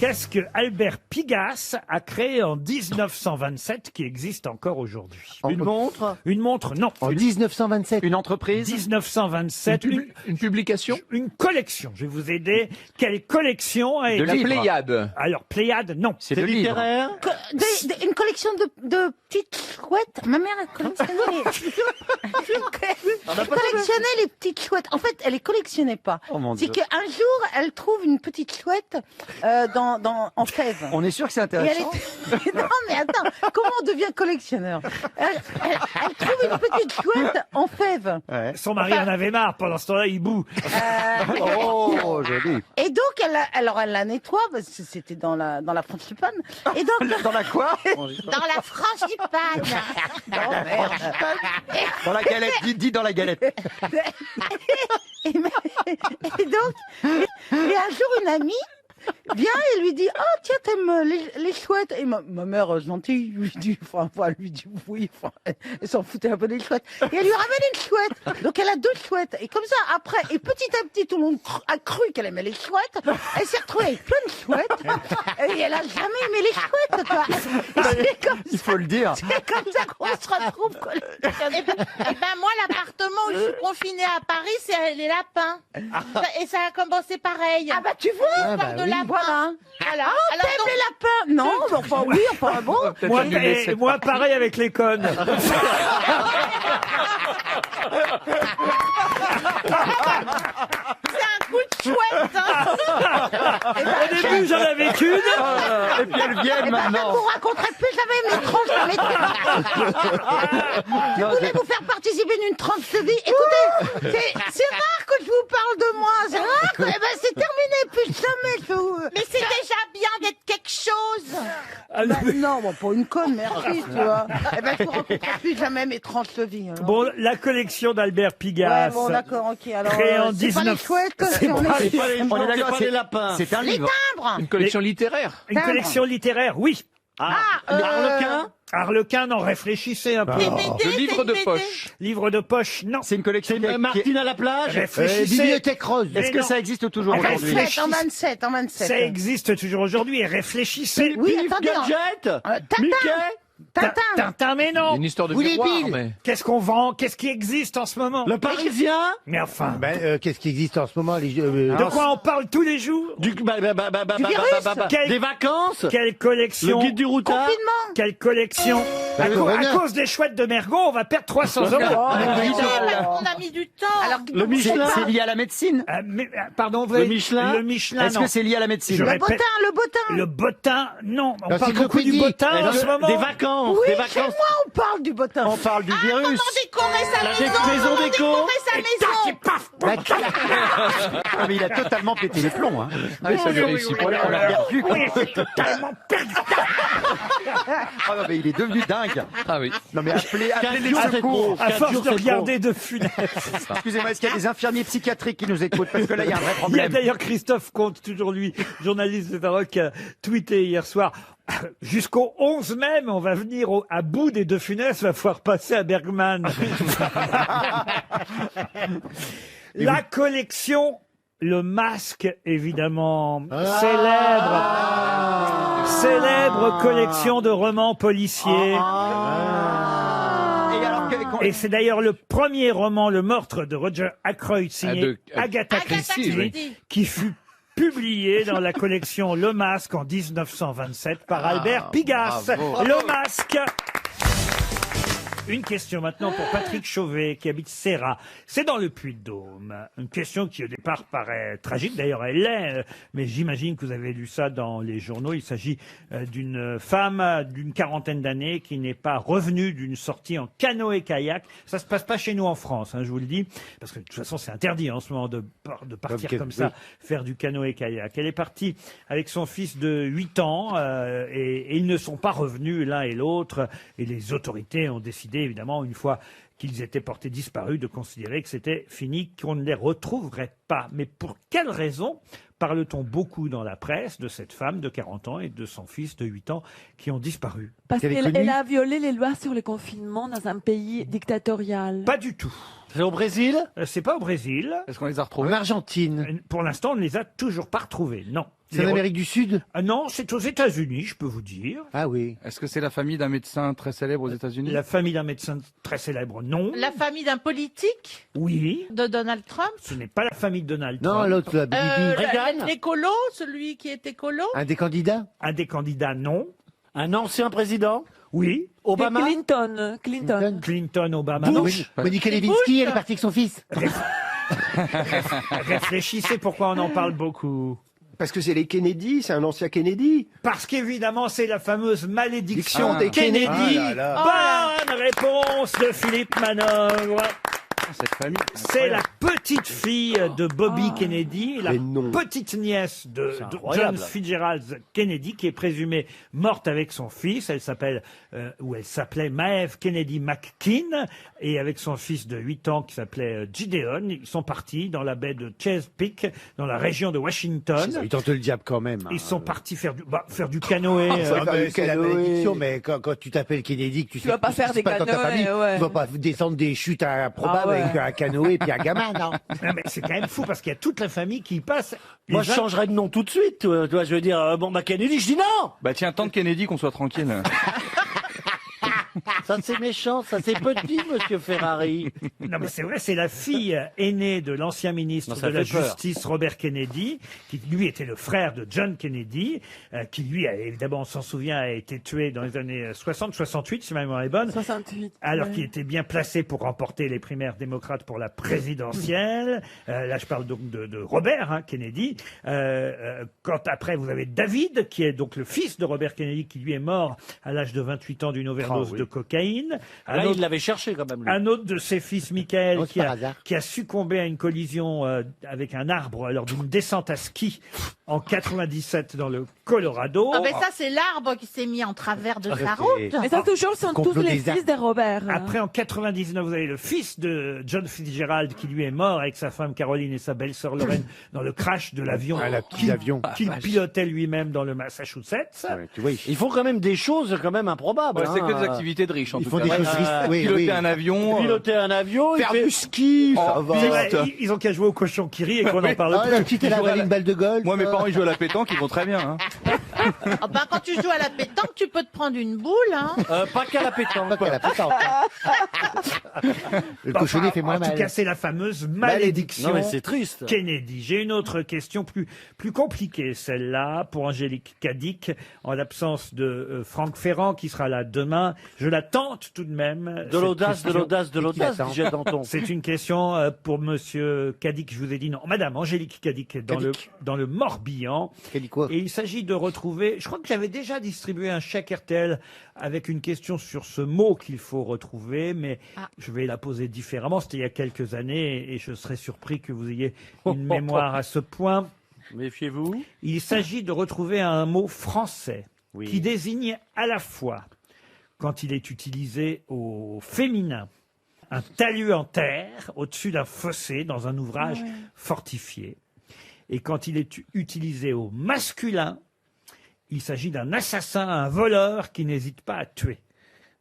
Qu'est-ce que Albert Pigasse a créé en 1927 qui existe encore aujourd'hui? Une montre? Une montre, non. En 1927. Une entreprise? 1927, Une publication? une collection. Je vais vous aider. Quelle collection a été... La Pléiade. Alors, Pléiade, non. C'est littéraire? Une collection de petites chouettes. Ma mère, elle collectionnait elle collectionnait les petites chouettes. En fait, elle les collectionnait pas. Oh mon C'est Dieu. qu'un jour, elle trouve une petite chouette en fève. On est sûr que c'est Et intéressant. Non, mais attends, comment on devient collectionneur? Elle trouve une petite chouette en fève. Ouais. Son mari en avait marre. Pendant ce temps-là, il boue. Oh, joli. Et donc, elle la nettoie, parce que c'était dans la frangipane. Et donc, Dans la quoi? dans la frangipane. Dans la galette. Dis dans la galette. Et donc, et un jour, une amie vient et lui dit: oh, tiens, t'aimes les chouettes? Et ma mère, gentille, lui dit, lui dit oui, elle s'en foutait un peu des chouettes. Et elle lui ramène une chouette. Donc, elle a deux chouettes. Et comme ça, après, et petit à petit, tout le monde a cru qu'elle aimait les chouettes. Elle s'est retrouvée avec plein de chouettes. Et elle a jamais aimé les chouettes, quoi. Et c'est comme Il faut le dire. c'est comme ça qu'on se retrouve, quoi. Eh ben moi, l'appartement où je suis confinée à Paris, c'est les lapins. Et ça a commencé pareil. Ah bah, tu vois, L'histoire de lapins. voilà. Voilà. Ah, t'aimes donc, les lapins? Non, mais enfin oui, enfin bon. Moi, pareil avec les connes. c'est un coup de chouette. Hein. Au début, j'en avais qu'une. Et puis elles viennent Je maintenant. vous raconterai plus jamais mes tranches. Je voulais vous faire participer d'une tranche de vie. Écoutez, c'est rare que je vous parle de moi. C'est rare que, eh ben, c'est terminé, plus jamais je vous... Mais c'est déjà bien d'être quelque chose. Bah, non, bon, pour une conne, merci, tu vois. Eh ben, je vous raconterai plus jamais mes tranches de vie. Alors. Bon, la collection d'Albert Ouais, Pigasse. bon, d'accord, ok. Alors, Créé en c'est pas les 19 chouettes, C'est on pas est... On est d'accord, c'est un livre. Timbres. Une collection littéraire. Une collection littéraire, oui. Harlequin. Harlequin, non, réfléchissez un peu. Le livre de poche. Livre de poche, non. C'est une collection Martine à la plage. Réfléchissez. Bibliothèque rose. Est-ce que ça existe toujours En aujourd'hui? fait, En 27. Ça existe toujours aujourd'hui et réfléchissez. Oui, Pif, attendez. Gadget. Tintin. Mickey. Tintin. Tintin, mais non. Une histoire de Vous les miroir, billes. mais... Qu'est-ce qu'on vend? Qu'est-ce qui existe en ce moment? Le Parisien. Mais enfin, Qu'est-ce qui existe en ce moment de quoi on parle tous les jours? Du Quelle- Des vacances. Quelle Le collection? guide du routard. Confinement. Quelle collection? À Corona. cause des chouettes de Mergo, on va perdre 300 euros. On a mis du temps. Alors, Le Michelin. C'est lié à la médecine? Pardon, vous Le avez- Michelin. Le Michelin, Est-ce non. que c'est lié à la médecine? Je le répète. bottin. Le bottin, non. On parle beaucoup L'encyclopédie. du bottin en ce moment. Des vacances. Oui, Des chez vacances. moi, on parle du bottin. On parle du virus. Comment décorer sa La maison? maison Comment déco. décorer sa maison? Ah, mais il a totalement pété les plombs. Hein. Ah, ça lui réussit pas. On l'a perdu. Oui, c'est totalement perdu. Ah non, mais il est devenu dingue. Ah oui. Non mais appelez les jours, c'est secours. trop. À 4 force jours, de c'est regarder de Funès. Excusez-moi, est-ce qu'il y a des infirmiers psychiatriques qui nous écoutent? Parce que là, il y a un vrai Il y a problème. d'ailleurs Christophe Comte, toujours lui, journaliste de Taroc, qui a tweeté hier soir. Jusqu'au 11 mai, on va venir à bout des deux Funès, va pouvoir passer à Bergman. La collection, le masque, évidemment, célèbre collection de romans policiers. Et alors, Et c'est d'ailleurs le premier roman, Le meurtre de Roger Ackroyd, signé de- Agatha Christie, Christie. qui fut publié dans la collection Le Masque en 1927 par Albert Pigasse. Le Masque. Une question maintenant pour Patrick Chauvet qui habite Serra. C'est dans le Puy-de-Dôme. Une question qui au départ paraît tragique, d'ailleurs elle l'est, mais j'imagine que vous avez lu ça dans les journaux. Il s'agit d'une femme d'une quarantaine d'années qui n'est pas revenue d'une sortie en canoë-kayak. Ça se passe pas chez nous en France, hein, je vous le dis, parce que de toute façon c'est interdit en ce moment de partir Ok, comme ça, faire du canoë-kayak. Elle est partie avec son fils de 8 ans et ils ne sont pas revenus l'un et l'autre et les autorités ont décidé évidemment une fois qu'ils étaient portés disparus de considérer que c'était fini, qu'on ne les retrouverait pas. Mais pour quelle raison parle-t-on beaucoup dans la presse de cette femme de 40 ans et de son fils de 8 ans qui ont disparu? Parce Elle est qu'elle connue. elle a violé les lois sur le confinement dans un pays dictatorial. Pas du tout. C'est au Brésil? C'est pas au Brésil. Est-ce qu'on les a En retrouvés? Argentine? Pour l'instant, on ne les a toujours pas retrouvés. Non. C'est en Amérique du Sud? Non, c'est aux États-Unis, je peux vous dire. Ah oui. Est-ce que c'est la famille d'un médecin très célèbre aux États-Unis? La famille d'un médecin très célèbre, non. La famille d'un politique Oui. de Donald Trump. Ce n'est pas la famille de Donald Non, Trump. l'autre, la Bibi. Reagan. L'écolo, celui qui est écolo. Un des candidats? Un des candidats, non. Un ancien président? Oui. Obama? Clinton. Clinton, Obama, non. Monica Lewinsky, elle est partie avec son fils. Réfléchissez pourquoi on en parle beaucoup. Parce que c'est les Kennedy, c'est un ancien Kennedy. Parce qu'évidemment, c'est la fameuse malédiction Diction des des Kennedy. Kennedy. Ah là Bonne réponse de Philippe Manœuvre. Cette famille. C'est la petite fille de Bobby Kennedy, la Mais non. petite nièce de C'est John incroyable. Fitzgerald Kennedy, qui est présumée morte avec son fils. Elle s'appelle, ou elle s'appelait Maeve Kennedy McKean, et avec son fils de 8 ans qui s'appelait Gideon. Ils sont partis dans la baie de Chesapeake, dans la région de Washington. Il tente le diable quand même. Ils sont partis faire du canoë. Ah, mais c'est la canoë. malédiction, mais quand tu t'appelles Kennedy, que tu sais vas pas que faire c'est des pas dans ta canoës, famille, ouais. tu vas pas descendre des chutes improbables Ah ouais. avec un canoë et puis un gamin, non? Non, mais c'est quand même fou parce qu'il y a toute la famille qui passe. Moi, Les je changerais de nom tout de suite. Tu vois, je veux dire, bon, bah, Kennedy, je dis non. Bah tiens, tente Kennedy qu'on soit tranquille. Ça, c'est méchant, ça, c'est petit, monsieur Ferrari. Non, mais c'est vrai, c'est la fille aînée de l'ancien ministre Non, ça de la fait peur. Justice, Robert Kennedy, qui lui était le frère de John Kennedy, qui lui, évidemment, on s'en souvient, a été tué dans les années 60-68, si ma mémoire est bonne, 68. alors ouais. qu'il était bien placé pour remporter les primaires démocrates pour la présidentielle. Là, je parle donc de Robert Kennedy. Quand après, vous avez David, qui est donc le fils de Robert Kennedy, qui lui est mort à l'âge de 28 ans d'une overdose de cocaïne. Un Là, autre- il l'avait cherché quand même, lui. un autre de ses fils, Michael, Oh, c'est par hasard. qui a succombé à une collision avec un arbre lors d'une descente à ski en 97 dans le Colorado. Ah ben ça c'est l'arbre qui s'est mis en travers de sa c'est- route. Mais ça, toujours, sont Complot tous les des fils de Robert. Après, en 99, vous avez le fils de John Fitzgerald qui lui est mort avec sa femme Caroline et sa belle-sœur Lorraine dans le crash de l'avion Ah, la petite avion. qu'il pilotait lui-même dans le Massachusetts. Ouais, tu vois, Ils font quand même des choses quand même improbables. Ouais, c'est que des hein. activités de riches en ils tout font cas. des choses tristes. Oui, Piloter oui. un avion. Piloter un avion, il Faire fait... du ski, ça Oh, va. C'est vrai, Piste. ils ont qu'à jouer au cochon qui rit et qu'on n'en parle Ah, la plus. petite, elle a avalé une balle de golf. Moi, mes parents, ils jouent à la pétanque, ils vont très bien. Hein. Ah ben, quand tu joues à la pétanque, tu peux te prendre une boule. Hein. Pas qu'à la pétanque. Pas qu'elle a pétanque. Le cochonnet fait moins En tout mal. cas, c'est la fameuse malédiction. Non, mais c'est triste. Kennedy. J'ai une autre question plus compliquée, celle-là, pour Angélique Cadic, en l'absence de Franck Ferrand, qui sera là demain. Je la tente tout de même. De l'audace, de l'audace, de l'audace, attend. disait Danton. C'est une question pour Monsieur Cadic. Je vous ai dit non. Madame Angélique Cadic, dans le Morbihan. Qu'elle dit quoi? Et il s'agit de retrouver, je crois que j'avais déjà distribué un chèque RTL avec une question sur ce mot qu'il faut retrouver, mais je vais la poser différemment. C'était il y a quelques années et je serais surpris que vous ayez une mémoire à ce point. Méfiez-vous. Il s'agit de retrouver un mot français Oui. qui désigne à la fois, quand il est utilisé au féminin, un talus en terre au-dessus d'un fossé dans un ouvrage fortifié. Et quand il est utilisé au masculin, il s'agit d'un assassin, un voleur qui n'hésite pas à tuer.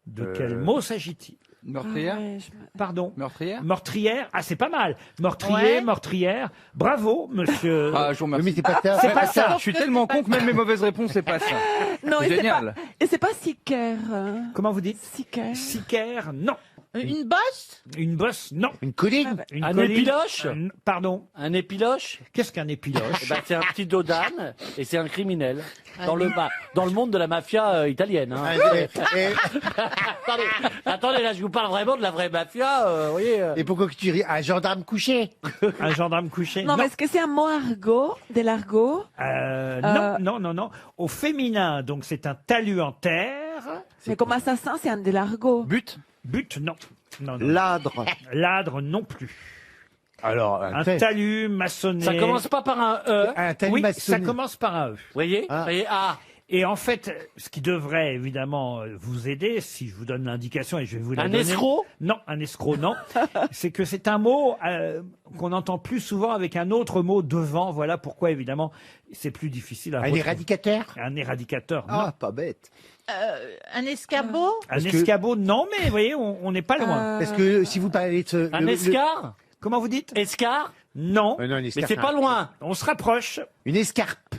De quel mot s'agit-il? Meurtrière. Pardon. Meurtrière. Meurtrière. Ah, c'est pas mal. Meurtrier, Ouais. meurtrière. Bravo, monsieur. Ah, je vous Oui, remercie. mais c'est pas ça. C'est pas ça. Je suis tellement con que même mes mauvaises réponses, c'est pas ça. Non, et c'est pas, Génial. et c'est pas Siker. Comment vous dites? Siker. Sicaire, non. Une bosse. Une bosse, non. Une colline. Une Un colline, épiloche pardon. Un épiloche Qu'est-ce qu'un épiloche? Eh ben, c'est un petit dodane et c'est un criminel. Dans le monde de la mafia italienne. Hein. Attendez, là, je vous parle vraiment de la vraie mafia, vous voyez. Et pourquoi que tu ris? Un gendarme couché. Un gendarme couché? Non, mais est-ce que c'est un mot argot, de l'argot? Non. Au féminin, donc c'est un talus en terre. Mais comme assassin, c'est un de l'argot. But. But, non. Non. Ladre. Ladre, non plus. Alors, Un talus maçonné. Ça commence pas par un E. Un talus Oui, ça maçonné. commence par un E. Vous voyez, Ah. Vous voyez, ah. Et en fait, ce qui devrait évidemment vous aider, si je vous donne l'indication et je vais vous la Un donner. escroc? Non, un escroc, non. C'est que c'est un mot qu'on entend plus souvent avec un autre mot devant. Voilà pourquoi, évidemment, c'est plus difficile à Un retrouver. éradicateur. Un éradicateur, non. Ah, pas bête. Un escabeau. Un Parce que- escabeau, non, mais vous voyez, on n'est pas loin. Parce que si vous parlez de ce. Un escar? Comment vous dites? Escar? Non. Non, une Mais escarpe. c'est pas loin. On se rapproche. Une escarpe.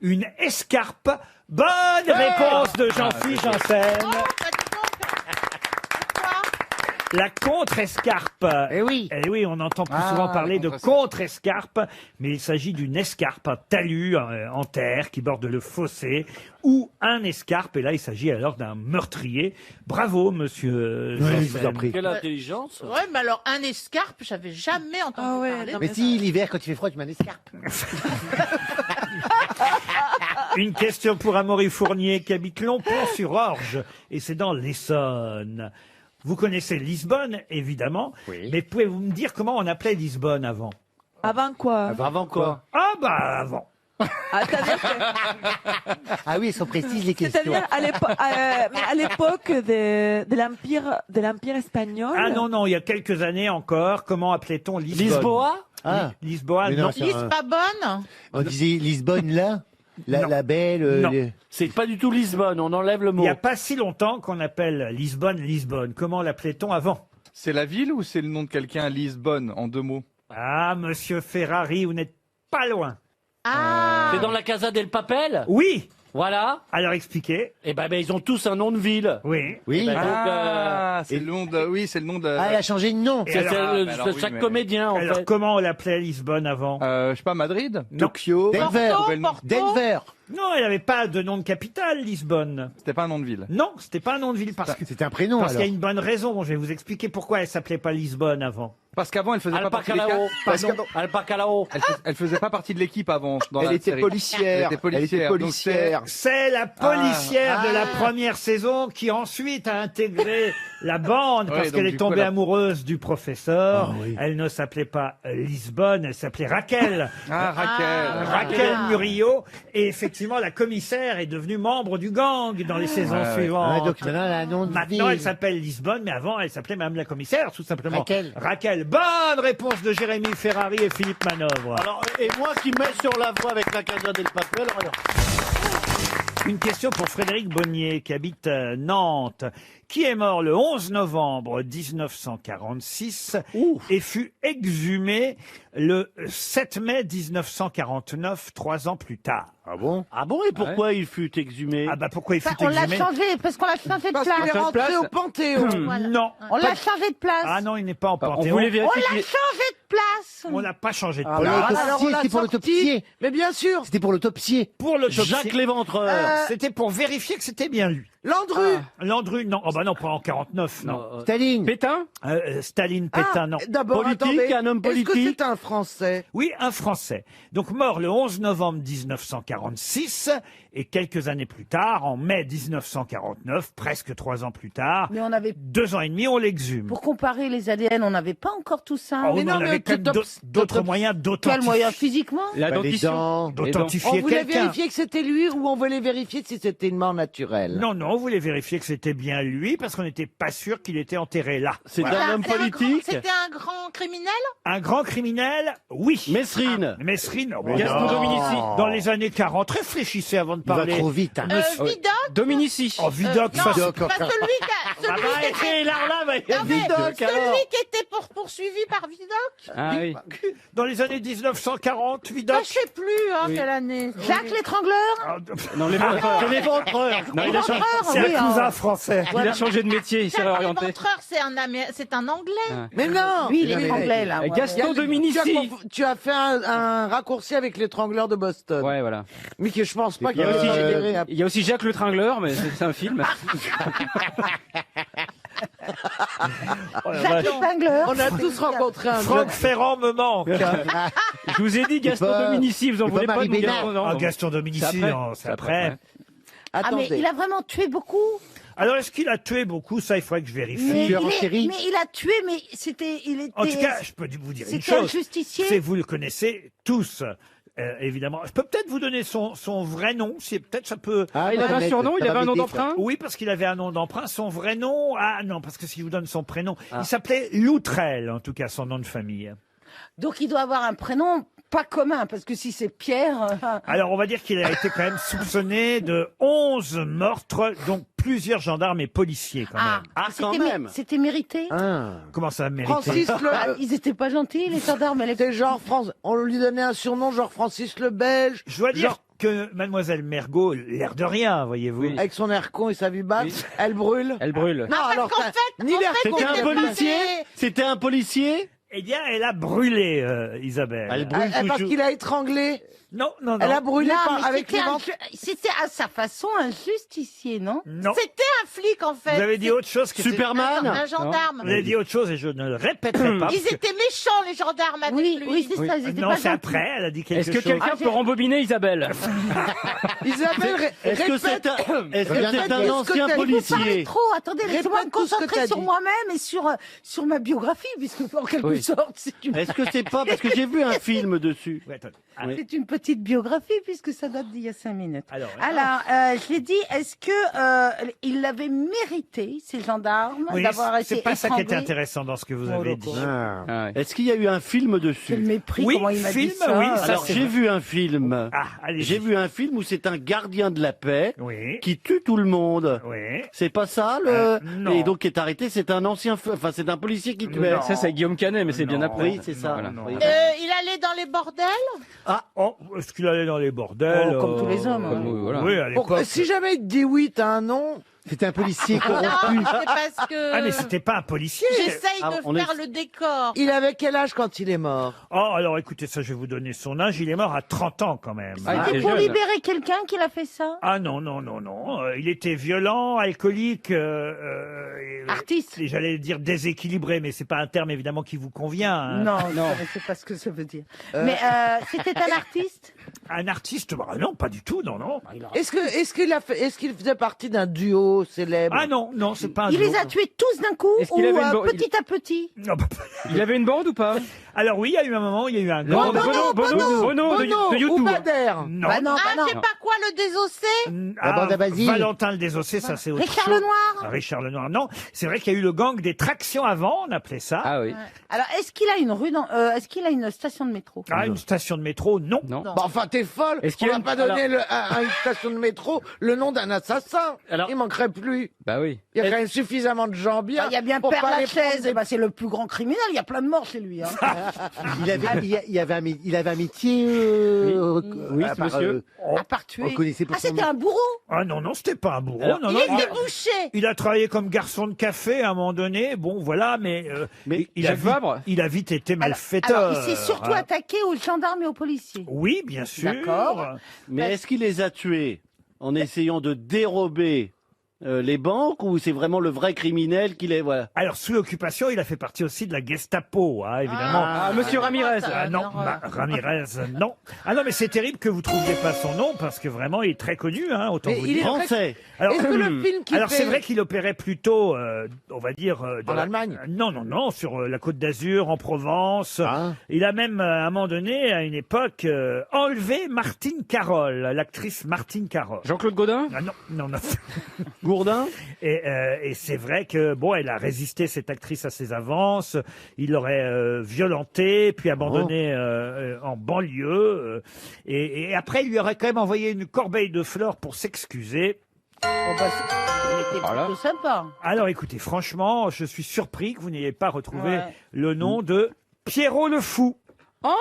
Une escarpe. Bonne réponse de Jean-Philippe Janssen. Oh, pas de con. Pourquoi? La contre-escarpe. Eh oui. Eh oui, on entend plus Ah, souvent la parler de contre-escarpe. contre-escarpe, mais il s'agit d'une escarpe, un talus en terre qui borde le fossé, ou un escarpe, et là il s'agit alors d'un meurtrier. Bravo, monsieur Oui, Janssen. je vous en prie. Quelle intelligence. Ouais, mais alors un escarpe, j'avais jamais entendu Ah ouais, parler. non, de Mais ça. si, l'hiver, quand il fait froid, tu mets une escarpe. Une question pour Amaury Fournier qui habite Longpont-sur-Orge, et c'est dans l'Essonne. Vous connaissez Lisbonne, évidemment, Oui. mais pouvez-vous me dire comment on appelait Lisbonne avant? Avant quoi? Avant quoi? Ah bah avant. Ah, c'est-à-dire que- Ah oui, ils sont précises les questions. c'est-à-dire à l'époque de l'Empire espagnol. Ah non, non, il y a quelques années encore, comment appelait-on Lisbonne? Lisboa? Ah, Lisboa, Mais non. non, c'est- Lise pas bonne. on disait Lisbonne là, Non. la belle. Non. C'est pas du tout Lisbonne, on enlève le Il mot. n'y a pas si longtemps qu'on appelle Lisbonne Lisbonne. Comment l'appelait-on avant? C'est la ville ou c'est le nom de quelqu'un, Lisbonne, en 2 mots? Ah, monsieur Ferrari, vous n'êtes pas loin. Ah. C'est dans la Casa del Papel? Oui. Voilà. Alors expliquez. Et ben, ils ont tous un nom de ville. Oui. Oui. Eh ben, donc, Ah, c'est le nom de... Oui, c'est le nom de... Ah, elle a changé de nom. Et c'est alors- c'est bah alors de oui, chaque mais- comédien, en Alors fait. comment on l'appelait Lisbonne avant? je sais pas, Madrid? Non. Tokyo. Denver. Porto, Porto. Denver. Non, elle n'avait pas de nom de capitale, Lisbonne. C'était pas un nom de ville. Non, c'était pas un nom de ville parce que C'était un prénom parce qu'il y a alors. une bonne raison. Je vais vous expliquer pourquoi elle s'appelait pas Lisbonne avant. Parce qu'avant, elle faisait pas partie de l'équipe. Alpacalao. Alpacalao. Elle faisait pas partie de l'équipe avant. Dans Elle la était série. policière. Elle était policière. donc C'est la policière de la première saison qui ensuite a intégré la bande Ouais, parce donc qu'elle est du coup, tombée elle a- amoureuse du professeur. Ah oui. Elle ne s'appelait pas Lisbonne, elle s'appelait Raquel. Ah, Raquel. Raquel Murillo. Et effectivement, la commissaire est devenue membre du gang dans les saisons Ouais, ouais. suivantes. Ah, donc maintenant, elle a un nom de Maintenant, elle ville. s'appelle Lisbonne, mais avant, elle s'appelait Madame la commissaire, tout simplement. Raquel. Raquel. Bonne réponse de Jérémy Ferrari et Philippe Manœuvre. Alors, et moi qui mets sur la voie avec la Casa del Papel, alors. Une question pour Frédéric Bonnier, qui habite Nantes, qui est mort le 11 novembre 1946 et fut exhumé le 7 mai 1949, 3 ans plus tard. Ah bon? Ah bon, et pourquoi il fut exhumé? Ah bah pourquoi il fut On l'a exhumé? changé parce qu'on l'a changé de Parce qu'il est place. rentré au Panthéon. Voilà. Non. On l'a changé de place. Ah non, il n'est pas en On Panthéon. voulait On vérifier l'a qu'il changé de place. On n'a pas changé de Pour place. l'autopsie, c'était pour l'autopsie. Mais bien sûr. C'était pour l'autopsie. Pour l'autopsie, Jacques Léventreur. c'était pour vérifier que c'était bien lui. Landru. Landru, non. Oh bah non, pas en 49, non. Staline. Pétain? Staline, Pétain, non. D'abord, Politique, un homme politique. un Français? Oui, un Français. Donc mort le 11 novembre 1946 et quelques années plus tard, en mai 1949, presque 3 ans plus tard, Mais on avait 2 ans et demi, on l'exhume. pour comparer les ADN, on n'avait pas encore tout ça. Oh, mais on avait quand même d'autres moyens Quel moyen d'authentifier physiquement? La Bah, les dents. dentition. d'authentifier quelqu'un. que c'était lui ou on voulait vérifier si c'était une mort naturelle? Non, non, on voulait vérifier que c'était bien lui parce qu'on n'était pas sûr qu'il était enterré là. C'est un homme politique. C'était un grand criminel. Un grand criminel, oui. Messrine. Messrine, oh, Gaston non. Dominici. Dans les années 40, réfléchissez avant de Il va parler. trop vite. Hein. Vidocq. Dominici. Oh, Vidocq, Non, ça, pas celui qui a. Celui qui était- Non, mais celui qui était poursuivi par Vidocq. Ah oui. dans les années 1940, Ah, Vidocq. je sais plus, hein, quelle année. Jacques l'étrangleur? Ah, Non, l'éventreur. Non, il a changé, C'est oui, un hein. cousin français. il a changé de métier, il s'est Jacques réorienté. Léventreur, c'est un Anglais. Mais non! Lui, il étranglait, là. ouais. Gaston Dominici. Tu as fait un raccourci avec l'étrangleur de Boston. Ouais, voilà. Mais que je pense pas Il y qu'il a aussi, généré après. il y a aussi Jacques le Tringleur, mais c'est un film. Oh, la Jacques vache. l'étrangleur. On a tous rencontré un Franck Ferrand me manque. Je vous ai dit Gaston pas- Dominici, vous en c'est voulez pas pas de Marie Gaston, non, Ah, non. Gaston Dominici, C'est après. non, c'est C'est après. après. Ah, mais Attendez. il a vraiment tué beaucoup. Alors, est-ce qu'il a tué beaucoup? Ça, il faudrait que je vérifie. Mais tueur en série. mais il a tué, mais c'était, il était. En tout cas, je peux vous dire une c'était un chose. justicier. C'est vous le connaissez tous. évidemment. Je peux peut-être vous donner son vrai nom, si peut-être ça peut... Ah, il avait un surnom, il avait un nom d'emprunt. Oui, parce qu'il avait un nom d'emprunt. Son vrai nom... Ah non, parce que si je vous donne son prénom... Il s'appelait Loutrel, en tout cas, son nom de famille. Donc il doit avoir un prénom pas commun, parce que si c'est Pierre... Alors, on va dire qu'il a été quand même soupçonné de 11 meurtres, dont plusieurs gendarmes et policiers, quand même. C'était mérité. Comment ça, mérité? Francis le... Ils étaient pas gentils, les gendarmes. C'était genre France. On lui donnait un surnom, genre Francis le Belge. Je dois dire que Mademoiselle Mergot, l'air de rien, voyez-vous. Avec son air con et sa vie basse, elle brûle. Elle brûle. Non, alors qu'en fait, ni l'air con. C'était un policier. C'était un policier. Eh bien, elle a brûlé, Isabelle. Elle brûle Parce toujours. qu'il a étranglé. Non, non, non. Elle a brûlé Non, mais avec les ventes. c'était à sa façon un justicier, non? Non. C'était un flic, en fait. Vous avez dit autre chose que Superman. Un gendarme. Vous avez dit autre chose et je ne le répéterai pas. Ils étaient méchants, les gendarmes, avec Oui, lui. oui, c'est ça, ils étaient Non, pas c'est gentils. après, elle a dit quelque Est-ce chose. que quelqu'un peut rembobiner Isabelle? Isabelle, Est-ce que c'est un ancien Vous parlez policier? trop, attendez, laissez-moi me Répète tout ce que concentrer t'as sur dit. moi-même et sur ma biographie, puisque en quelque Oui. sorte, c'est une... Est-ce que c'est pas parce que j'ai vu un film dessus? Ouais, attendez. Oui. C'est une petite biographie puisque ça date d'il y a 5 minutes. Alors, je l'ai dit, est-ce que il l'avait mérité, ces gendarmes, oui, d'avoir été c'est pas ça qui était étranglés? intéressant dans ce que vous Oh, avez d'accord. dit. Ah ouais. Est-ce qu'il y a eu un film Quel dessus? mépris, Oui, comment il m'a film, dit ça. oui, ça, Alors c'est j'ai vrai. vu un film. Ah, allez. J'ai vu un film où c'est un gardien de la paix Oui. qui tue tout le monde. Oui. C'est pas ça le non. Et donc qui est arrêté, c'est un enfin c'est un policier qui tuait. Non. Ça, c'est Guillaume Canet, mais c'est bien Non. après. Oui, c'est ça. Voilà. Non. Oui. Il allait dans les bordels. Oh, est-ce qu'il allait dans les bordels? Oh, comme tous les hommes, hein. Oui, voilà. Oui, à l'époque. Si jamais il te dit oui, t'as un nom. C'était un policier Non, corrompu. c'est parce que... Ah, mais c'était pas un policier. J'essaye Ah, de on est- faire le décor. Il avait quel âge quand il est mort? Oh, alors écoutez, ça, je vais vous donner son âge. Il est mort à 30 ans quand même. Ah, il C'est était pour jeune. libérer quelqu'un qu'il a fait ça? Ah non, non, non, non. Il était violent, alcoolique, Artiste? et j'allais dire déséquilibré, mais c'est pas un terme évidemment qui vous convient. hein. Non, Non. je ne sais pas ce que ça veut dire. Mais c'était un artiste? Un artiste, bah non, pas du tout, non, non. Est-ce qu'il faisait partie d'un duo célèbre? Ah non, non, c'est pas un Il duo. les a tués tous d'un coup Est-ce ou qu'il avait une petit à petit? Non, bah, Il avait une bande ou pas? alors oui, il y a eu un moment où il y a eu un La grand... bande Bono de ou YouTube. Bader? Non. Bah non, Ah, bah c'est non. pas quoi, le désossé? Ah, bande à Basile. Valentin le Désossé, ça c'est autre Richard chose. Lenoir? Richard Lenoir, non. C'est vrai qu'il y a eu le gang des tractions avant, on appelait ça. Ah oui. Alors, est-ce qu'il a une rue est-ce qu'il a une station de métro? Ah, une station de métro, non. Non. Bah, enfin, t'es folle. Est-ce On qu'il y a va une- pas donner à une station de métro le nom d'un assassin. Alors- Il manquerait plus. Bah oui. Il y a quand même suffisamment de gens bien. Il y a bien pour Père pas les Lachaise, prendre des- bah, c'est le plus grand criminel, il y a plein de morts chez lui. Hein. Il avait un métier. Oui, ce monsieur. À part tuer. On le connaissait pour Ah, son c'était nom. un bourreau? Ah non, non, c'était pas un bourreau. Alors, non, Il non, était bouché. il a travaillé comme garçon de café à un moment donné. Bon, voilà, mais, Mais il a Jacques vite, Vabre il a vite été malfaiteur. Alors, il s'est surtout hein. attaqué aux gendarmes et aux policiers. Oui, bien sûr. D'accord. Mais est-ce qu'il les a tués en essayant de dérober les banques ou c'est vraiment le vrai criminel qui les voilà? Alors, sous l'occupation, il a fait partie aussi de la Gestapo, hein, évidemment. Ah, monsieur Ramirez. Ah non, Ramirez, non. Ah non, mais c'est terrible que vous trouviez pas son nom parce que vraiment, il est très connu, hein, autant Mais vous il dire. est Français. Alors, Est-ce que le film qui alors fait... c'est vrai qu'il opérait plutôt, on va dire, En Allemagne Non, non, non, sur la Côte d'Azur, en Provence. Ah. Il a même, à un moment donné, à une époque, enlevé Martine Carole, l'actrice Martine Carole. Jean-Claude Godin? Ah non, non, non. Gourdin. Et c'est vrai que bon, elle a résisté, cette actrice, à ses avances. Il l'aurait violentée, puis abandonnée en banlieue. Et après, il lui aurait quand même envoyé une corbeille de fleurs pour s'excuser. Bon, bah, il était Voilà. plutôt sympa. Alors écoutez, franchement, je suis surpris que vous n'ayez pas retrouvé Ouais. le nom de Pierrot le Fou. Ah,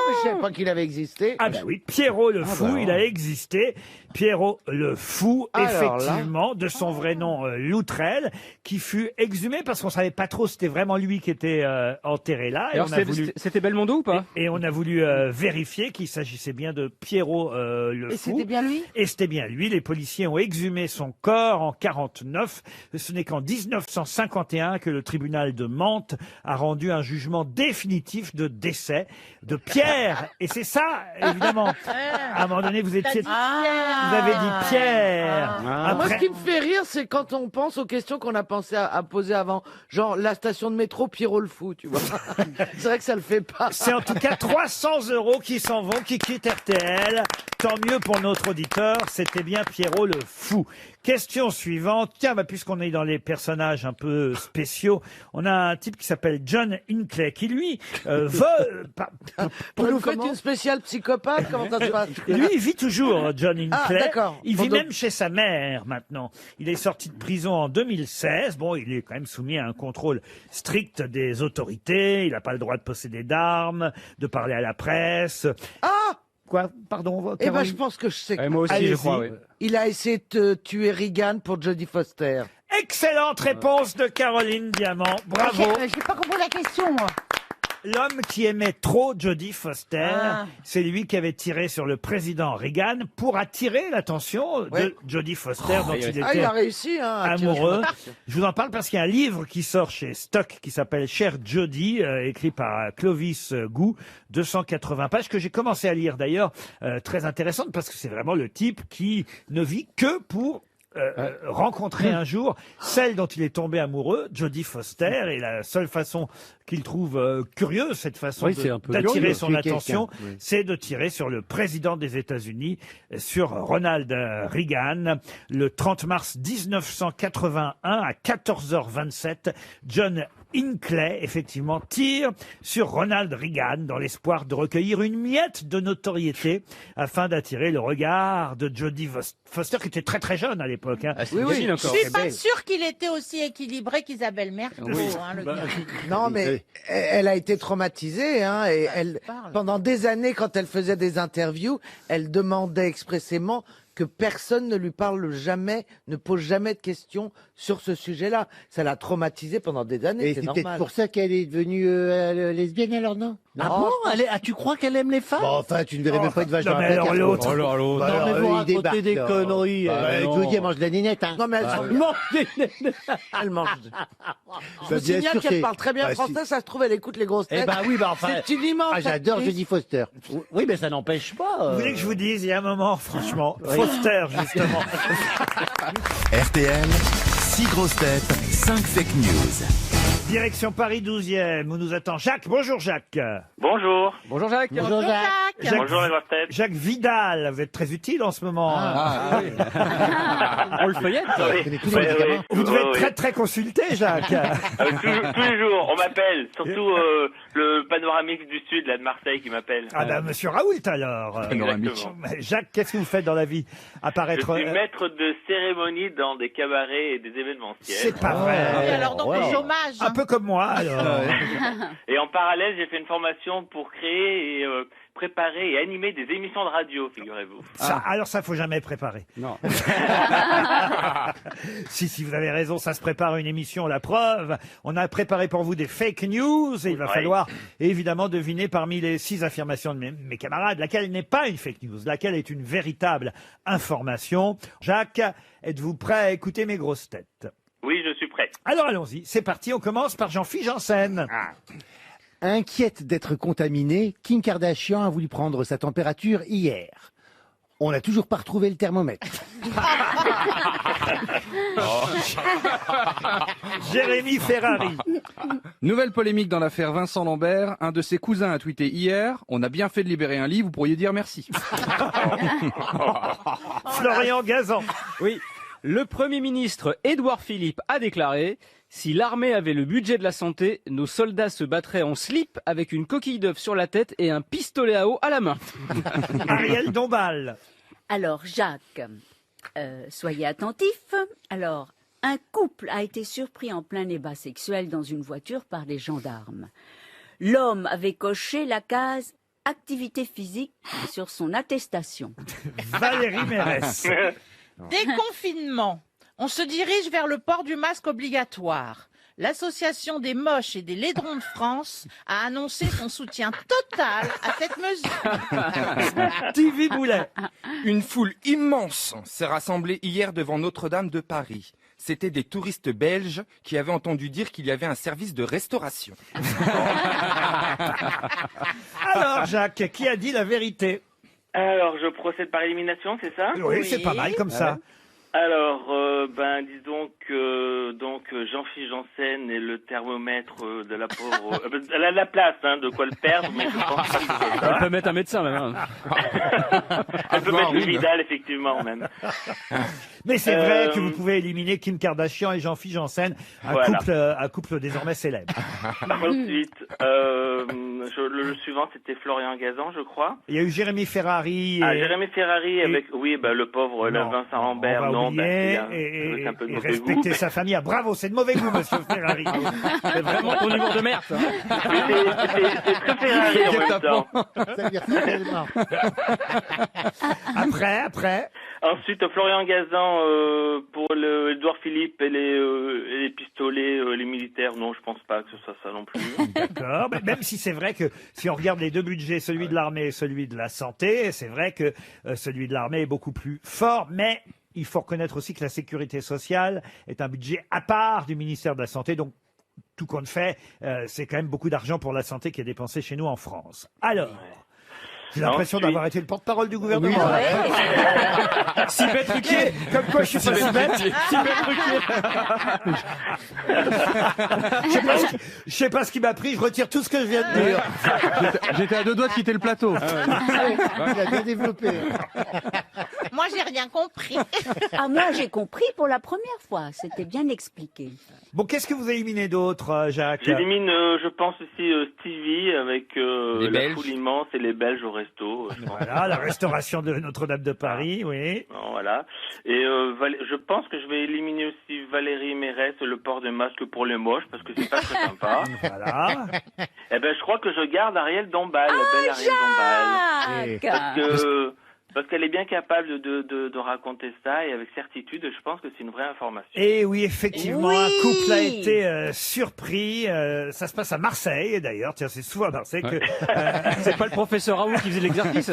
mais je savais pas qu'il avait existé. Ah ben oui, Pierrot le Fou, il a existé. Pierrot le Fou, Alors là. effectivement, de son vrai nom Loutrel, qui fut exhumé parce qu'on savait pas trop si c'était vraiment lui qui était enterré là. Et Alors, on a voulu, c'était Belmondo ou pas? et on a voulu vérifier qu'il s'agissait bien de Pierrot le Et Fou. c'était bien lui? Et c'était bien lui. Les policiers ont exhumé son corps en 49. Ce n'est qu'en 1951 que le tribunal de Mantes a rendu un jugement définitif de décès de Pierre Pierre. Et c'est ça, évidemment. À un moment donné, vous avez dit Pierre. Moi, ce qui me fait rire, c'est quand on pense aux questions qu'on a pensé à poser avant. Genre, la station de métro, Pierrot le fou, tu vois. C'est vrai que ça le fait pas. C'est en tout cas 300 € qui s'en vont, qui quittent RTL. Tant mieux pour notre auditeur, c'était bien Pierrot le fou. Question suivante. Tiens, puisqu'on est dans les personnages un peu spéciaux, on a un type qui s'appelle John Hinckley, qui lui veut... Vous nous faites une spéciale psychopathe? Comment ça se passe? Lui, il vit toujours, John Hinckley. D'accord. Il vit Donc- même chez sa mère maintenant. Il est sorti de prison en 2016. Bon, il est quand même soumis à un contrôle strict des autorités. Il n'a pas le droit de posséder d'armes, de parler à la presse. Ah! Quoi? Pardon, Eh ben, Caroline. je pense que je sais. moi aussi, Allez-y. je crois, oui. Il a essayé de tuer Reagan pour Jodie Foster. Excellente réponse de Caroline Diamant. Bravo. J'ai pas compris la question, moi. L'homme qui aimait trop Jodie Foster, Ah. c'est lui qui avait tiré sur le président Reagan pour attirer l'attention Ouais. de Jodie Foster, dont il Ah, il était a réussi, hein. à tirer amoureux. sur- Je vous en parle parce qu'il y a un livre qui sort chez Stock qui s'appelle Cher Jodie, écrit par Clovis Gou, 280 pages, que j'ai commencé à lire d'ailleurs, très intéressante parce que c'est vraiment le type qui ne vit que pour rencontrer un jour celle dont il est tombé amoureux, Jodie Foster, et la seule façon qu'il trouve curieuse, cette façon Oui, c'est un peu d'attirer curieux, son tuer attention, quelqu'un, oui. c'est de tirer sur le président des États-Unis, sur Ronald Reagan. Le 30 mars 1981 à 14h27, John Hinckley, effectivement, tire sur Ronald Reagan dans l'espoir de recueillir une miette de notoriété afin d'attirer le regard de Jodie Foster, qui était très très jeune à l'époque. Hein. Oui, oui, Je encore. suis pas sûre qu'il était aussi équilibré qu'Isabelle Mergo, hein, le gars. Non, mais elle a été traumatisée, hein, et elle, parle. pendant des années, quand elle faisait des interviews, elle demandait expressément que personne ne lui parle jamais, ne pose jamais de questions sur ce sujet-là. Ça l'a traumatisée pendant des années, Et c'est c'est normal. peut-être pour ça qu'elle est devenue lesbienne alors, non? Ah bon tu crois qu'elle aime les femmes? Bon, enfin, tu ne verrais même pas une vache non, dans mais la alors placard. l'autre. Oh là, l'autre. Bah, Non, mais alors, vous il racontez débarque, des là. conneries. Bah, non. je vous dis, elle mange de la nénette, hein. Non, mais elle, elle mange. Je Bah, vous bien signale sûr, qu'elle c'est- parle très bien bah, si- français, ça se trouve, elle écoute les grosses têtes. Eh ben oui, bah enfin. C'est une immense Ah, j'adore actrice. Jodie Foster. Oui, mais ça n'empêche pas. Vous voulez que je vous dise, il y a un moment, franchement, Foster, justement. RTL, 6 grosses têtes, 5 fake news. Direction Paris 12e, où nous attend Jacques. Bonjour Jacques. Bonjour. Bonjour Jacques. Bonjour, Jacques. Jacques, Bonjour les grosses têtes. Jacques Vidal, vous êtes très utile en ce moment. On le feuillette. Oui. connais tous les médicaments. Vous devez être Oui, très très consulté, Jacques. tous les jours, on m'appelle. Surtout le panoramique du Sud, là, de Marseille, qui m'appelle. Ah ben Monsieur Raoult alors. Exactement. Mais Jacques, qu'est-ce que vous faites dans la vie à part Je être... suis maître de cérémonie dans des cabarets et des événementiels. C'est pas Et vrai. alors, donc, le chômage. Un peu comme moi alors. Et en parallèle, j'ai fait une formation pour créer et préparer et animer des émissions de radio, figurez-vous. Ça, alors ça, faut jamais préparer. Non. Si, vous avez raison, ça se prépare une émission, la preuve. On a préparé pour vous des fake news et il va Ouais. falloir évidemment deviner parmi les 6 affirmations de mes camarades laquelle n'est pas une fake news, laquelle est une véritable information. Jacques, êtes-vous prêt à écouter mes grosses têtes? Oui, je suis prêt. Alors allons-y, c'est parti, on commence par Jean-Philippe Janssen. Inquiète d'être contaminée, Kim Kardashian a voulu prendre sa température hier. On n'a toujours pas retrouvé le thermomètre. Jérémy Ferrari. Nouvelle polémique dans l'affaire Vincent Lambert. Un de ses cousins a tweeté hier « On a bien fait de libérer un lit, vous pourriez dire merci. Florian Gazan. Oui. Le Premier ministre Édouard Philippe a déclaré « Si l'armée avait le budget de la santé, nos soldats se battraient en slip avec une coquille d'œuf sur la tête et un pistolet à eau à la main. » Ariel Dombal. Alors, Jacques, soyez attentif. Alors, un couple a été surpris en plein débat sexuel dans une voiture par des gendarmes. L'homme avait coché la case « activité physique » sur son attestation. Valérie Mérès. Déconfinement. On se dirige vers le port du masque obligatoire. L'Association des moches et des laidrons de France a annoncé son soutien total à cette mesure. Stevie Boulet. Une foule immense s'est rassemblée hier devant Notre-Dame de Paris. C'était des touristes belges qui avaient entendu dire qu'il y avait un service de restauration. Alors, Jacques, qui a dit la vérité? Alors, je procède par élimination, c'est ça? Oui, c'est pas mal comme ça. Alors, disons que Jean-Philippe Janssen est le thermomètre de la pauvre. Elle a de la place, de quoi le perdre, mais je pense pas que c'est ça. Elle peut mettre un médecin même. Elle peut mettre le Vidal, effectivement, même. Mais c'est vrai que vous pouvez éliminer Kim Kardashian et Jean-Philippe Janssen, un couple désormais célèbre. Ensuite, le suivant, c'était Florian Gazan, je crois. Il y a eu Jérémy Ferrari. Jérémy Ferrari avec, le pauvre Vincent Lambert. Et respecter sa famille. Ah, bravo, c'est de mauvais goût, monsieur Ferrari. C'est vraiment ton humour de merde, ça. C'est très Ferrari en même temps. Après. Ensuite, Florian Gazan pour Édouard Philippe et les pistolets, les militaires. Non, je pense pas que ce soit ça non plus. D'accord. Mais même si c'est vrai que si on regarde les deux budgets, celui de l'armée et celui de la santé, c'est vrai que celui de l'armée est beaucoup plus fort, mais il faut reconnaître aussi que la sécurité sociale est un budget à part du ministère de la Santé. Donc, tout compte fait, c'est quand même beaucoup d'argent pour la santé qui est dépensé chez nous en France. Alors, j'ai l'impression d'avoir été le porte-parole du gouvernement. Si bête Ruquier, comme quoi je suis pas si bête. Si bête Ruquier. Je sais pas ce qui m'a pris, je retire tout ce que je viens de dire. J'étais à 2 doigts de quitter le plateau. Il a bien développé. Moi, j'ai rien compris. Ah, moi, j'ai compris pour la première fois. C'était bien expliqué. Bon, qu'est-ce que vous éliminez d'autre, Jacques? J'élimine, je pense aussi Stevie avec la Belges. foule immense et les Belges au resto. Voilà, la restauration de Notre-Dame de Paris, oui. Voilà. Et je pense que je vais éliminer aussi Valérie Mérès, le port de masque pour les moches, parce que c'est pas très sympa. Voilà. Eh ben, je crois que je garde Ariel Dombal, la belle Ariel Dombal. Parce qu'elle est bien capable de raconter ça et avec certitude, je pense que c'est une vraie information. Et oui, effectivement, un couple a été surpris. Ça se passe à Marseille, d'ailleurs. Tiens, c'est souvent à Marseille que... C'est pas le professeur Raoult qui faisait l'exercice.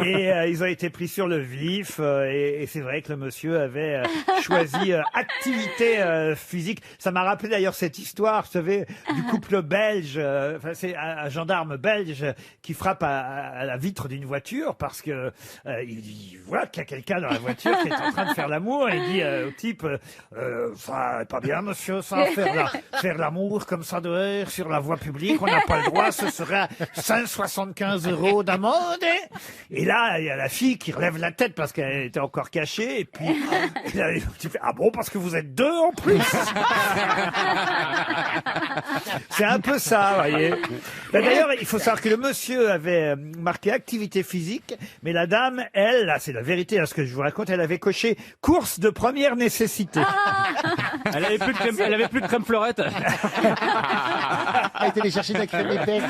Et ils ont été pris sur le vif. Et c'est vrai que le monsieur avait choisi activité physique. Ça m'a rappelé d'ailleurs cette histoire, vous savez, du couple belge. C'est un gendarme belge qui frappe à la vitre d'une voiture parce que il voit qu'il y a quelqu'un dans la voiture qui est en train de faire l'amour et il dit au type ça n'est pas bien monsieur, ça, faire l'amour comme ça dehors sur la voie publique, on n'a pas le droit, ce sera 175 € d'amende. Et là, il y a la fille qui relève la tête parce qu'elle était encore cachée et puis là, le type fait, ah bon, parce que vous êtes deux en plus. C'est un peu ça, vous voyez. D'ailleurs, il faut savoir que le monsieur avait marqué activité physique, mais la dame, elle, là, c'est la vérité, ce que je vous raconte, elle avait coché course de première nécessité. Elle avait plus de crème fleurette. Elle était allée chercher de la crème épaisse.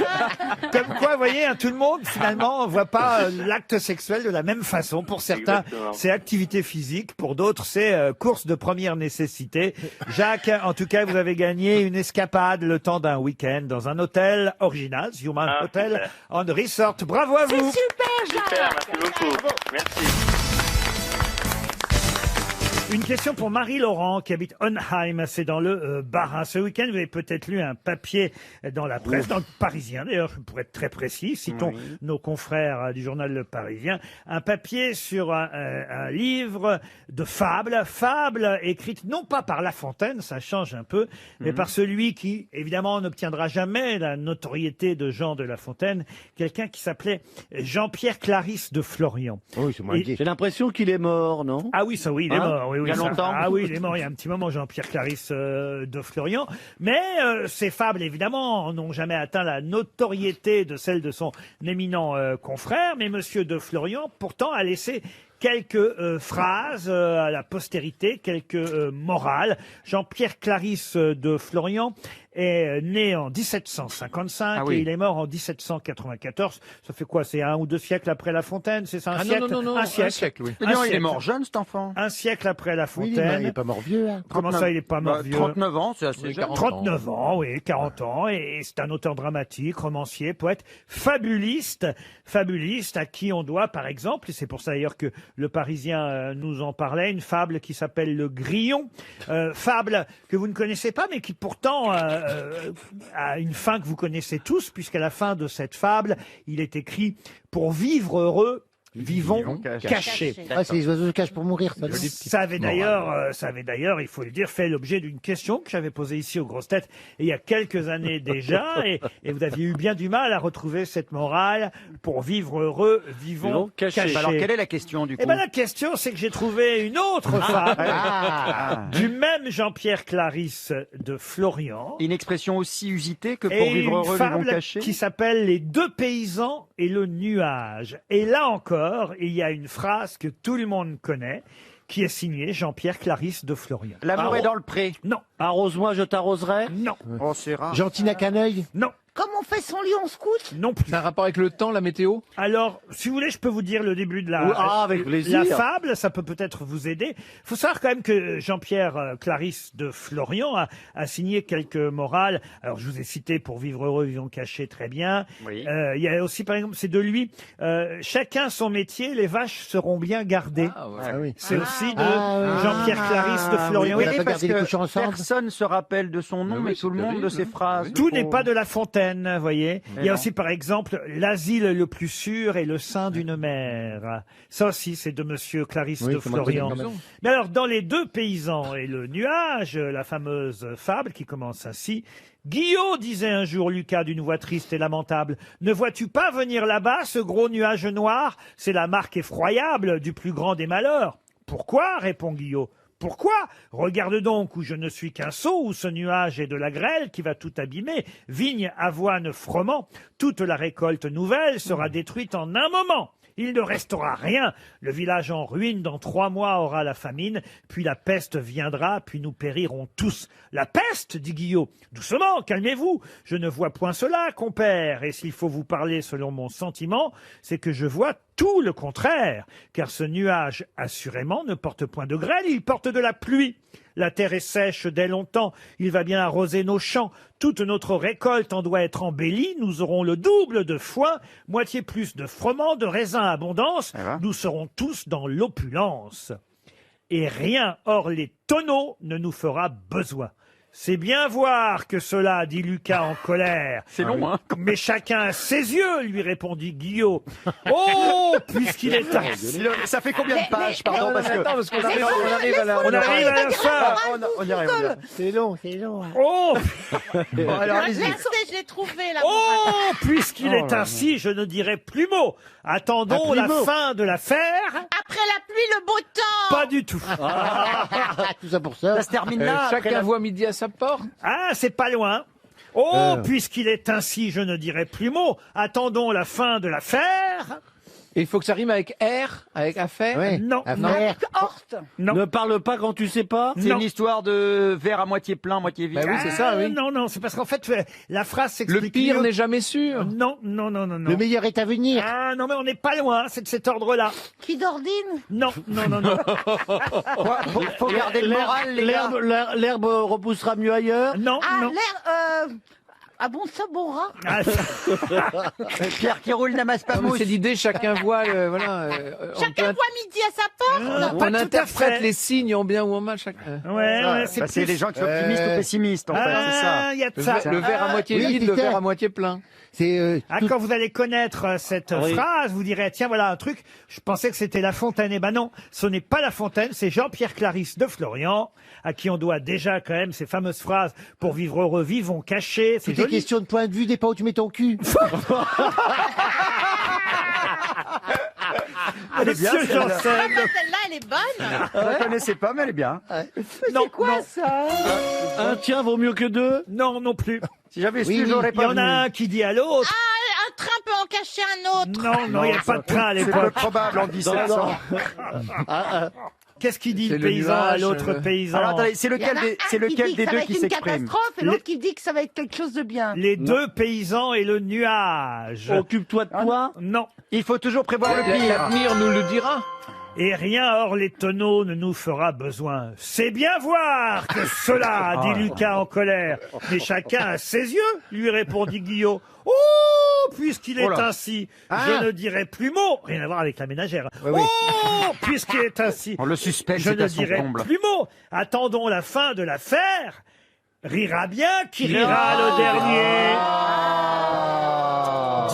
Comme quoi, vous voyez, tout le monde, finalement, ne voit pas l'acte sexuel de la même façon. Pour certains, c'est activité physique. Pour d'autres, c'est course de première nécessité. Jacques, en tout cas, vous avez gagné une escapade le temps d'un week-end dans un hôtel original, Human Hotel and Resort. Bravo à vous. C'est super, Jacques. Super, merci beaucoup. Merci. Une question pour Marie-Laurent qui habite Onheim, c'est dans le Bas-Rhin. Ce week-end, vous avez peut-être lu un papier dans la presse, dans le Parisien d'ailleurs, pour être très précis, citons nos confrères du journal Le Parisien, un papier sur un livre de fables écrites non pas par La Fontaine, ça change un peu, mais par celui qui, évidemment, n'obtiendra jamais la notoriété de Jean de La Fontaine, quelqu'un qui s'appelait Jean-Pierre Clarisse de Florian. Oui, c'est moi. J'ai l'impression qu'il est mort, non? Ah oui, ça oui, il est mort. Oui, Il y a longtemps. Ah oui, il est mort il y a un petit moment, Jean-Pierre Clarisse de Florian. Mais ces fables, évidemment, n'ont jamais atteint la notoriété de celle de son éminent confrère. Mais Monsieur de Florian, pourtant, a laissé quelques phrases à la postérité, quelques morales. Jean-Pierre Clarisse de Florian est né en 1755 Ah oui. et il est mort en 1794. Ça fait quoi? C'est 1 ou 2 siècles après La Fontaine? C'est ça, un Ah non, siècle? non, non, un un siècle. siècle, oui. Un Mais non, il est siècle. mort jeune, cet enfant. Un siècle après La Oui, Fontaine. il est pas mort vieux. Hein. Comment ça, il est pas mort Bah, vieux? 39 ans, c'est assez Oui, jeune. 39 ans, oui, 40 ans, et c'est un auteur dramatique, romancier, poète, fabuliste à qui on doit, par exemple, et c'est pour ça d'ailleurs que le Parisien nous en parlait, une fable qui s'appelle Le Grillon, fable que vous ne connaissez pas, mais qui pourtant a une fin que vous connaissez tous, puisqu'à la fin de cette fable, il est écrit « Pour vivre heureux, vivons cachés ». Ah, c'est les oiseaux se cachent pour mourir. Ça, non Ça avait d'ailleurs, il faut le dire, fait l'objet d'une question que j'avais posée ici aux grosses têtes il y a quelques années déjà, et vous aviez eu bien du mal à retrouver cette morale. Pour vivre heureux, vivons cachés. Alors, quelle est la question, du coup? Eh ben, la question, c'est que j'ai trouvé une autre fable du même Jean-Pierre Clarisse de Florian. Une expression aussi usitée que pour Et vivre une heureux, vivons fable cachés? qui s'appelle Les deux paysans et le nuage. Et là encore, il y a une phrase que tout le monde connaît, qui est signée Jean-Pierre Clarisse de Florian. L'amour est dans le pré. Non. Arrose-moi, je t'arroserai. Non. Oh, c'est rare. Gentille à Caneuil. Non. Comme on fait son lit, on se couche. Non plus. C'est un rapport avec le temps, la météo? Alors, si vous voulez, je peux vous dire le début de avec plaisir. la fable, ça peut peut-être vous aider. Il faut savoir quand même que Jean-Pierre Clarisse de Florian a signé quelques morales. Alors, je vous ai cité Pour vivre heureux, vivons cachés, très bien. Oui. Il y a aussi, par exemple, c'est de lui, chacun son métier, les vaches seront bien gardées. Ah, ouais. Ah oui. C'est aussi de Ah, Jean-Pierre Clarisse de Florian. oui, Oui, on a pas parce gardé les que couchons ensemble. personne se rappelle de son nom, Mais mais oui, tout le c'est monde de terrible. ses phrases. Tout n'est pas de La Fontaine, vous voyez. Il y a non. aussi, par exemple, l'asile le plus sûr est le sein d'une mère. Ça aussi, c'est de Monsieur Clarisse Oui, de c'est moi qui Florian. l'ai quand même. Mais alors, dans Les deux paysans et le nuage, la fameuse fable qui commence ainsi. Guillot, disait un jour Lucas d'une voix triste et lamentable, ne vois-tu pas venir là-bas ce gros nuage noir? C'est la marque effroyable du plus grand des malheurs. Pourquoi? Répond Guillot. Pourquoi? Regarde donc où je ne suis qu'un sot, où ce nuage est de la grêle qui va tout abîmer. Vigne, avoine, froment, toute la récolte nouvelle sera détruite en un moment. Il ne restera rien. Le village en ruine dans 3 mois aura la famine, puis la peste viendra, puis nous périrons tous. La peste, dit Guillot. Doucement, calmez-vous. Je ne vois point cela, compère. Et s'il faut vous parler selon mon sentiment, c'est que je vois tout le contraire. Car ce nuage, assurément, ne porte point de grêle, il porte de la pluie. La terre est sèche dès longtemps, il va bien arroser nos champs. Toute notre récolte en doit être embellie, nous aurons le double de foin, moitié plus de froment, de raisin abondance, nous serons tous dans l'opulence. Et rien hors les tonneaux ne nous fera besoin. C'est bien voir que cela, dit Lucas en colère. C'est long, hein. Mais chacun a ses yeux, lui répondit Guillot. Oh, puisqu'il est tard. Ça fait combien de pages, pardon, parce que... parce qu'on arrive à la... On arrive à la fin. On y arrive. C'est long, c'est long. hein. Oh, Bon, alors, allez-y. Je l'ai trouvé, la oh, puisqu'il est ainsi, je ne dirai plus mot. Attendons la fin de l'affaire. Après la pluie, le beau temps. Pas du tout. Tout ça pour ça. Ça se termine là. après Chacun la- voit midi à sa porte. Ah, c'est pas loin. Oh, puisqu'il est ainsi, je ne dirai plus mot. Attendons la fin de l'affaire. Et il faut que ça rime avec R, avec affaire. Ouais. Non. Affaire. Horst. Non. Ne parle pas quand tu sais pas. C'est Non. une histoire de verre à moitié plein, moitié vide. Bah oui, c'est ça, oui. Non, non, c'est parce qu'en fait, la phrase Le s'explique pire mieux. n'est jamais sûr. Non, non, non, non, non. Le meilleur est à venir. Ah, non, mais on n'est pas loin, c'est de cet ordre-là. Qui d'ordine? Non, non, non, non. Faut garder le moral, les gars. L'herbe repoussera mieux ailleurs. Non, Ah, non. l'air... Ah bon, ça, bon rat. Ah, Pierre qui roule n'amasse pas Ah, mais mousse. c'est l'idée, chacun voit, voilà. Chacun voit midi à sa porte. pas on tout à interprète fait. les signes en bien ou en mal chacun. Ouais, ouais, c'est Bah, c'est plus- les gens qui sont optimistes ou pessimistes, en fait, c'est ça. Ah, il y a de ça. Le verre à moitié oui, vide, c'est le ça. verre à moitié plein. C'est Ah, quand vous allez connaître cette phrase, vous direz, tiens, voilà un truc, je pensais que c'était La Fontaine. Eh ben non, ce n'est pas La Fontaine, c'est Jean-Pierre Clarisse de Florian, à qui on doit déjà quand même ces fameuses phrases « Pour vivre heureux, vivons cachés ». C'est toutes les joli. questions de point de vue, des pas où tu mets ton cul. Elle est bien, Monsieur celle-là. Janssen. Ah, bah, celle-là, elle est bonne. Je la connaissais pas, mais elle est bien. Non, Quoi, non, ça? Un tien vaut mieux que deux. non, non plus. Si j'avais su, Oui, oui. j'aurais Il y pas en a un qui dit à l'autre. Ah, un train peut en cacher un autre. Non, non, il n'y a pas de train à C'est peu l'époque. probable en 1700. Qu'est-ce qu'il dit C'est le le paysan à nuage, l'autre paysan? Alors attendez, c'est Il y en lequel a des, un c'est lequel dit des que ça deux va qui être une s'exprime? catastrophe et l'autre qui dit que ça va être quelque chose de bien. Les deux paysans et le nuage. Occupe-toi de toi. Non. Il faut toujours prévoir le pire. L'avenir nous le dira. Et rien hors les tonneaux ne nous fera besoin. C'est bien voir que cela, dit Lucas en colère. Mais chacun a ses yeux, lui répondit Guillaume. Oh, puisqu'il est Oh là. ainsi, Ah. je ne dirai plus mot. Rien à voir avec la ménagère. Oui, oui. Oh, puisqu'il est ainsi, Oh, le suspense je est ne à son dirai comble. plus mot. Attendons la fin de l'affaire. Rira bien qui rira le dernier.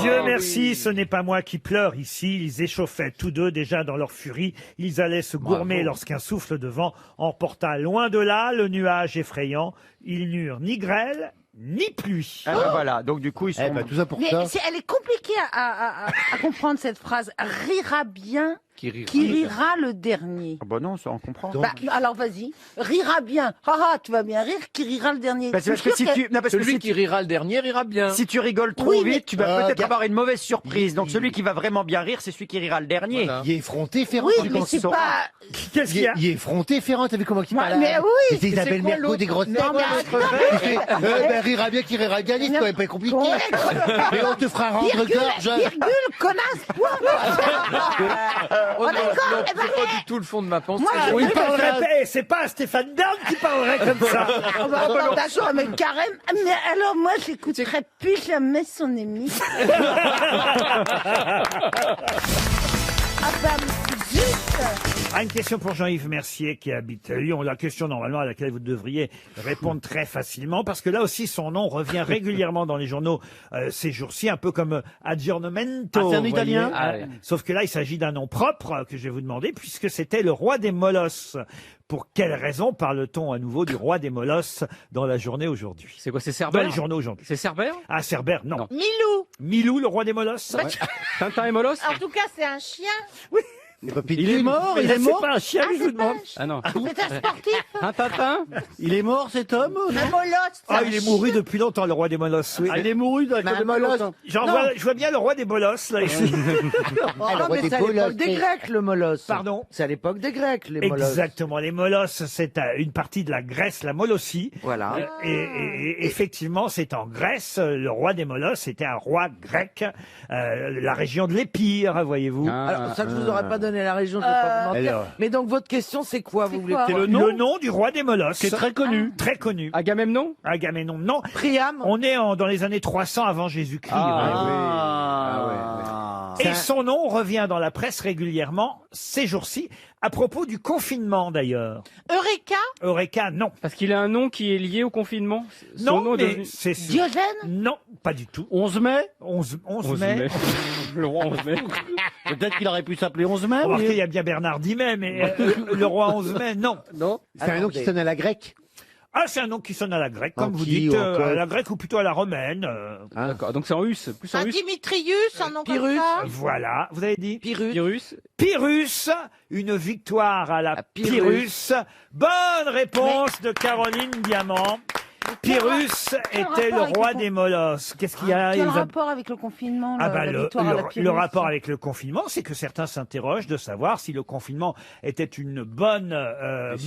Dieu merci, ce n'est pas moi qui pleure ici. Ils échauffaient tous deux déjà dans leur furie. Ils allaient se gourmer lorsqu'un souffle de vent emporta loin de là le nuage effrayant. Ils n'eurent ni grêle, ni pluie. Ah ben voilà, donc du coup ils sont... Tout ça pour Mais ça. elle est compliquée à comprendre cette phrase. Rira bien Qui rira. qui rira le dernier. Ah bah non, ça on comprend. Donc- Bah, alors vas-y, rira bien. Ah, tu vas bien rire, qui rira le dernier. Bah, c'est parce Je que suis si sûre tu... Non, parce que Celui si qui rira le dernier rira bien. Si tu rigoles trop Oui, mais- vite, tu vas peut-être gars- avoir une mauvaise surprise. Donc celui qui va vraiment bien rire, c'est celui qui rira le dernier. Voilà. Il est effronté, Ferrand. Oui, tu mais penses c'est ça pas... Qu'est-ce qu'il y a? Il est effronté, Ferrand. T'as vu comment il Ouais, parle? mais oui. C'est Isabelle quoi, Mergo l'autre des grosses têtes. Non, mais Il fait, rira bien qui rira le dernier, c'est quand même pas compliqué. Mais on te fera rendre Virgule, gorge. virgule, connasse, point. Oh, non, d'accord, non, eh ben, c'est pas du tout le fond de ma pensée. Moi, Il parlerait, c'est pas Stéphane Bern qui parlerait comme ça. Oh, bah, attends, d'accord, mais carrément. Mais alors, moi, j'écouterais plus jamais son émission. Ah, bah, juste. Ah, une question pour Jean-Yves Mercier qui habite Lyon. La question normalement à laquelle vous devriez répondre très facilement parce que là aussi son nom revient régulièrement dans les journaux ces jours-ci, un peu comme Aggiornamento. Ah, c'est un vous Italien voyez. Ah, ouais. Sauf que là il s'agit d'un nom propre que je vais vous demander puisque c'était le roi des molosses. Pour quelle raison parle-t-on à nouveau du roi des molosses dans la journée aujourd'hui? C'est quoi, c'est Dans Cerbère les journaux aujourd'hui. C'est Cerbère Ah, Cerbère, non. Non. Milou. Milou, le roi des molosses. Tintin et Molosse En tout cas, c'est un chien. Il est mort, Mais il là, est c'est mort. pas un chien que je vous demande. Ah non. C'est un sportif. Un Tintin Il est mort cet homme. non Un molosse. Ah, il est mouru depuis longtemps, le roi des molosses. Oui. Ah, il est mouru avec le molosse. Je vois bien le roi des molosses là ici. Ah, mais c'est à l'époque des Grecs, le molosse. Pardon? C'est à l'époque des Grecs, les molosses. Exactement, les molosses, c'est une partie de la Grèce, la Molossie. Voilà. Et effectivement, c'est en Grèce, le roi des molosses, c'était un roi grec, la région de l'Épire, voyez-vous. Alors, ça, je vous aurais pas donné la région, je vais pas vous mentir. Alors. Mais donc, votre question, c'est quoi, vous voulez quoi que- C'est le nom du roi des molosses. Qui est très connu. Très connu. Agamemnon Agamemnon, non. Priam? On est dans les années 300 avant Jésus-Christ. Ah. Et son nom revient dans la presse régulièrement ces jours-ci, à propos du confinement d'ailleurs. Eureka. Eureka, non. Parce qu'il a un nom qui est lié au confinement. Son Non, nom est mais devenu- c'est... Diogène? Non, pas du tout. 11 mai 11 11 mai. mai. Le roi 11 mai. Peut-être qu'il aurait pu s'appeler 11 mai. Remarquez, oui. il y a bien Bernard 10 mai, mais le roi 11 mai, non. Non. C'est un nom qui sonne à la grecque. Ah, c'est un nom qui sonne à la grecque, comme vous Anki dites, ou à encore. la grecque ou plutôt à la romaine. D'accord, donc c'est en us, plus en Un us. Dimitrius, un nom comme Pyrrhus. ça. Voilà, vous avez dit Pyrrhus. Pyrrhus. Pyrrhus, une victoire à la Pyrrhus. Pyrrhus. Bonne réponse de Caroline Diamant. Pyrrhus quel était le rapport avec roi le des molosses. Qu'est-ce qu'il y a Quel Isabelle rapport avec le confinement, Ah la bah, victoire à la Pyrrhus? le rapport avec le confinement, c'est que certains s'interrogent de savoir si le confinement était une bonne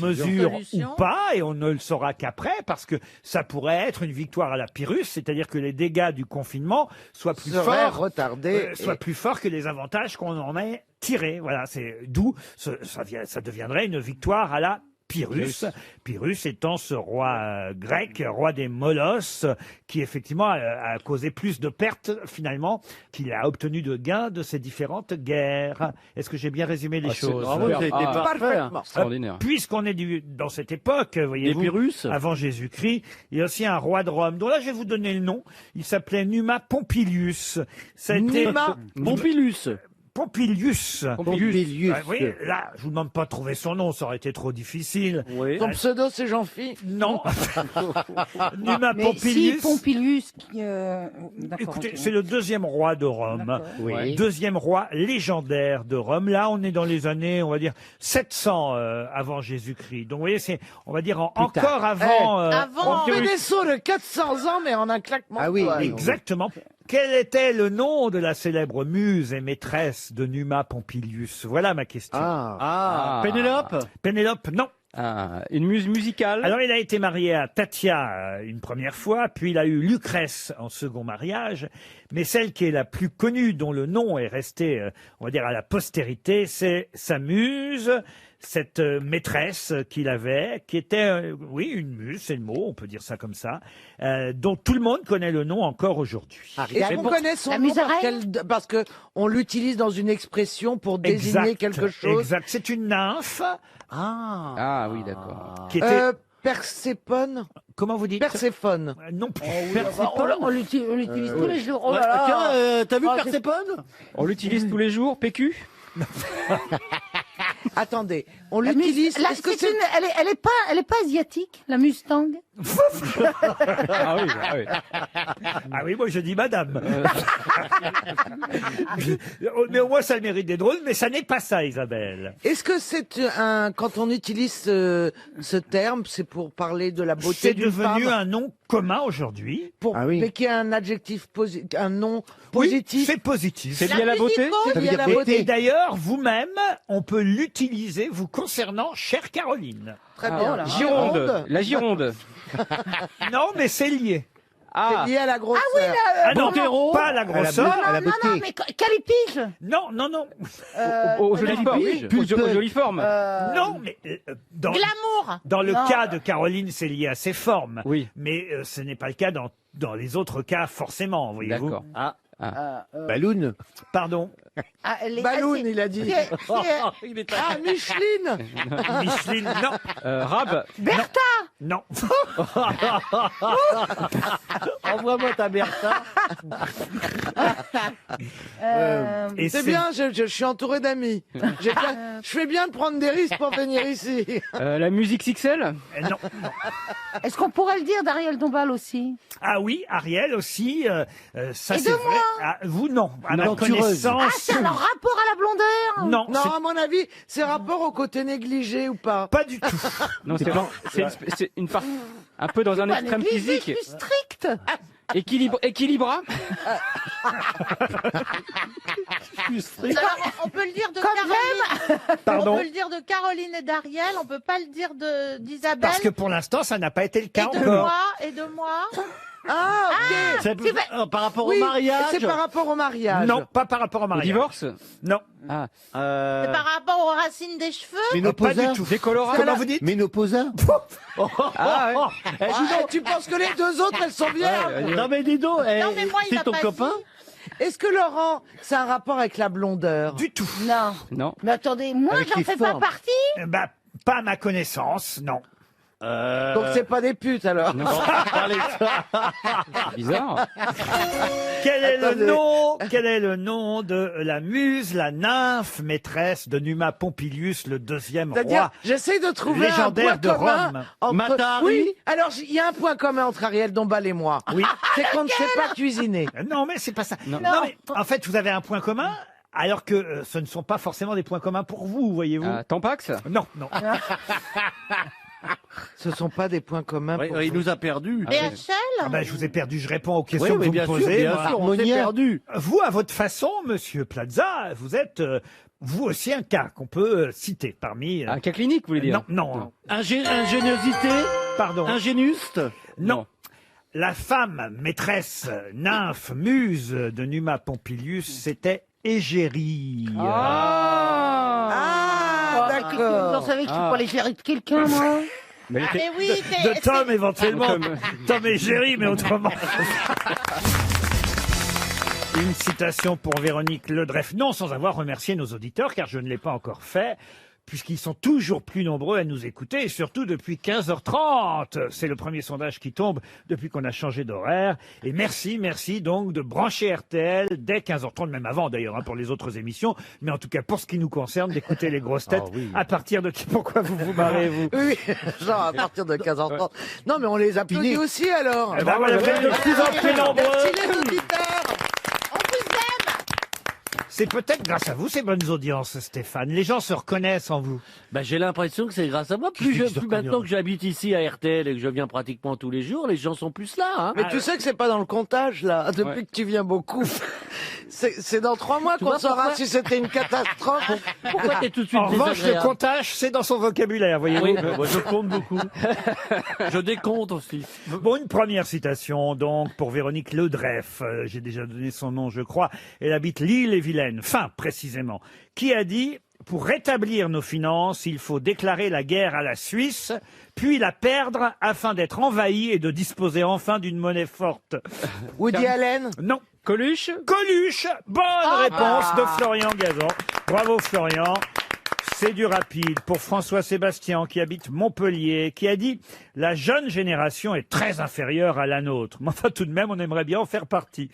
mesure Solution. ou pas, et on ne le saura qu'après, parce que ça pourrait être une victoire à la Pyrrhus, c'est-à-dire que les dégâts du confinement soient plus Serait forts, retardé. soient plus forts que les avantages qu'on en ait tirés. Voilà, c'est d'où ça deviendrait une victoire à la Pyrrhus. Pyrrhus étant ce roi grec, roi des molosses, qui effectivement a causé plus de pertes finalement qu'il a obtenu de gains de ces différentes guerres. Est-ce que j'ai bien résumé les choses Bravo, ça a été Ah, parfait. Parfaitement. Extraordinaire. Puisqu'on est dans cette époque, Les voyez-vous, Pyrrhus. avant Jésus-Christ, il y a aussi un roi de Rome, dont là je vais vous donner le nom. Il s'appelait Numa Pompilius. C'était Numa Pompilus. Pompilius. Pompilius. Oui, là, je vous demande pas de trouver son nom, ça aurait été trop difficile. Oui. Son pseudo, c'est Jean-Phi. Non. Numa Mais Pompilius. si Pompilius, qui, d'accord, Écoutez, ok. c'est le deuxième roi de Rome. D'accord. Oui. Deuxième roi légendaire de Rome. Là, on est dans les années, on va dire, 700 avant Jésus-Christ. Donc, vous voyez, c'est, on va dire, encore avant. Avant. On fait des sauts de 400 ans, mais en un claquement Ah de oui, doigts. oui. Exactement. Quel était le nom de la célèbre muse et maîtresse de Numa Pompilius? Voilà ma question. Pénélope? Pénélope, non. Une muse musicale? Alors, il a été marié à Tatia une première fois, puis il a eu Lucrèce en second mariage. Mais celle qui est la plus connue, dont le nom est resté, on va dire, à la postérité, c'est sa muse, cette maîtresse qu'il avait, qui était, oui, une muse, c'est le mot, on peut dire ça comme ça, dont tout le monde connaît le nom encore aujourd'hui. Est-ce qu'on connaît son nom parce que on l'utilise dans une expression pour désigner quelque chose? Exact, c'est une nymphe. Ah oui, d'accord. Qui était... Perséphone? Comment vous dites? Perséphone. Non plus. On l'utilise tous les jours. Oh là là. Tiens, t'as vu Oh, Perséphone? On l'utilise tous les jours, PQ? Attendez, on l'utilise. Est-ce que elle est pas asiatique, la Mustang? Ah oui, ah oui. Ah oui, moi je dis madame. Mais au moins ça a le mérite d'être drôle, mais ça n'est pas ça, Isabelle. Est-ce que c'est quand on utilise ce terme, c'est pour parler de la beauté C'est d'une femme? devenu un nom commun aujourd'hui. Mais qui a un adjectif un nom positif? Oui, c'est positif. C'est lié à la beauté? C'est lié à la beauté. Et d'ailleurs, vous-même, on peut l'utiliser vous concernant, chère Caroline. Très bien. Gironde. La Gironde. Non, mais c'est lié. C'est lié à la grosseur. Ah oui, Ah non, pas à la grosseur. Non, mais calipige. Non, non, non. Aux jolies formes. Aux jolies formes. Non, mais Glamour. dans le Non. cas de Caroline, c'est lié à ses formes. Oui. Mais ce n'est pas le cas dans les autres cas, forcément, voyez-vous. D'accord. Balloon. Pardon. Balloon, il a dit. Micheline. Micheline, non. Rab. Bertha. Non. Envoie-moi ta Bertha. Et C'est bien, je suis entouré d'amis. Je fais bien de prendre des risques pour venir ici. La musique XXL? Non, non. Est-ce qu'on pourrait le dire d'Ariel Dombal aussi? Ah oui, Ariel aussi. Ça Et c'est de vrai. moi Ah, vous non. À ma Aventureuse. connaissance. Ah, c'est un rapport à la blondeur? Non, Non, à mon avis, c'est rapport au côté négligé ou pas? pas du tout. Non, c'est une part un peu dans un Pas extrême négligé, physique. plus strict. Équilibra? Alors, on peut le dire de Comme Caroline. Pardon. On peut le dire de Caroline et d'Ariel. On peut pas le dire d'Isabelle. Parce que pour l'instant, ça n'a pas été le cas et de encore. moi. Et de moi. Ah, ok. C'est par rapport Oui, au mariage? c'est par rapport au mariage. Non, pas par rapport au Au mariage. divorce? Non. Ah. C'est par rapport aux racines des cheveux. Pas Ménopausa. du tout. Décolorage? Comment vous dites? Ménopausa. Ah ouais. Ah, tu penses que les deux autres, elles sont bien? Non mais dis donc, Non, mais moi, il c'est m'a ton pas copain? Est-ce que Laurent, c'est un rapport avec la blondeur? Du tout. Non. Non. Mais attendez, moi, Avec j'en les fais pas formes. partie. Bah, pas à ma connaissance, non. Donc c'est pas des putes alors. Bizarre. Quel est le nom de la muse, la nymphe maîtresse de Numa Pompilius, le deuxième C'est-à-dire, roi j'essaie de trouver légendaire un de point commun Rome? entre... Matahari. Oui, alors il y a un point commun entre Ariel Dombal et moi. Oui. C'est qu'on ne sait pas cuisiner. Non, mais c'est pas ça. Non. Non, mais en fait, vous avez un point commun, alors que ce ne sont pas forcément des points communs pour vous, voyez-vous. Tampax? Non, non. Ce sont pas des points communs. Oui, pour il vous. nous a perdus. DHL. Ah ben, je vous ai perdu, je réponds aux Oui, questions que oui, vous bien me sûr, posez. bien moi. sûr, on s'est perdu. Vous, à votre façon, monsieur Plaza, vous êtes, vous aussi, un cas qu'on peut citer parmi... Un cas clinique, vous voulez dire? Non, non. Ingéniosité? Pardon. Ingénuste? Non. La femme, maîtresse, nymphe, muse de Numa Pompilius, c'était Égérie. Ah, d'accord. Vous savez que je suis pas l'égérie de quelqu'un, moi. Mais elle était- Mais oui, De Tom, éventuellement. Comme- Tom et Géry, mais autrement. Une citation pour Véronique Ledreff. Non, sans avoir remercié nos auditeurs, car je ne l'ai pas encore fait, puisqu'ils sont toujours plus nombreux à nous écouter, et surtout depuis 15h30. C'est le premier sondage qui tombe depuis qu'on a changé d'horaire. Et merci donc de brancher RTL dès 15h30, même avant d'ailleurs, hein, pour les autres émissions. Mais en tout cas, pour ce qui nous concerne, d'écouter les grosses têtes à partir de... Pourquoi vous vous marrez, vous? Oui, genre à partir de 15h30. Non, mais on les applaudit aussi alors. Eh ben voilà, vous êtes de plus en plus nombreux. Merci les auditeurs. C'est peut-être grâce à vous ces bonnes audiences, Stéphane. Les gens se reconnaissent en vous. Bah, j'ai l'impression que c'est grâce à moi. Plus maintenant que j'habite ici à RTL et que je viens pratiquement tous les jours, les gens sont plus là. Hein. Mais tu sais que c'est pas dans le comptage, là, depuis que tu viens beaucoup. C'est dans 3 mois qu'on saura si c'était une catastrophe. Pourquoi t'es tout de suite En revanche, le désagréable? comptage, c'est dans son vocabulaire, voyez-vous. Oui, moi, je compte beaucoup. Je décompte aussi. Bon, une première citation, donc, pour Véronique Ledreff. J'ai déjà donné son nom, je crois. Elle habite l'Île-et-Vilaine, précisément. Qui a dit « Pour rétablir nos finances, il faut déclarer la guerre à la Suisse, puis la perdre afin d'être envahi et de disposer enfin d'une monnaie forte. » Woody Allen? Non. Coluche? Coluche. Bonne réponse de Florian Gazan. Bravo Florian. C'est du rapide pour François Sébastien qui habite Montpellier, qui a dit « La jeune génération est très inférieure à la nôtre. » Mais enfin, tout de même, on aimerait bien en faire partie.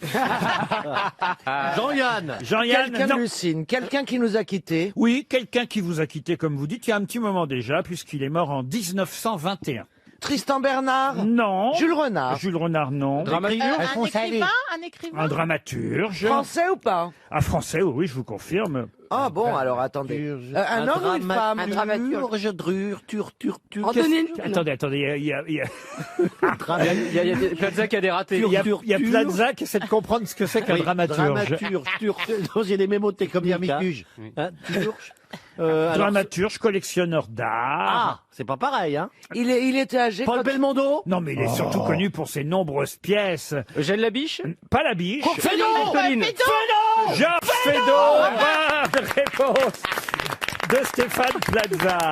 Jean-Yann. Jean-Yann, Quelqu'un non. Lucine, quelqu'un qui nous a quittés. Oui, quelqu'un qui vous a quitté, comme vous dites, il y a un petit moment déjà, puisqu'il est mort en 1921. Tristan Bernard? Non. Jules Renard? Jules Renard, non. Un écrivain? Un dramaturge. Français ou pas? Un français, oui, je vous confirme. Ah bon, alors attendez. Un homme ou une femme? Un dramaturge. Attendez, il y a Il y a Plaza qui a des ratés. il y a Plaza qui essaie de comprendre ce que c'est qu'un dramaturge. Non, j'ai des mémotés comme Vermifuge. Dramaturge, collectionneur d'art. Ah, c'est pas pareil, hein. Il était âgé. Paul Belmondo? Non, mais il est surtout connu pour ses nombreuses pièces. Eugène Labiche? Pas la biche. Fédon! Georges Feydeau. Bonne réponse de Stéphane Plaza.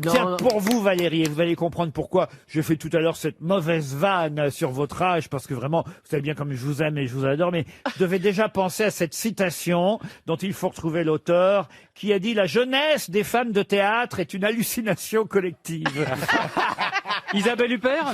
Tiens, pour vous, Valérie, et vous allez comprendre pourquoi je fais tout à l'heure cette mauvaise vanne sur votre âge, parce que vraiment, vous savez bien comme je vous aime et je vous adore, mais je devais déjà penser à cette citation dont il faut retrouver l'auteur, qui a dit « La jeunesse des femmes de théâtre est une hallucination collective. » Isabelle Huppert?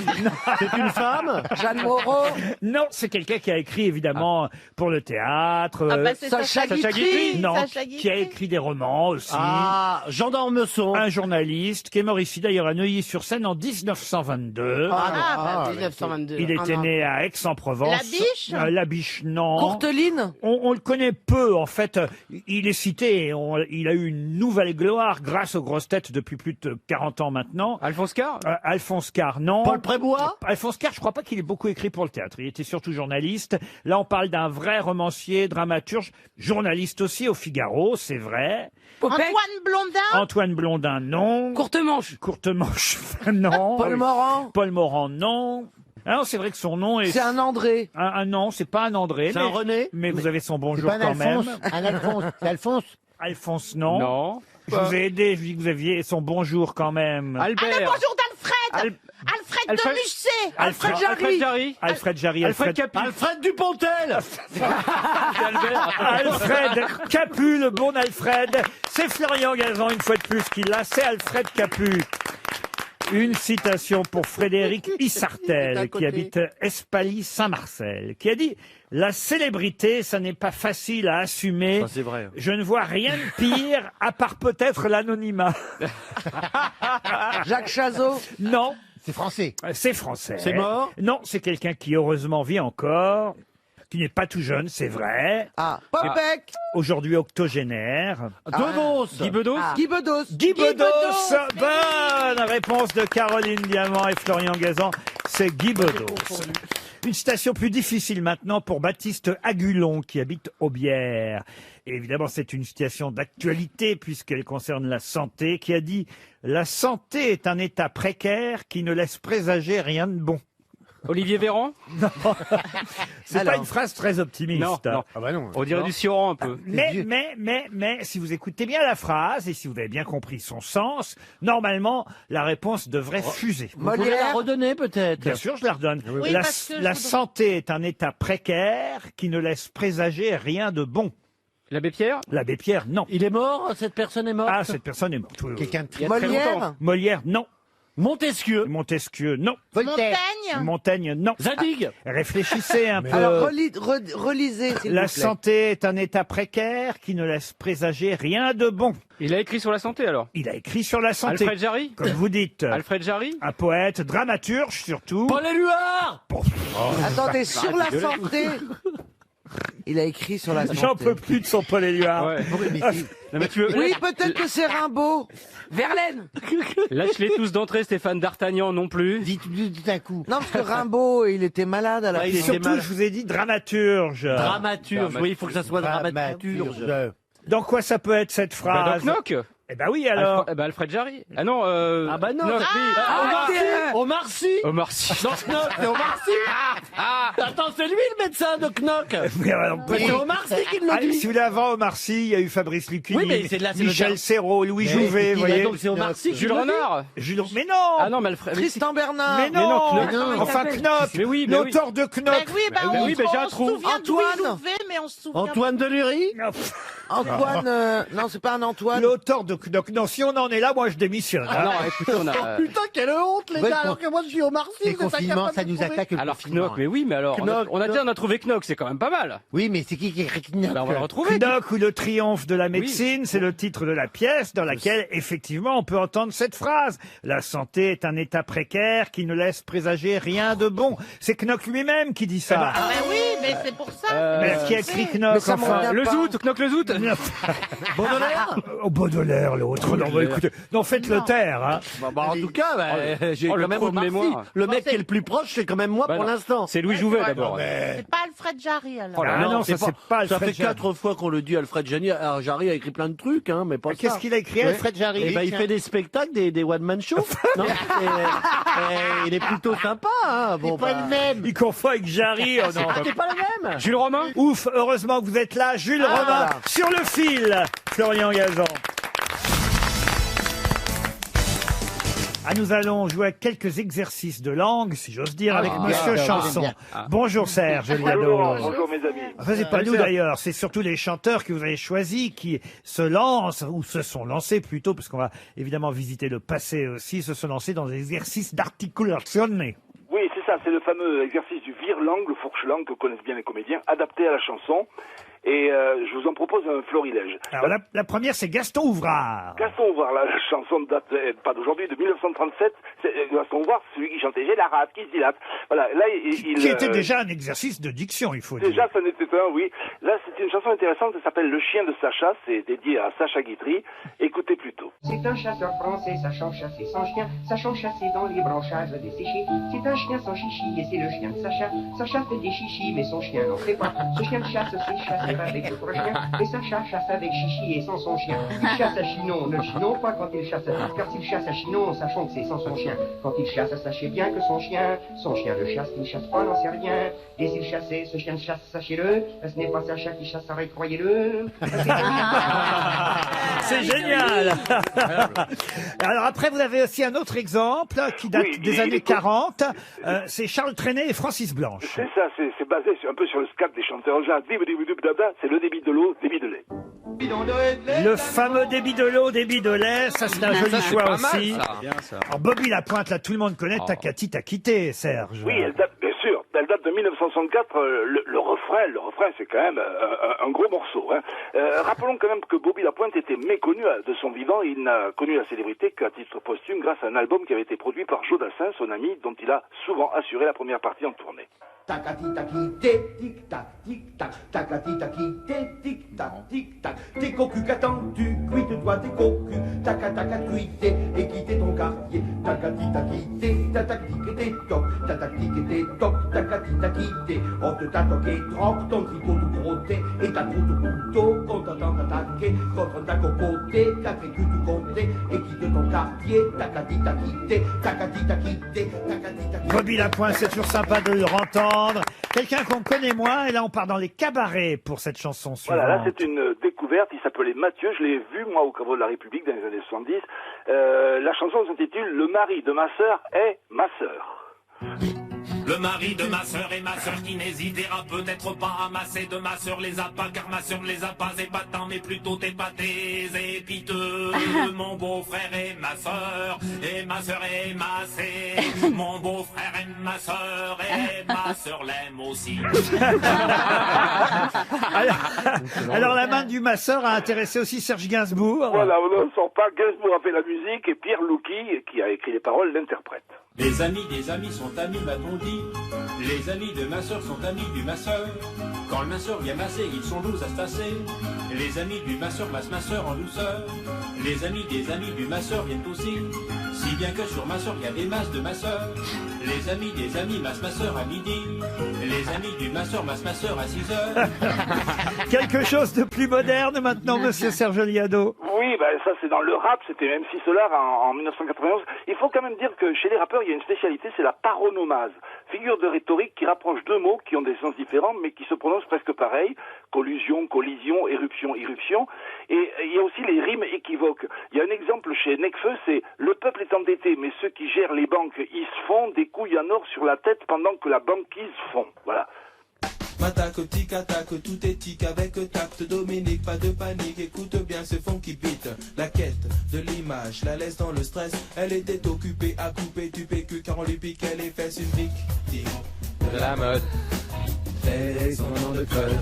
C'est une femme? Jeanne Moreau? Non, c'est quelqu'un qui a écrit évidemment pour le théâtre. C'est Sacha Guitry. Non, Sacha Guitry. qui a écrit des romans aussi. Ah, Jean d'Ormesson. Un journaliste qui est mort ici d'ailleurs à Neuilly-sur-Seine en 1922. 1922. Il était né à Aix-en-Provence. Labiche? Labiche, non. Courteline? On le connaît peu, en fait. Il est cité, il a eu une nouvelle gloire grâce aux grosses têtes depuis plus de 40 ans maintenant. Alphonse Carr? Alphonse Carr, non. Paul Prébois? Alphonse Carr, je crois pas qu'il ait beaucoup écrit pour le théâtre. Il était surtout journaliste. Là, on parle d'un vrai romancier, dramaturge, journaliste aussi au Figaro, c'est vrai. Antoine Blondin? Antoine Blondin, non. Courtemanche? Courtemanche, non. Paul Morand? Paul Morand, non. Ah non, c'est vrai que son nom est... C'est un André. non, c'est pas un André. C'est un René? Mais vous avez son C'est bonjour pas un quand même. Alphonse. Un Alphonse. C'est Alphonse. Alphonse, non. Non. Je vous ai aidé, je dis que vous aviez son bonjour quand même. Albert? Bonjour d'Alfred! Alfred de Musset! Alfred Jarry? Alfred Jarry. Alfred Capu? Alfred Dupontel? Alfred Capu, le bon Alfred. C'est Florian Gazan, une fois de plus, qui l'a. C'est Alfred Capu. Une citation pour Frédéric Issartel, qui habite Espaly-Saint-Marcel, qui a dit « La célébrité, ça n'est pas facile à assumer. Ça, c'est vrai. Je ne vois rien de pire, à part peut-être l'anonymat. » Jacques Chazot? Non. C'est français. C'est français. C'est mort? Non, c'est quelqu'un qui heureusement vit encore, qui n'est pas tout jeune, c'est vrai. Ah, Popek? Aujourd'hui octogénaire. Devos? Guy Bedos? Guy Bedos? Guy Bedos. Bonne réponse de Caroline Diamant et Florian Gazan. C'est Guy Bedos. Une citation plus difficile maintenant pour Baptiste Agulon qui habite Aubière. Et évidemment, c'est une citation d'actualité puisqu'elle concerne la santé, qui a dit « La santé est un état précaire qui ne laisse présager rien de bon ». Olivier Véran? C'est pas une phrase très optimiste. Non, non. Ah bah non. On dirait du Sioran un peu. Mais, si vous écoutez bien la phrase et si vous avez bien compris son sens, normalement, la réponse devrait fuser. Vous pouvez la redonner peut-être? Bien sûr, je la redonne. Oui, parce que La santé est un état précaire qui ne laisse présager rien de bon. L'abbé Pierre? L'abbé Pierre, non. Il est mort? Cette personne est morte? Ah, cette personne est morte. Oui, oui. Quelqu'un de Il y a très Molière? longtemps. Molière, non. Montesquieu? Montesquieu, non. Voltaire. Montaigne? Montaigne, non. Zadig? Réfléchissez un peu. Alors, relisez, s'il La vous plaît. santé est un état précaire qui ne laisse présager rien de bon. Il a écrit sur la santé alors? Il a écrit sur la santé. Alfred Jarry? Comme vous dites. Alfred Jarry? Un poète, dramaturge surtout. Paul Éluard? Attendez, sur la santé, Il a écrit sur la santé. J'en peux plus de son Paul Éluard. Ouais. Non, mais Oui, peut-être que c'est Rimbaud. Verlaine. Lâche-les tous d'entrée, Stéphane D'Artagnan non plus. Dites d'un coup. Non, parce que Rimbaud, il était malade à la Ouais, fin. il était Surtout, je vous ai dit dramaturge. Dramaturge, oui, il faut que ça soit dramaturge. Dans quoi ça peut être cette Bah, phrase? Doc Knock. Eh ben oui, alors. Alfred Jarry. Ah non, Ah bah non, Knock, Omar Sy. Omar Sy. Doc Knock, c'est Omar Sy. Attends, c'est lui le médecin, Doc Knock. Oui, alors, C'est Omar Sy qui Ah, le dit. si vous voulez, avant Omar Sy, il y a eu Fabrice Lucchini, Oui, mais c'est là, c'est le Michel terme. Serrault, Louis Jouvet, vous voyez. Donc c'est Omar Sy qui Jules le dit. Renard. Mais non. Ah non, mais Alfred. Tristan Bernard. Mais non, Knock. Enfin Knock, Mais oui, mais oui. l'auteur de Knock. Mais oui, bah, Mais on, oui, mais j'ai un on se trou. souvient de Louis Antoine. Jouvet, mais on se souvient Antoine Delury. Non, Antoine. Non, c'est pas un Antoine. l'auteur de Knock. Non, si on en est là, moi je démissionne. Ah hein. non, écoutez, on a. Putain, quelle honte, les Ouais, gars, con- alors que moi je suis Omar Sy. Les vous êtes confinements, incapable ça de nous trouver. attaque le Alors confinement. Knock, mais oui, mais alors, Knock, on a dit on a trouvé Knock, c'est quand même pas mal. Oui, mais c'est qui écrit Knock? Bah, on va le retrouver. Knock ou le triomphe de la médecine, c'est le titre de la pièce dans laquelle, effectivement, on peut entendre cette phrase. La santé est un état précaire qui ne laisse présager rien de bon. C'est Knock lui-même qui dit ça. Ah, mais oui, mais c'est pour ça. Mais qui a écrit Mais Knock, ça m'en enfin? revient Le pas. Zout, Knock le Zout. Baudelaire. Oh, Baudelaire, l'autre. Non, bah, écoutez, non, faites-le taire, hein. Bah, en tout cas, j'ai le quand même trou de Omar Sy. mémoire. Le mec qui est le plus proche, c'est quand même moi Bah pour non. l'instant. C'est Louis Jouvet d'abord. C'est pas Alfred Jarry, alors. Oh là Ah là, non, ça c'est pas Ça Alfred fait Jarry. 4 fois qu'on le dit, Alfred Jarry. Alors, Jarry a écrit plein de trucs, hein, mais pas ça. Qu'est-ce qu'il a écrit, Alfred Jarry? Eh ben, il fait des spectacles, des one-man shows. Non, il est plutôt sympa, hein. Bon, Pas le même. Il confond avec Jarry. Oh non. Ah, t'es pas le même. Jules Romain. Ouf, heureusement que vous êtes là. Jules Romain, voilà. sur le fil. Florian Gazan. Ah, nous allons jouer à quelques exercices de langue, si j'ose dire, avec Monsieur Chanson. Bonjour Serge Liado. Bonjour mes amis. Enfin, c'est pas nous d'ailleurs, c'est surtout les chanteurs que vous avez choisis qui se lancent, ou se sont lancés plutôt, parce qu'on va évidemment visiter le passé aussi, se sont lancés dans des exercices d'articulation. Oui, c'est ça, c'est le fameux exercice du vire-langue, le fourche-langue que connaissent bien les comédiens, adapté à la chanson. Et je vous en propose un florilège. Alors la première, c'est Gaston Ouvrard. Gaston Ouvrard, la chanson date pas d'aujourd'hui, de 1937. Gaston Ouvrard, c'est celui qui chantait « J'ai la rate qui se dilate ». Voilà, là, Qui était déjà un exercice de diction, il faut dire. Déjà, ça n'était un, oui. Là, c'est une chanson intéressante, ça s'appelle Le chien de Sacha, c'est dédié à Sacha Guitry. Écoutez plutôt. C'est un chasseur français, sachant chasser son chien, sachant chasser dans les branchages desséchés. C'est un chien sans chichi et c'est le chien de Sacha. Sacha fait des chichis mais son chien n'en fait pas. Ce chien de chasse sait chasser avec d'autres chiens. Et Sacha chasse avec chichi et sans son chien. Il chasse à Chinon, ne le chinons pas quand il chasse. Car s'il chasse à Chinon, sachons que c'est sans son chien. Quand il chasse, sachez bien que son chien le chasse, il ne chasse pas, n'en sait rien. Et s'il chassait, ce chien de chasse, sachez-le, ce n'est pas Sacha qui chasse, arrête, croyez-le. C'est génial. Alors après, vous avez aussi un autre exemple qui date Oui, des années 40. C'est Charles Trenet et Francis Blanche. C'est ça, c'est basé un peu sur le scat des chanteurs jazz. C'est le débit de l'eau, débit de lait. Le fameux débit de l'eau, débit de lait, ça c'est un joli choix aussi. Alors Bobby Lapointe, là tout le monde connaît, Takati t'a quitté, Serge. Oui, elle date, bien sûr, elle date de 1964. Le refrain, c'est quand même un gros morceau. Hein. Rappelons quand même que Bobby Lapointe était méconnu de son vivant. Il n'a connu la célébrité qu'à titre posthume grâce à un album qui avait été produit par Joe Dassin, son ami, dont il a souvent assuré la première partie en tournée. Takati takité, tic tac, tic tac, takati takité, tic tac, tic tac. T'es cocu qu'attends-tu, cuite-toi tes cocus, takataka cuité et quitter ton quartier. Takati takité, ta tactique était top, ta tactique était top, takati takité. On te t'a toqué, troque ton tricot tout crotté et ta croûte couteau qu'on t'entend attaquer contre ta cocoté, qu'a fait que tout compter et quitte ton quartier. Takati takité, takati takité, takati takité. Bobby Lapointe, c'est toujours sympa de le entendre. Quelqu'un qu'on connaît moins, et là on part dans les cabarets pour cette chanson suivante. Voilà, là c'est une découverte, il s'appelait Mathieu, je l'ai vu moi au caveau de la République dans les années 70. La chanson s'intitule « Le mari de ma sœur est ma sœur ». Le mari de ma sœur et ma sœur qui n'hésitera peut-être pas à masser de ma sœur les appâts, car ma sœur ne les a pas épatants mais plutôt épatés et piteux. Mon beau-frère et ma sœur est massée. Mon beau-frère aime ma sœur et ma sœur l'aime aussi. Alors la main du masseur a intéressé aussi Serge Gainsbourg. Voilà, on ne sort pas, Gainsbourg a fait la musique et Pierre Louki, qui a écrit les paroles, l'interprète. Les amis des amis sont amis, m'a-t-on dit. Les amis de ma sœur sont amis du masseur. Quand le masseur vient masser, ils sont 12 à se tasser. Les amis du masseur massent ma sœur en douceur. Les amis des amis du masseur viennent aussi. Si bien que sur ma sœur, il y a des masses de masseurs. Les amis des amis massent ma sœur à midi. Les amis du masseur massent ma sœur à 6 heures. Quelque chose de plus moderne maintenant, monsieur Serge Liado. Oui, ben ça c'est dans le rap, c'était MC Solar en 1991. Il faut quand même dire que chez les rappeurs, il y a une spécialité, c'est la paronomase. Figure de rhétorique qui rapproche deux mots qui ont des sens différents, mais qui se prononcent presque pareil. Collusion, collision, éruption, irruption. Et il y a aussi les rimes équivoques. Il y a un exemple chez Necfeu, c'est « Le peuple est endetté, mais ceux qui gèrent les banques, ils se font des couilles en or sur la tête pendant que la banquise fond. » Voilà. M'attaque, tic, attaque, tout est tic avec tact. Dominique, pas de panique, écoute bien ce fond qui bite. La quête de l'image, la laisse dans le stress. Elle était occupée à couper du PQ car on lui piquait les fesses. Une victime De la mode. Et son nom de code.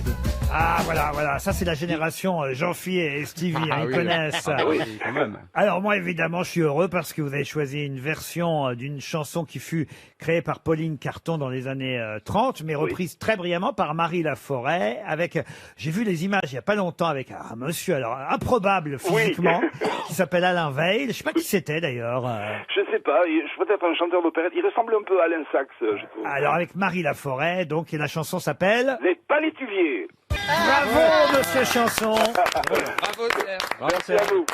Ah voilà, ça c'est la génération Jean-Phi et Stevie, ils connaissent. Ah oui, quand même. Alors moi évidemment je suis heureux parce que vous avez choisi une version d'une chanson qui fut créée par Pauline Carton dans les années 30, mais reprise très brillamment par Marie Laforêt avec, j'ai vu les images il y a pas longtemps avec un monsieur alors improbable physiquement qui s'appelle Alain Veil, je sais pas qui c'était d'ailleurs. Je sais pas, je peut-être un chanteur d'opérette, il ressemble un peu à Alain Sachs, je trouve. Alors avec Marie Laforêt donc et la chanson s'appelle Les Palétuviers. Bravo monsieur Chanson. Bravo, Serge. Merci à vous.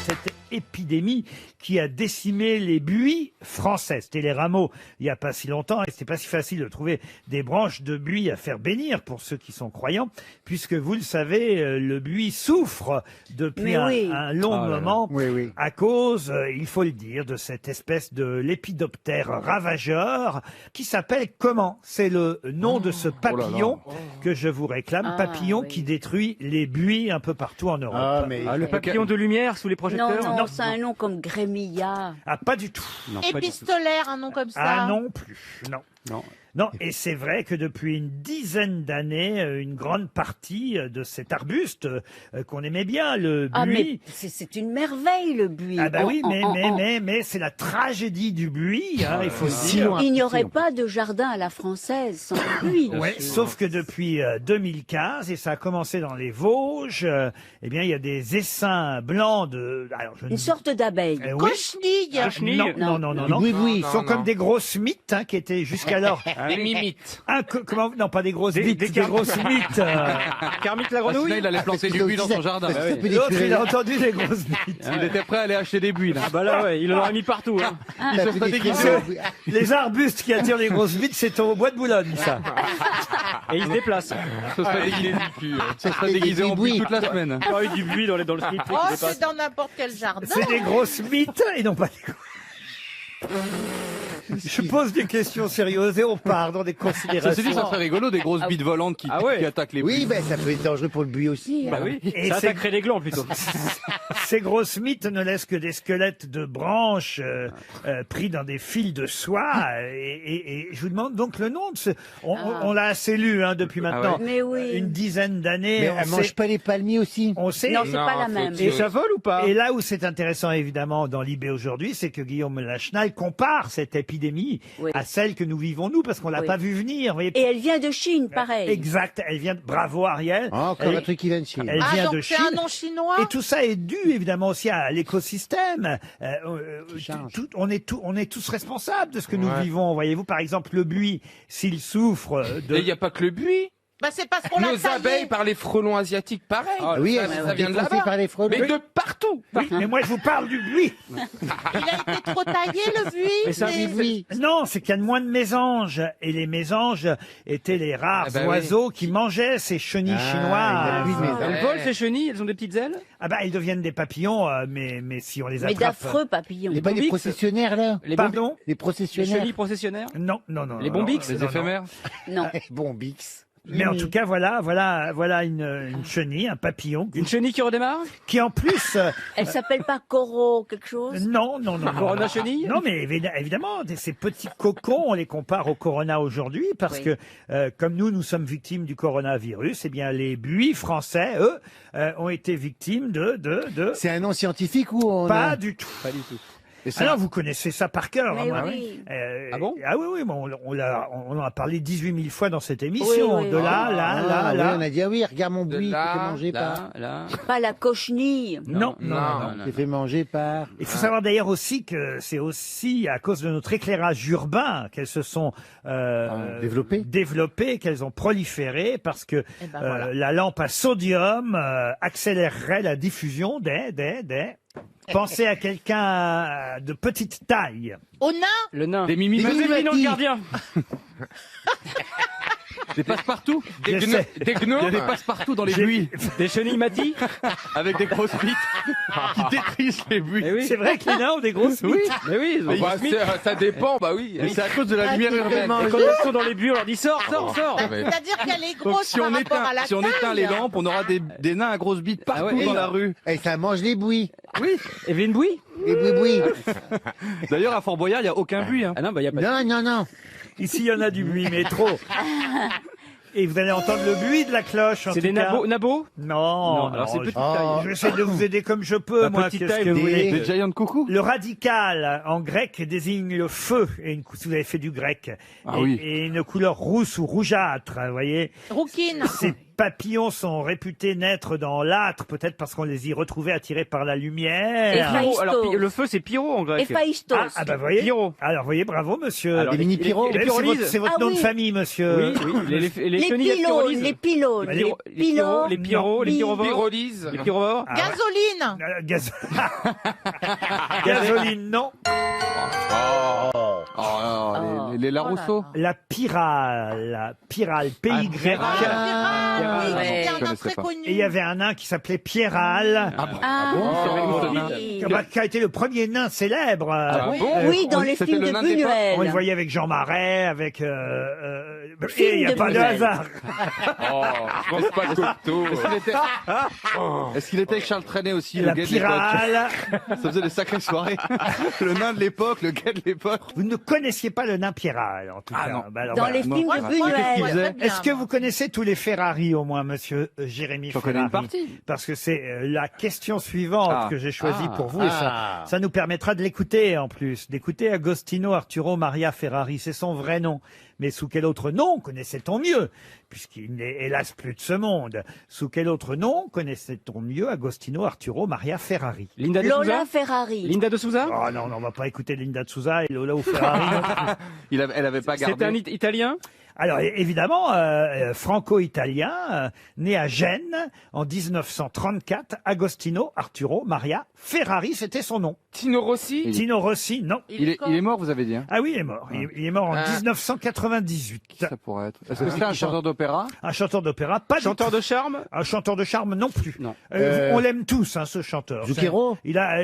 Cette épidémie qui a décimé les buis français. C'était les rameaux il n'y a pas si longtemps et c'était pas si facile de trouver des branches de buis à faire bénir pour ceux qui sont croyants, puisque vous le savez, le buis souffre depuis un long moment à cause, il faut le dire, de cette espèce de lépidoptère ravageur qui s'appelle comment? C'est le nom de ce papillon que je vous réclame, papillon qui détruit les buis un peu partout en Europe. Le papillon de lumière sous les projecteurs. Non, c'est un nom comme Grémilla. Ah, pas du tout. Épistolaire, un nom comme ça. Ah non plus, non. Non, et c'est vrai que depuis une dizaine d'années, une grande partie de cet arbuste qu'on aimait bien, le buis... Ah mais c'est une merveille le buis. Ah bah oui, mais c'est la tragédie du buis, hein, il faut le dire. Il n'y aurait pas de jardin à la française sans le buis. Ouais, sauf que depuis 2015, et ça a commencé dans les Vosges, eh bien il y a des essaims blancs de... Alors, Une sorte d'abeille. Cochenille. Non. Ils sont comme des grosses mythes qui étaient jusqu'alors... Des mimites. Comment? Non, pas des grosses bites, des grosses mythes. Kermit la grenouille. Sinon, il allait planter du buis dans son jardin. L'autre, il a entendu des grosses bites. Il était prêt à aller acheter des buis, là. Ah bah là, ouais, il en aurait mis partout. Hein. Il se serait déguisé. Les arbustes qui attirent les grosses bites, c'est au bois de Boulogne, ça. Et il se déplace. Ce serait déguisé en buis toute la semaine. Il y aurait eu du buis dans le slip qui Oh, dépasse. c'est dans n'importe quel jardin. C'est des grosses mythes et non pas des Je pose des questions sérieuses et on part dans des considérations. Ceci dit, ça serait rigolo, des grosses bites volantes qui attaquent les buis. Oui, ben ça peut être dangereux pour le buis aussi. Bah oui, ça attaquerait les glands plutôt. Ces grosses mythes ne laissent que des squelettes de branches pris dans des fils de soie. Et je vous demande donc le nom de ce... On l'a assez lu depuis maintenant Mais oui. une dizaine d'années. Mais elle mange pas les palmiers aussi? On sait. Non, c'est pas la même. Et ça vole ou pas? Et là où c'est intéressant évidemment dans l'IB aujourd'hui, c'est que Guillaume Lachenal compare cette épidémie à celle que nous vivons nous, parce qu'on l'a pas vu venir. Vous voyez. Et elle vient de Chine, pareil. Exact, elle vient de... Bravo Ariel. Encore un truc qui vient de Chine. Elle vient donc de c'est Chine. un nom chinois. Et tout ça est dû évidemment aussi à l'écosystème. On est tous responsables de ce que nous vivons. Voyez-vous, par exemple, le buis, s'il souffre de... Mais il n'y a pas que le buis. Bah c'est parce qu'on l'a Nos abeilles par les frelons asiatiques, pareil. Oui, ça vient de là-bas. par les frelons. Mais de partout. Oui, mais moi je vous parle du buis. Il a été trop taillé le buis. Mais ça, Non, c'est qu'il y a de moins de mésanges. Et les mésanges étaient les rares oiseaux qui mangeaient ces chenilles chinoises. Elles volent ces chenilles, elles ont des petites ailes. Ah bah, elles deviennent des papillons, mais si on les Mais attrape... d'affreux papillons. Les pas les processionnaires là? Pardon? Les Les processionnaires? chenilles processionnaires. Non. Les bombix. Les éphémères. Non. Bombix. Mais en tout cas, voilà une chenille, un papillon. Une chenille qui redémarre. Qui en plus... Elle s'appelle pas Coro quelque chose? Non. Corona chenille. Non, mais évidemment, ces petits cocons, on les compare au corona aujourd'hui parce que, comme nous sommes victimes du coronavirus, eh bien, les buis français, eux, ont été victimes de... C'est un nom scientifique ou on Pas du tout. Pas du tout. Alors, vous connaissez ça par cœur. Mais hein, moi. oui. Ah bon? Ah oui, bon, on en a parlé 18 000 fois dans cette émission. Oui. De là, Ah, là. oui, on a dit, ah oui, regarde mon buis, là, qui fait manger par... Pas la cochenille. Non. Qui fait manger par... Il faut savoir d'ailleurs aussi que c'est aussi à cause de notre éclairage urbain qu'elles se sont développées, qu'elles ont proliféré, parce que voilà. la lampe à sodium accélérerait la diffusion des... Pensez à quelqu'un de petite taille. Au nain? Le nain. Des mimi Joséphine le gardien. Des passe-partout. Je Des sais. gnous. Il y a des passe-partout dans les buis. Des chenilles Mati. Avec des grosses bites qui détruisent les buis. Eh oui. C'est vrai que les nains ont des grosses Oui. bites. Mais oui, ils ont Bah, des Smith. ça dépend, bah oui. Mais c'est à cause de la lumière urbaine. Et quand elles sont dans les buts, on leur dit sors. C'est-à-dire qu'elle est Donc grosse si par on rapport à la si on éteint taille. les lampes, on aura des nains à grosses bites partout ouais, dans la rue. Et ça mange les bouis. Oui. Evelyne Bouy. Les bouis. D'ailleurs, à Fort Boyard, il n'y a aucun buis. Hein. Ah non, bah y a pas. Non. Ici, il y en a du bruit, mais trop. Et vous allez entendre le bruit de la cloche. C'est des nabos? Non, alors c'est petite je- taille. Je vais essayer de vous aider comme je peux, La moi. petite Qu'est-ce taille, que vous voulez? des giants coucou. Le radical, en grec, désigne le feu. Et si vous avez fait du grec. Ah et, oui. et une couleur rousse ou rougeâtre, vous voyez. Rouquine. Ces papillons sont réputés naître dans l'âtre, peut-être parce qu'on les y retrouvait attirés par la lumière. Héphaïstos. Alors le feu, c'est pyro en grec. Héphaïstos. Bah voyez. Pyro. Alors voyez, bravo monsieur. Alors, Des mini pyros. les C'est votre, pyrolyses. c'est votre Ah nom oui. de famille, monsieur. Oui. Les Les chenilles à pylônes, pyrolyse. les pylônes, Bah, les Les pyros, les pyrovores. Pyrolyse. Les pyrovores. Ah, Gasoline. Gasoline, non. Les Larousseau. La pyrale, PY. Ah, oui, ouais. c'était un Je nain connaissais très pas. connu. Et il y avait un nain qui s'appelait Pierral, Ah, oui. qui a été le premier nain célèbre. oui, dans les C'était films le de nain des potes. On le Buñuel. voyait avec Jean Marais, avec... Film et il n'y a de pas de Buñuel. hasard. Oh, je pense pas Cocteau. Est-ce qu'il était avec Charles Trenet aussi, La le gay de l'époque? pyrale. Ça faisait des sacrées soirées. Le nain de l'époque, le gay de l'époque. Vous ne connaissiez pas le nain Pierral, en tout Ah cas. non. Bah alors, Dans voilà. les films de Qu'est-ce qu'il Buñuel. faisait Est-ce que vous connaissez tous les Ferrari au moins, monsieur Jérémy J'en Ferrari? connais une partie. Parce que c'est la question suivante Ah. que j'ai choisie Ah. pour vous et ça nous permettra de l'écouter en plus, d'écouter Agostino Arturo Maria Ferrari. C'est son vrai nom. Mais sous quel autre nom connaissait-on mieux? Puisqu'il n'est hélas plus de ce monde. Sous quel autre nom connaissait-on mieux Agostino Arturo Maria Ferrari? Linda de Lola Souza. Ferrari. Linda de Souza. Oh non, on va pas écouter Linda de Souza et Lola ou Ferrari non plus. Elle avait pas C'était un gardé. Italien. Alors évidemment, franco-italien, né à Gênes en 1934, Agostino Arturo Maria Ferrari, c'était son nom. Tino Rossi. Tino Rossi, non. Il est mort, vous avez dit. Hein. Ah oui, il est mort. Il est mort en 1998. Ça pourrait être. Est-ce que c'était un chanteur d'opéra? Un chanteur d'opéra, pas Chanteur du tout. de charme. Un chanteur de charme non plus. Non. On l'aime tous, hein, ce chanteur. Zucchero. Il a.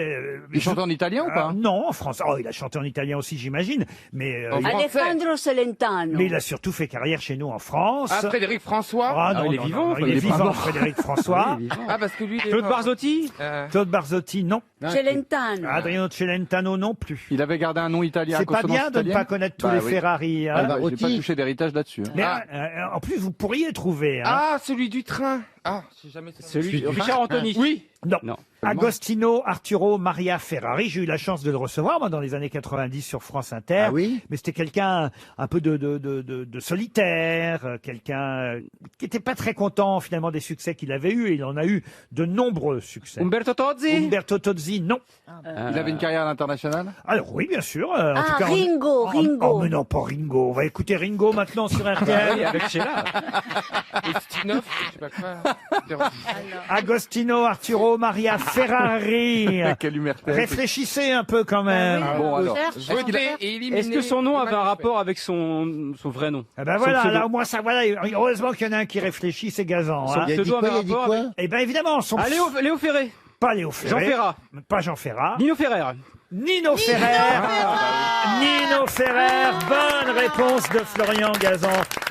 Il chante en italien ou pas? Non, en français. Oh, il a chanté en italien aussi, j'imagine. Mais En français. Alejandro Celentano. mais il a surtout fait carrière chez nous en France. Ah, Frédéric François. Ah non, il est non, vivant, non, il est vivant, Frédéric François. Ah, parce que lui, il est Claude mort. Barzotti. Claude Barzotti, non. Celentano. Adriano Celentano, non plus. Il avait gardé un nom italien. à C'est pas consonance bien de ne italienne. pas connaître tous Bah les oui. Ferrari. hein. Ah bah, j'ai pas touché d'héritage là-dessus. hein. Mais en plus, vous pourriez trouver. Hein. Ah, celui du train. Ah, j'ai jamais. Celui Richard Anthony. Oui. Non. Non. Agostino Arturo Maria Ferrari. J'ai eu la chance de le recevoir moi, dans les années 90 sur France Inter. Ah oui. Mais c'était quelqu'un un peu de solitaire, quelqu'un qui n'était pas très content finalement des succès qu'il avait eus. Et il en a eu de nombreux succès. Umberto Tozzi. Umberto Tozzi, non. Il avait une carrière à l'international? Alors oui, bien sûr. En Ah, tout cas, Ringo, Ringo. Oh, mais non, pas Ringo. On va écouter Ringo maintenant sur RTL. Avec Sheila. Ustinov, je sais pas quoi. Agostino Arturo Maria Ferrari. Quelle humeur. Réfléchissez un peu quand même. Ah bon, alors. Voté et éliminé. Est-ce que son nom avait un rapport avec son vrai nom? Eh ben voilà, là au moins ça, voilà. Heureusement qu'il y en a un qui réfléchit, c'est gazant. Son Hein. pseudo avait un rapport avec... Eh ben évidemment, son Ah, Léo Ferré. pas Léo Ferré, Jean Ferrat. pas Jean Ferrat, Nino Ferrer. Nino Ferrer. Nino Ferrer. Bonne réponse de Florian Gazan.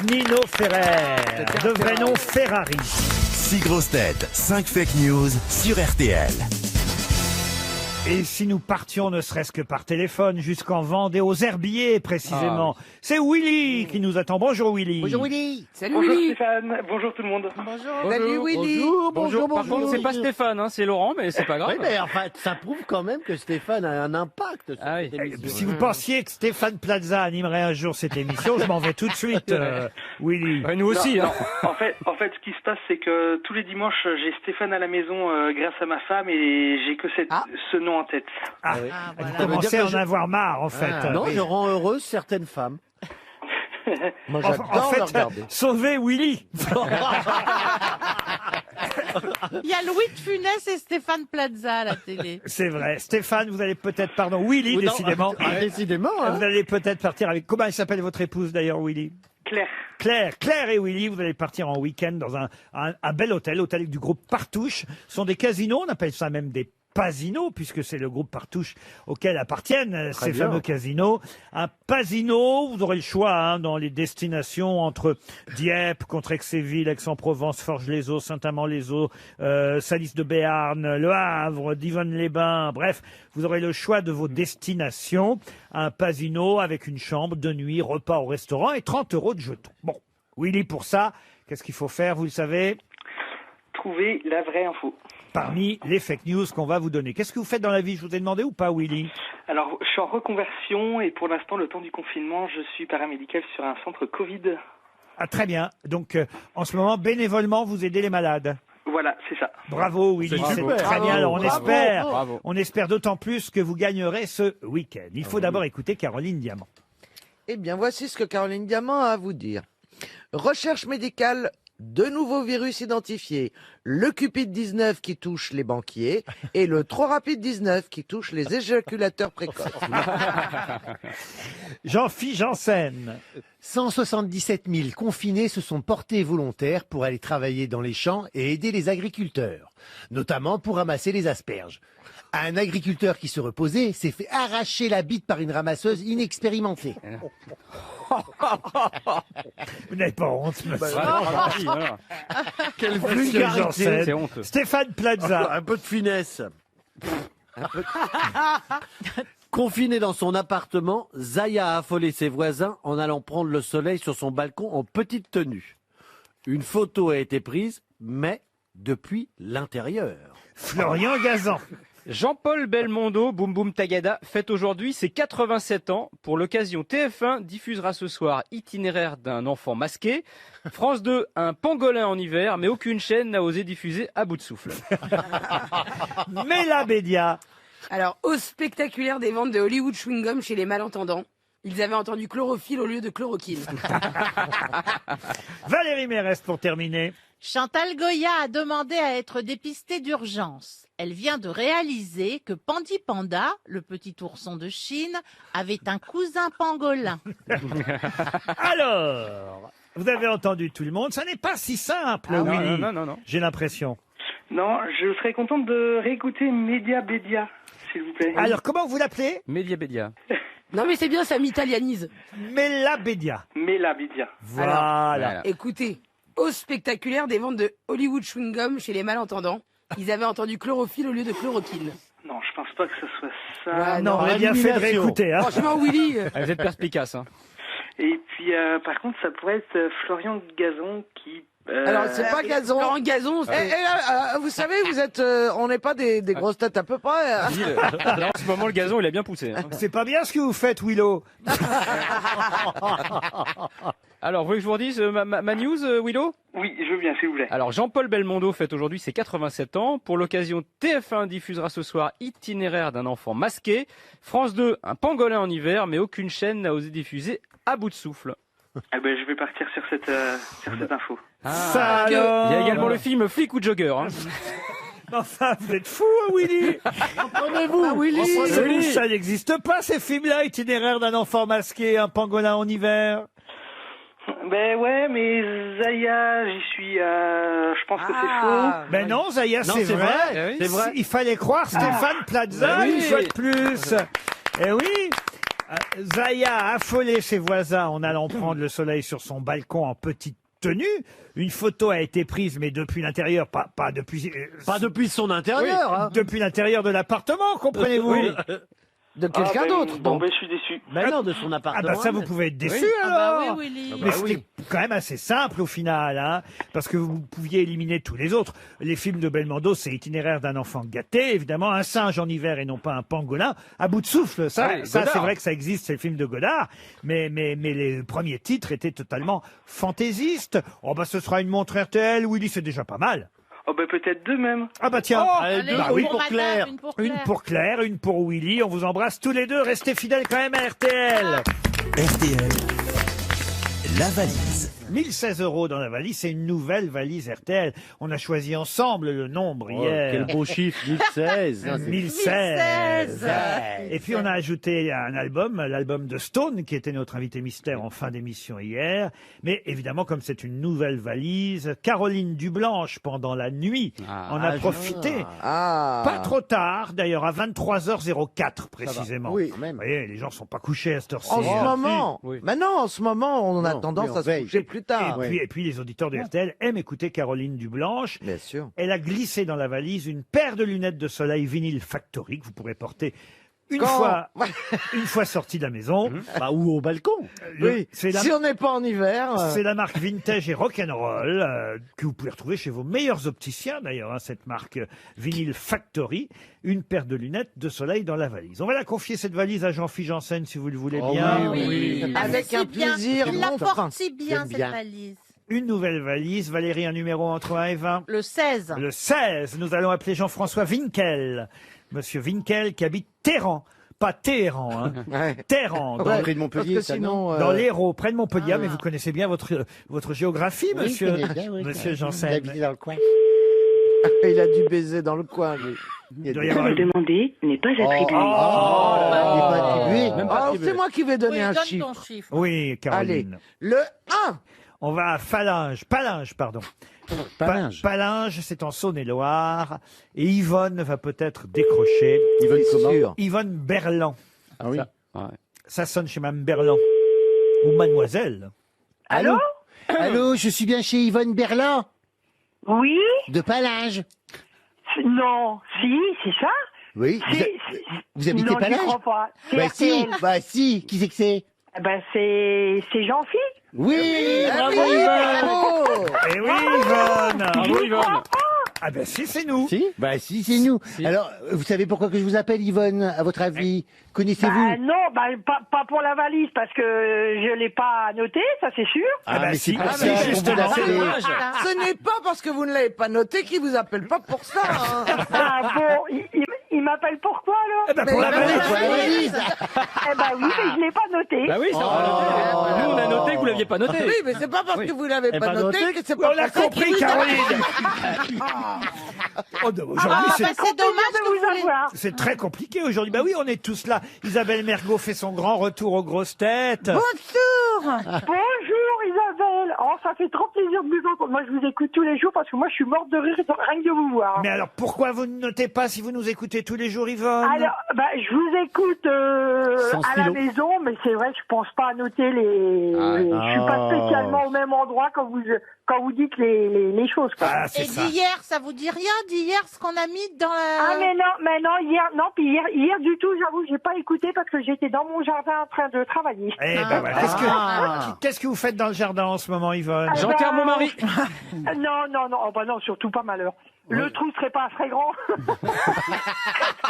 Nino Ferrer. De vrai nom Ferrari. 6 grosses têtes, 5 fake news sur RTL. Et si nous partions ne serait-ce que par téléphone jusqu'en Vendée, aux Herbiers précisément, c'est Willy qui nous attend. Bonjour Willy. Bonjour Willy. Salut Bonjour Willy. Stéphane, bonjour tout le monde. Bonjour. Salut Willy. Bonjour. Par contre, c'est pas Stéphane, hein, c'est Laurent, mais c'est pas grave. Oui, mais enfin, ça prouve quand même que Stéphane a un impact sur cette émission. Si vous pensiez que Stéphane Plaza animerait un jour cette émission, je m'en vais tout de suite, Willy. Nous aussi. Non, hein. en fait, ce qui se passe, c'est que tous les dimanches, j'ai Stéphane à la maison grâce à ma femme et j'ai que ce nom en tête. Vous commencez à en avoir marre, en fait. Non, Oui. je rends heureuse certaines femmes. Moi, En j'adore fait, le regarder. sauvez Willy. Il y a Louis de Funès et Stéphane Plaza à la télé. C'est vrai. Stéphane, vous allez peut-être, Willy, Ou non, décidément. décidément, hein. Vous allez peut-être partir avec, comment elle s'appelle votre épouse d'ailleurs, Willy? Claire et Willy, vous allez partir en week-end dans un bel hôtel du groupe Partouche. Ce sont des casinos, on appelle ça même des Pasino, puisque c'est le groupe Partouche auquel appartiennent ces bien. fameux casinos. Un Pasino, vous aurez le choix dans les destinations entre Dieppe, Contrexéville, Aix-en-Provence, Forges-les-Eaux, Saint-Amand-les-Eaux, Salis de Béarn, Le Havre, Divonne-les-Bains, bref, vous aurez le choix de vos destinations. Un Pasino avec une chambre, 2 nuits, repas au restaurant et 30 € de jetons. Bon, Willy, pour ça, qu'est-ce qu'il faut faire, vous le savez? Trouver la vraie info. Parmi les fake news qu'on va vous donner. Qu'est-ce que vous faites dans la vie? Je vous ai demandé ou pas, Willy? Alors, je suis en reconversion et pour l'instant, le temps du confinement, je suis paramédical sur un centre Covid. Ah, très bien. Donc, en ce moment, bénévolement, vous aidez les malades. Voilà, c'est ça. Bravo, Willy. C'est C'est super. très bien. Alors, Bravo. on espère d'autant plus que vous gagnerez ce week-end. Il faut d'abord écouter Caroline Diamant. Eh bien, voici ce que Caroline Diamant a à vous dire. Recherche médicale, de nouveaux virus identifiés. Le Cupid-19 qui touche les banquiers et le Trop Rapide-19 qui touche les éjaculateurs précoces. Jean-Philippe Janssen. 177 000 confinés se sont portés volontaires pour aller travailler dans les champs et aider les agriculteurs, notamment pour ramasser les asperges. Un agriculteur qui se reposait s'est fait arracher la bite par une ramasseuse inexpérimentée. Vous n'avez pas honte, monsieur. Quelle Monsieur vulgarité. Janssen. C'est honteux. Stéphane Plaza. Un peu de finesse. Confiné dans son appartement, Zaya a affolé ses voisins en allant prendre le soleil sur son balcon en petite tenue. Une photo a été prise, mais depuis l'intérieur. Florian Gazan. Jean-Paul Belmondo, Boum Boum Tagada, fête aujourd'hui ses 87 ans. Pour l'occasion, TF1 diffusera ce soir Itinéraire d'un enfant masqué. France 2, un pangolin en hiver, mais aucune chaîne n'a osé diffuser À bout de souffle. Mela Bédia. Alors, hausse spectaculaire des ventes de Hollywood Chewing Gum chez les malentendants. Ils avaient entendu chlorophylle au lieu de chloroquine. Valérie Mérès pour terminer. Chantal Goya a demandé à être dépistée d'urgence. Elle vient de réaliser que Pandi Panda, le petit ourson de Chine, avait un cousin pangolin. Alors, vous avez entendu tout le monde. Ça n'est pas si simple, Ah, Willy. non. J'ai l'impression. Non, je serais contente de réécouter Média Bédia, s'il vous plaît. Alors, comment vous l'appelez? Média Bédia. Non mais c'est bien, ça m'italianise. Mela Bédia. Méla Bédia. Voilà. Écoutez, hausse spectaculaire des ventes de Hollywood Chewing Gum chez les malentendants. Ils avaient entendu chlorophylle au lieu de chloroquine. Non, je pense pas que ce soit ça. Ouais, Non, on a bien fait de réécouter. Hein. Franchement, Willy. Vous êtes perspicace. Hein. Et puis, par contre, ça pourrait être Florian Gazon qui... Alors, c'est pas Gazon. Florent Gazon, Et là, vous savez, vous êtes, on n'est pas des grosses têtes à peu près. Là, en ce moment, le gazon, il a bien poussé. Hein. C'est pas bien ce que vous faites, Willow. Alors, vous voulez que je vous redise ma news, Willow? Oui, je veux bien, s'il vous plaît. Alors, Jean-Paul Belmondo fête aujourd'hui ses 87 ans. Pour l'occasion, TF1 diffusera ce soir Itinéraire d'un enfant masqué. France 2, un pangolin en hiver, mais aucune chaîne n'a osé diffuser À bout de souffle. Eh ben, je vais partir sur cette info. Ça Il y alors. a également le film Flic ou Jogger. Hein. Enfin, vous êtes fou, Willy. Comprenez-vous, Willy. Ça n'existe pas, ces films-là. Itinéraire d'un enfant masqué, un pangolin en hiver. Ben ouais, mais Zaya, j'y suis... je pense que c'est faux. Ben non, Zaya, Non, c'est c'est vrai. vrai, c'est vrai. Il fallait croire Stéphane Plaza, Ben oui. une fois de plus. Eh oui. Zaya a affolé ses voisins en allant prendre le soleil sur son balcon en petite tenue. Une photo a été prise, mais depuis l'intérieur, pas depuis... Pas depuis son intérieur. Oui, hein. depuis l'intérieur de l'appartement, comprenez-vous. Oui. De quelqu'un d'autre. Bon, donc. ben, je suis déçu. Mais non, de son Ah appartement. bah ça, vous pouvez être déçu, Oui. alors. Ah bah oui, Willy. Mais c'était quand même assez simple au final, hein, parce que vous pouviez éliminer tous les autres. Les films de Belmondo, c'est Itinéraire d'un enfant gâté, évidemment, un singe en hiver et non pas un pangolin, à bout de souffle. Ça, Ouais, ça Godard. c'est vrai que ça existe, c'est le film de Godard, mais les premiers titres étaient totalement fantaisistes. Oh bah ce sera une montre RTL, Willy, c'est déjà pas mal. Oh, ben, peut-être deux même. Ah bah tiens, Allez, bah une oui. pour Madame, une pour Claire. Une pour Claire, une pour Willy. On vous embrasse tous les deux. Restez fidèles quand même à RTL. RTL, la valise. 1016 € dans la valise, c'est une nouvelle valise RTL. On a choisi ensemble le nombre hier. Quel beau chiffre, 1016. 1016. Et puis on a ajouté un album, l'album de Stone, qui était notre invité mystère en fin d'émission hier. Mais évidemment, comme c'est une nouvelle valise, Caroline Dublanche, pendant la nuit, en a profité. Pas trop tard, d'ailleurs, à 23h04 précisément. Oui, Vous voyez, les gens sont pas couchés à cette heure-ci. En ce hein. moment. Mais non, en ce moment, on a tendance à se coucher plus tard. Et puis les auditeurs de RTL aiment écouter Caroline Dublanche. Bien sûr. Elle a glissé dans la valise une paire de lunettes de soleil Vinyl Factory que vous pourrez porter une fois sorti de la maison. Ou au balcon. Oui. C'est la, Si on n'est pas en hiver. c'est la marque Vintage et Rock'n'Roll que vous pouvez retrouver chez vos meilleurs opticiens d'ailleurs, hein, cette marque Vinyl Factory. Une paire de lunettes de soleil dans la valise. On va la confier cette valise à Jean-Philippe Janssen si vous le voulez bien. Avec C'est un bien. plaisir. Il la non porte fin. si bien, J'aime cette bien. valise. Une nouvelle valise. Valérie, un numéro entre 1 et 20. Le 16. Le 16, nous allons appeler Jean-François Winkel. Monsieur Winkel qui habite Téhéran. Pas Téhéran, hein. Téhéran. Ouais, près de Montpellier, parce que ça, sinon, Dans l'Hérault, près de Montpellier, mais vous connaissez bien votre géographie, Oui, monsieur, je connais bien, oui, monsieur quand Janssen. même. Il habite dans le coin. Il a dû baiser dans le coin, lui. Il doit y avoir une- demandé n'est pas attribué. Il n'est pas attribué. Oh, c'est moi qui vais donner un donne chiffre. ton chiffre. Oui, Caroline. Le 1. On va à Palinges, pardon. Palinges. Palinges, c'est en Saône-et-Loire. Et Yvonne va peut-être décrocher. Yvonne comment Sûr. Yvonne Berland. Ah oui. Ça sonne chez Mme Berland. Ou Mademoiselle. Allô Allô, je suis bien chez Yvonne Berland, Oui? de Palinges. Non. Si, c'est ça? Oui, vous habitez Non, j'y Palinges crois pas. C'est Bah si, RTL. bah si, qui c'est que c'est Eh ben, c'est Jean-Philippe. Oui, Ah bravo oui, Yvonne. bravo. Eh oui, Yvonne. Bravo, Yvonne. Ah ben si, c'est nous. Si Bah si, c'est nous. Alors, vous savez pourquoi que je vous appelle Yvonne, à votre avis? Connaissez-vous Bah, non, bah, pas pour la valise, parce que je l'ai pas noté, ça c'est sûr. Ah bah mais si, c'est pas ah, ça mais qu'on vous justement. appelle. Ce n'est pas parce que vous ne l'avez pas noté qu'il vous appelle pas pour ça. hein. Ah bon, il m'appelle pourquoi, alors? Eh ben pour la valise. Pour la valise. Eh ben oui, mais je l'ai pas noté. Bah oui, ça on a noté. Nous on a noté que vous l'aviez pas noté. Oui, mais c'est pas parce que vous l'avez pas noté que c'est pas On a pour ça compris, qu'il vous appelle. Caroline. Oh, aujourd'hui, Ah, c'est... bah, c'est dommage de que vous vous les- avoir. C'est très compliqué aujourd'hui. Bah oui, on est tous là. Isabelle Mergo fait son grand retour aux grosses têtes. Bonjour. Bonjour Isabelle. Oh, ça fait trop plaisir de vous entendre. Moi, je vous écoute tous les jours parce que moi, je suis morte de rire rien que de vous voir. Mais alors, pourquoi vous ne notez pas si vous nous écoutez tous les jours, Yvonne? Alors, bah, je vous écoute Sans à la stylo. maison, mais c'est vrai que je pense pas à noter les. Je suis pas spécialement au même endroit quand vous dites les choses. Quoi. Ah, Et c'est ça. d'hier, ça vous dit rien? D'hier, ce qu'on a mis dans la... Ah mais non, hier du tout, j'avoue, j'ai pas écouté parce que j'étais dans mon jardin en train de travailler. Eh ben voilà. Qu'est-ce que vous faites dans le jardin en ce moment, Yvonne? Ah, J'enterre mon mari. Non, oh, bah non, surtout pas malheur. Le trou serait pas très grand.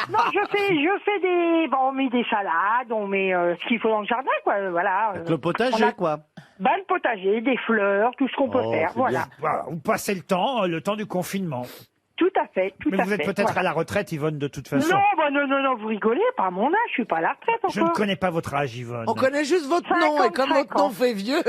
Non, je fais des, bon, on met des salades, on met ce qu'il faut dans le jardin, quoi, voilà. Avec le potager, quoi. Bah, le potager, des fleurs, tout ce qu'on peut faire, c'est voilà. Voilà, vous passez le temps du confinement. Tout à fait, tout Mais à vous fait. êtes peut-être voilà. à la retraite, Yvonne, de toute façon. Non, bah non, vous rigolez, pas à mon âge, je suis pas à la retraite encore. Je ne connais pas votre âge, Yvonne. On connaît juste votre nom et comme 55 votre nom ans. fait vieux.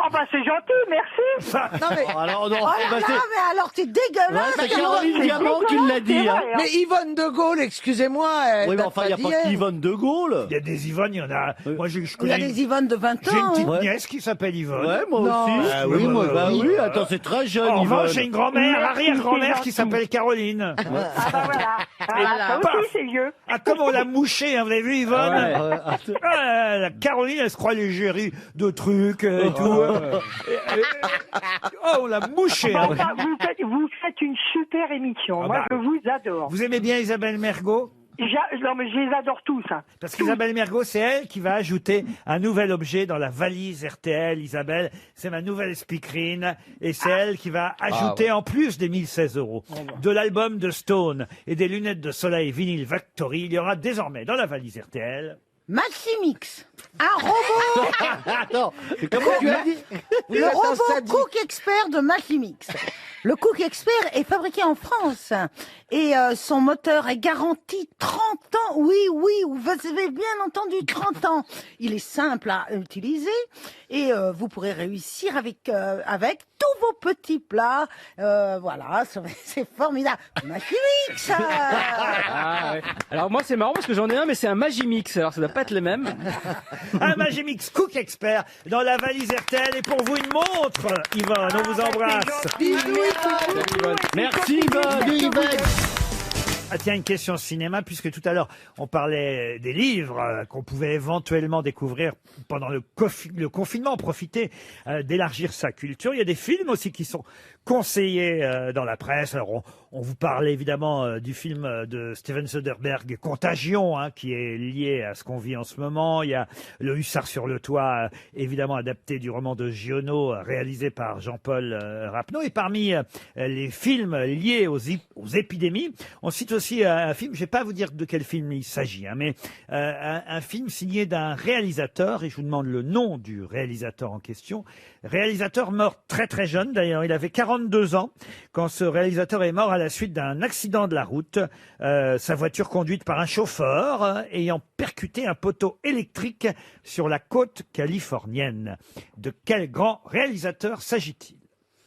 Oh bah c'est gentil, merci. Non mais, Alors, non, Oh là bah, là, c'est- mais alors c'est dégueulasse. c'est Caroline Diamant qui l'a dit. c'est Hein. vrai, hein. mais Yvonne de Gaulle, excusez-moi. Oui, mais enfin, il n'y a pas d'hier. qu'Yvonne de Gaulle. Il y a des Yvonne, il y en a. Moi, je Il y connais a des Yvonne de 20 J'ai une ans. petite hein. nièce qui s'appelle Yvonne. Ouais, moi Non. aussi. Ah oui, moi bah aussi. oui, attends, c'est très jeune, En Yvonne. revanche, j'ai une grand-mère, Merci, arrière-grand-mère c'est qui gentil. s'appelle Caroline. Ah bah voilà. voilà. Ça Paf. aussi c'est vieux. Ah, comme on l'a mouché, hein, vous avez vu, Yvonne? Ouais. Ah, la Caroline, elle se croit l'égérie de trucs et tout. Oh, on l'a mouché. Bon, hein. enfin, vous faites une super émission. Ah Moi, bah, je vous adore. Vous aimez bien Isabelle Mergo? Non, mais je les adore tous. Hein. Parce qu'Isabelle Mergo, c'est elle qui va ajouter un nouvel objet dans la valise RTL. Isabelle, c'est ma nouvelle speakerine. Et c'est elle qui va ajouter, en plus des 1016 €, de l'album de Stone et des lunettes de soleil vinyle Factory. Il y aura désormais dans la valise RTL... Maximix, un robot. Attends, comment tu as dit? Le robot Cook Expert de Maximix. Le Cook Expert est fabriqué en France et son moteur est garanti 30 ans. Oui, vous avez bien entendu, 30 ans. Il est simple à utiliser et vous pourrez réussir avec tous vos petits plats. Voilà, c'est formidable. Maximix. Ah, ouais. Alors moi c'est marrant parce que j'en ai un mais c'est un Magimix, alors ça doit pas être les mêmes. Un Magimix Cook Expert dans la valise RTL et pour vous une montre, Yvonne, on vous embrasse. Merci Yvonne. Ah tiens, une question cinéma, puisque tout à l'heure on parlait des livres qu'on pouvait éventuellement découvrir pendant le confinement, profiter d'élargir sa culture. Il y a des films aussi qui sont conseillés dans la presse. Alors on vous parlait évidemment du film de Steven Soderbergh, Contagion, hein, qui est lié à ce qu'on vit en ce moment. Il y a Le Hussard sur le toit, évidemment adapté du roman de Giono, réalisé par Jean-Paul Rapneau. Et parmi les films liés aux épidémies, on cite aussi un film, je ne vais pas vous dire de quel film il s'agit, hein, mais un film signé d'un réalisateur, et je vous demande le nom du réalisateur en question. Réalisateur mort très très jeune, d'ailleurs, il avait 42 ans quand ce réalisateur est mort à la suite d'un accident de la route. Sa voiture conduite par un chauffeur ayant percuté un poteau électrique sur la côte californienne. De quel grand réalisateur s'agit-il ?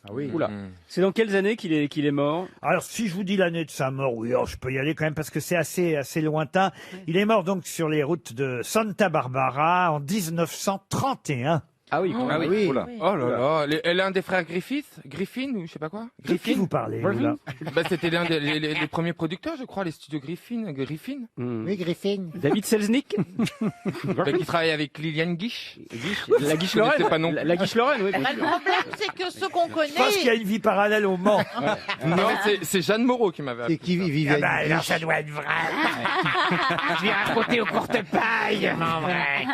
Ah oui. Oula. C'est dans quelles années qu'il est mort? Alors, si je vous dis l'année de sa mort, oui, je peux y aller quand même parce que c'est assez lointain. Il est mort donc sur les routes de Santa Barbara en 1931. Ah oui, Ah oui. Oula. Oh là là, elle est un des frères Griffin ou je sais pas quoi. De qui vous parlez, vous, là? Bah, c'était l'un des les premiers producteurs, je crois, les studios Griffin. Oui, Griffin. David Selznick. Bah, qui travaille avec Liliane Guiche. La Guiche Je connaissais Lorraine. pas non. La Guiche Lorraine, oui. Bah, le problème, c'est que ceux qu'on connaît. Je pense qu'il y a une vie parallèle au Mans. Non, c'est Jeanne Moreau qui m'avait appelé. Et qui vivait Ah bah, alors ça doit être vrai. Je viens trotter aux courtes pailles.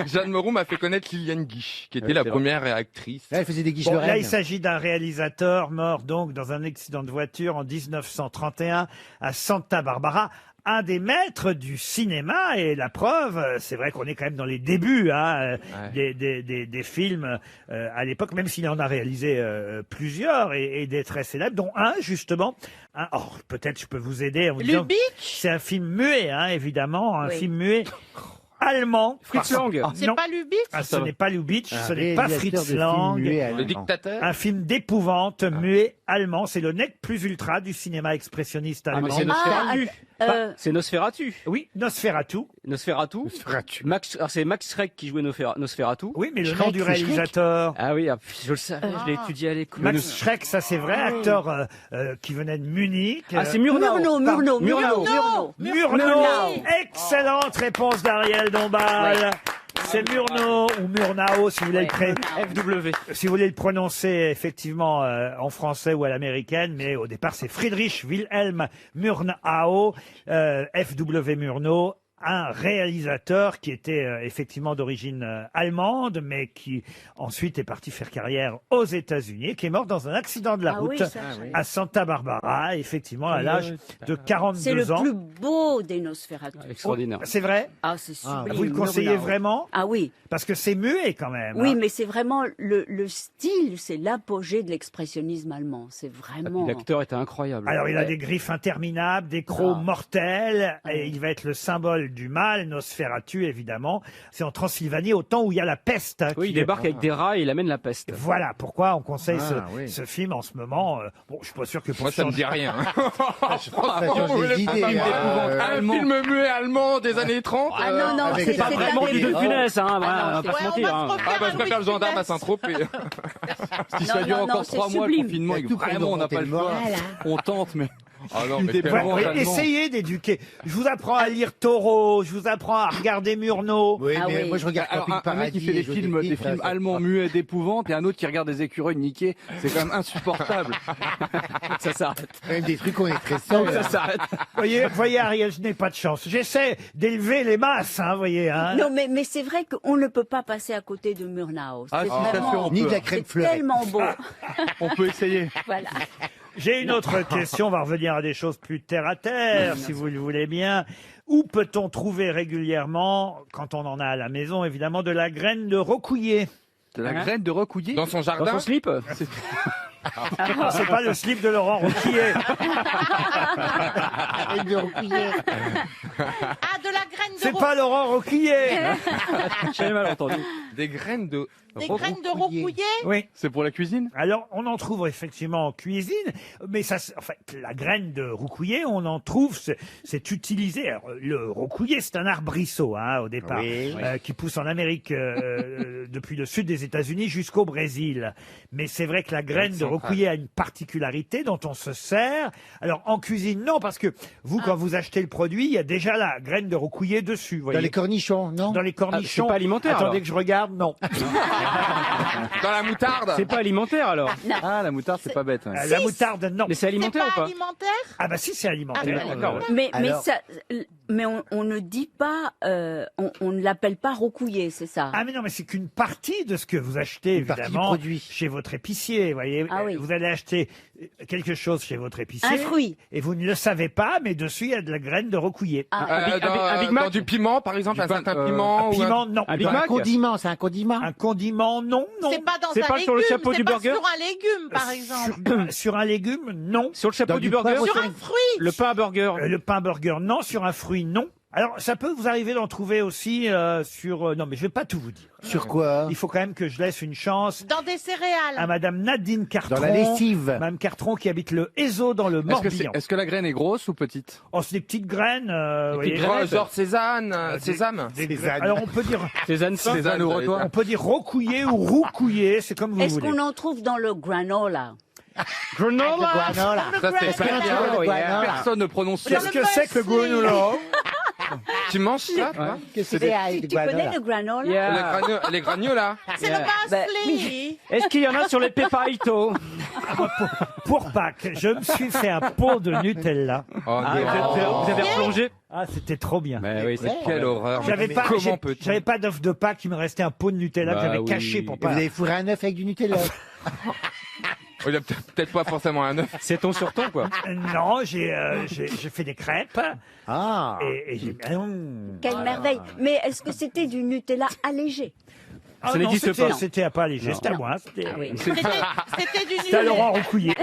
Jeanne Moreau m'a fait connaître Liliane Guiche, qui était la première actrice. Elle faisait des guiches Bon, de là, reine. il s'agit d'un réalisateur mort donc dans un accident de voiture en 1931 à Santa Barbara. Un des maîtres du cinéma, et la preuve, c'est vrai qu'on est quand même dans les débuts des films à l'époque, même s'il en a réalisé plusieurs et des très célèbres, dont un justement. Peut-être je peux vous aider en vous disant. Lubitsch. C'est un film muet, hein, évidemment, un Oui. film muet. Allemand. Fritz Lang. C'est Non. pas Lubitsch. Ce n'est pas Lubitsch, Un ce n'est pas réalisateur Fritz de films Lang. muets Le allemands. dictateur. Un film d'épouvante, muet, allemand. C'est le nec plus ultra du cinéma expressionniste Ah, allemand. mais c'est Nosferatu. C'est Nosferatu. Oui, Nosferatu. Nosferatu. Alors c'est Max Schreck qui jouait Nosferatu. Oui, mais le nom du réalisateur. Ah oui, je le sais, je l'ai étudié à l'école. Max Schreck, ça c'est vrai, acteur qui venait de Munich. Ah, c'est Murnau. Murnau. Excellente réponse d'Ariel Dombal. C'est Murnau ou Murnau si vous voulez FW. Si vous voulez le prononcer effectivement en français ou à l'américaine, mais au départ c'est Friedrich Wilhelm Murnau, FW Murnau. Un réalisateur qui était effectivement d'origine allemande, mais qui ensuite est parti faire carrière aux États-Unis, et qui est mort dans un accident de la route à Santa Barbara, effectivement à l'âge de 42 C'est le ans. plus beau des Nosferatu. Extraordinaire. C'est vrai? Ah, c'est sublime. Vous le conseillez Murnau. vraiment? Ah oui. Parce que c'est muet quand même. Oui, hein. mais c'est vraiment le style, c'est l'apogée de l'expressionnisme allemand. C'est vraiment. L'acteur était incroyable. Alors il a des griffes interminables, des crocs mortels, et il va être le symbole du mal, Nosferatu évidemment. C'est en Transylvanie, au temps où il y a la peste. hein, Oui, qui- il débarque avec des rats et il amène la peste. Voilà pourquoi on conseille oui. ce film en ce moment. Bon, je suis pas sûr que pour Moi, ça me changer- dit rien. Ça change des idées. Un film muet allemand des années 30. Ah non, non, avec c'est la Pas c'est vraiment un du des- De Funès, hein, voilà, on va pas Ouais, se on mentir. va hein. se refaire Ah bah je préfère le Louis gendarme à Funès. Saint-Tropez. Si Non, ça dure non, encore non, c'est 3 mois le sublime. confinement, Il y a tout pour vraiment on n'a pas le inventer le choix. Voilà. On tente, mais Ah non, mais Des quel bons Ouais, Allemands. essayez d'éduquer. Je vous apprends à lire Taureau, je vous apprends à regarder Murnau. Oui, Ah mais oui. moi je regarde Alors, Camping un mec qui Paradis fait des et Jeux films d'été, ça, allemands muets d'épouvante et un autre qui regarde des écureuils niqués, c'est quand même insupportable. Ça s'arrête. Même des trucs, on est très Non, seuls. ça s'arrête. Voyez, Ariel, je n'ai pas de chance. J'essaie d'élever les masses, hein, voyez. Hein. Non, mais c'est vrai qu'on ne peut pas passer à côté de Murnau. Ah, C'est si, ça vraiment- fait, on Ni peut. de la crème c'est fleurette. tellement beau. On peut essayer. Voilà. J'ai une autre question, on va revenir à des choses plus terre à terre, si vous le voulez bien. Où peut-on trouver régulièrement, quand on en a à la maison, évidemment, de la graine de rocouillet? De la graine de recouillet Dans son Dans jardin. son slip C'est pas le slip de Laurent Roquillet. Et de Rouquillet. Ah, de la graine de C'est pas Laurent Roquillet. J'avais mal entendu. Des graines de... des graines de rocouillet. Oui. C'est pour la cuisine? Alors, on en trouve effectivement en cuisine, mais ça, en fait, la graine de roucouillet, on en trouve, c'est utilisé. Alors, le roucouillet, c'est un arbrisseau, hein, au départ, Oui. qui pousse en Amérique depuis le sud des États-Unis jusqu'au Brésil. Mais c'est vrai que la graine de roucouillet a une particularité dont on se sert. Alors, en cuisine, non, parce que vous, quand vous achetez le produit, il y a déjà la graine de roucouillet dessus. Dans Voyez. les cornichons, non? Dans les cornichons. c'est pas alimentaire, Attendez alors. que je regarde, non. Dans la moutarde. C'est pas alimentaire alors. Ah, la moutarde, c'est pas bête. Ouais. La moutarde, non. Mais c'est C'est alimentaire pas ou pas alimentaire. Ah bah si, c'est alimentaire. Ah, d'accord. Mais Alors- on ne dit pas, on ne l'appelle pas roucouillet, c'est ça. Ah mais non, mais c'est qu'une partie de ce que vous achetez, Une partie du évidemment, produit. chez votre épicier. Vous voyez, Ah oui. vous allez acheter quelque chose chez votre épicier. Un fruit. Et vous ne le savez pas, mais dessus, il y a de la graine de roucouillet. Dans, Big Mac dans du piment, par exemple, un certain piment. Un piment, non. Un Big Un Mac condiment, c'est un condiment. Un condiment, non, non. C'est pas dans C'est un pas légume. sur le chapeau c'est du pas burger sur un légume, par exemple. Sur un légume, non. Sur le chapeau Dans du du burger poivre Sur un fruit. Le pain à burger. Le pain burger, non. Sur un fruit, non. Alors, ça peut vous arriver d'en trouver aussi sur... non, mais je vais pas tout vous dire. Sur quoi? Il faut quand même que je laisse une chance Dans des céréales. à Madame Nadine Cartron. Dans la lessive. Madame Cartron qui habite le Hézeau dans le Morbihan. Est-ce que la graine est grosse ou petite? Oh, c'est des petites graines. vous voyez. Genre sésame. Sésame. Des graines. Alors, on peut dire... Cézanne fin. Cézanne au rotoir. On peut dire rocouillet ou roucouillet, c'est comme vous Est-ce voulez. qu'on en trouve dans le granola? Granola. Granola. Ça, c'est pas bien. Oh, yeah. Granola. Personne ne prononce ça. Qu'est-ce que c'est que le granola? Tu manges ça, toi Qu'est-ce que c'est? Tu connais le granola? Yeah. Les granolas. C'est Yeah. le Bah, muesli. Est-ce qu'il y en a sur les peparitos? Pour Pâques, je me suis fait un pot de Nutella. Oh, Ah, non. vous avez replongé? Ah, c'était trop bien. Mais oui, c'est Quelle horreur. J'avais pas, Comment peut-on j'avais pas d'œuf de Pâques, il me restait un pot de Nutella que Bah j'avais oui. caché pour Et pas. vous avez fourré un œuf avec du Nutella. Il a peut-être pas forcément un œuf. C'est ton sur ton quoi. Non, j'ai fait des crêpes Ah. et j'ai. Quelle merveille. Mais est-ce que c'était du Nutella allégé? Ah Ça non, n'existe c'était- pas. C'était à pas léger, Non. c'était à moi. C'était Ah oui. C'était du c'était à Nutella. Laurent Roucouillet.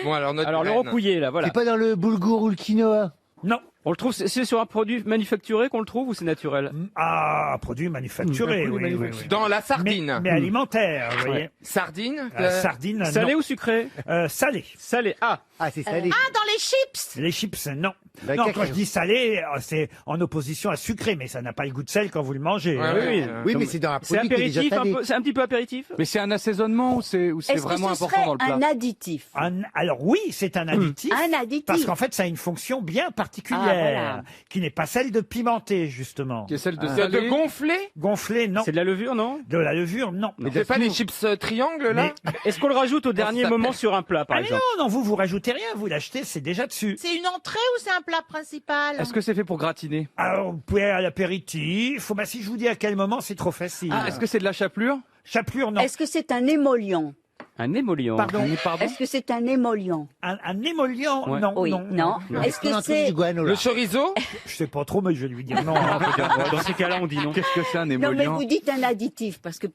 Bon, alors, notre Alors le graine. rocouillet là, voilà. C'est pas dans le boulgour ou le quinoa? Non. On le trouve, c'est sur un produit manufacturé qu'on le trouve ou c'est naturel? Ah, produit manufacturé, Mmh. oui, oui, oui. Dans la sardine. Mais alimentaire, vous voyez. Sardine. Sardine, Salé non. ou sucré? Salé. Salé. Ah. Ah, c'est salé. Ah, dans les chips. Les chips, non. La Non, cacao. quand je dis salé, c'est en opposition à sucré, mais ça n'a pas le goût de sel quand vous le mangez. Ouais, hein. oui. Oui, mais c'est dans un C'est produit qui est déjà apéritif, un salé. peu, c'est un petit peu apéritif? Mais c'est un assaisonnement ou c'est Est-ce que vraiment ce important serait dans le plat? un additif? Alors oui, c'est un additif. Un additif. Parce qu'en fait, ça a une fonction bien particulière, Ah, voilà. qui n'est pas celle de pimenter, justement. Qui est celle de C'est salé? de gonfler. Gonflé, non. C'est de la levure, non? De la levure, non. C'est pas les chips triangles, là? Est-ce qu'on le rajoute au dernier ça moment sur un plat, par Ah mais exemple? non, non, vous rajoutez rien, vous l'achetez, c'est déjà dessus. C'est une entrée ou c'est un plat principal? Est-ce que c'est fait pour gratiner? Alors, vous pouvez à l'apéritif, bah si je vous dis à quel moment, c'est trop facile. Ah, est-ce que c'est de la chapelure? Chapelure, non. Est-ce que c'est un émollient? Un émollient. Pardon. Est-ce que c'est un émollient? Un émollient, Ouais. non, Oui, non. non. Est-ce On en que trouve c'est... du guanola. Le chorizo. Je sais pas trop, mais je vais lui dire non. Dans ces cas-là, on dit non. Qu'est-ce que c'est un Non, mais émollient? vous dites un additif, parce que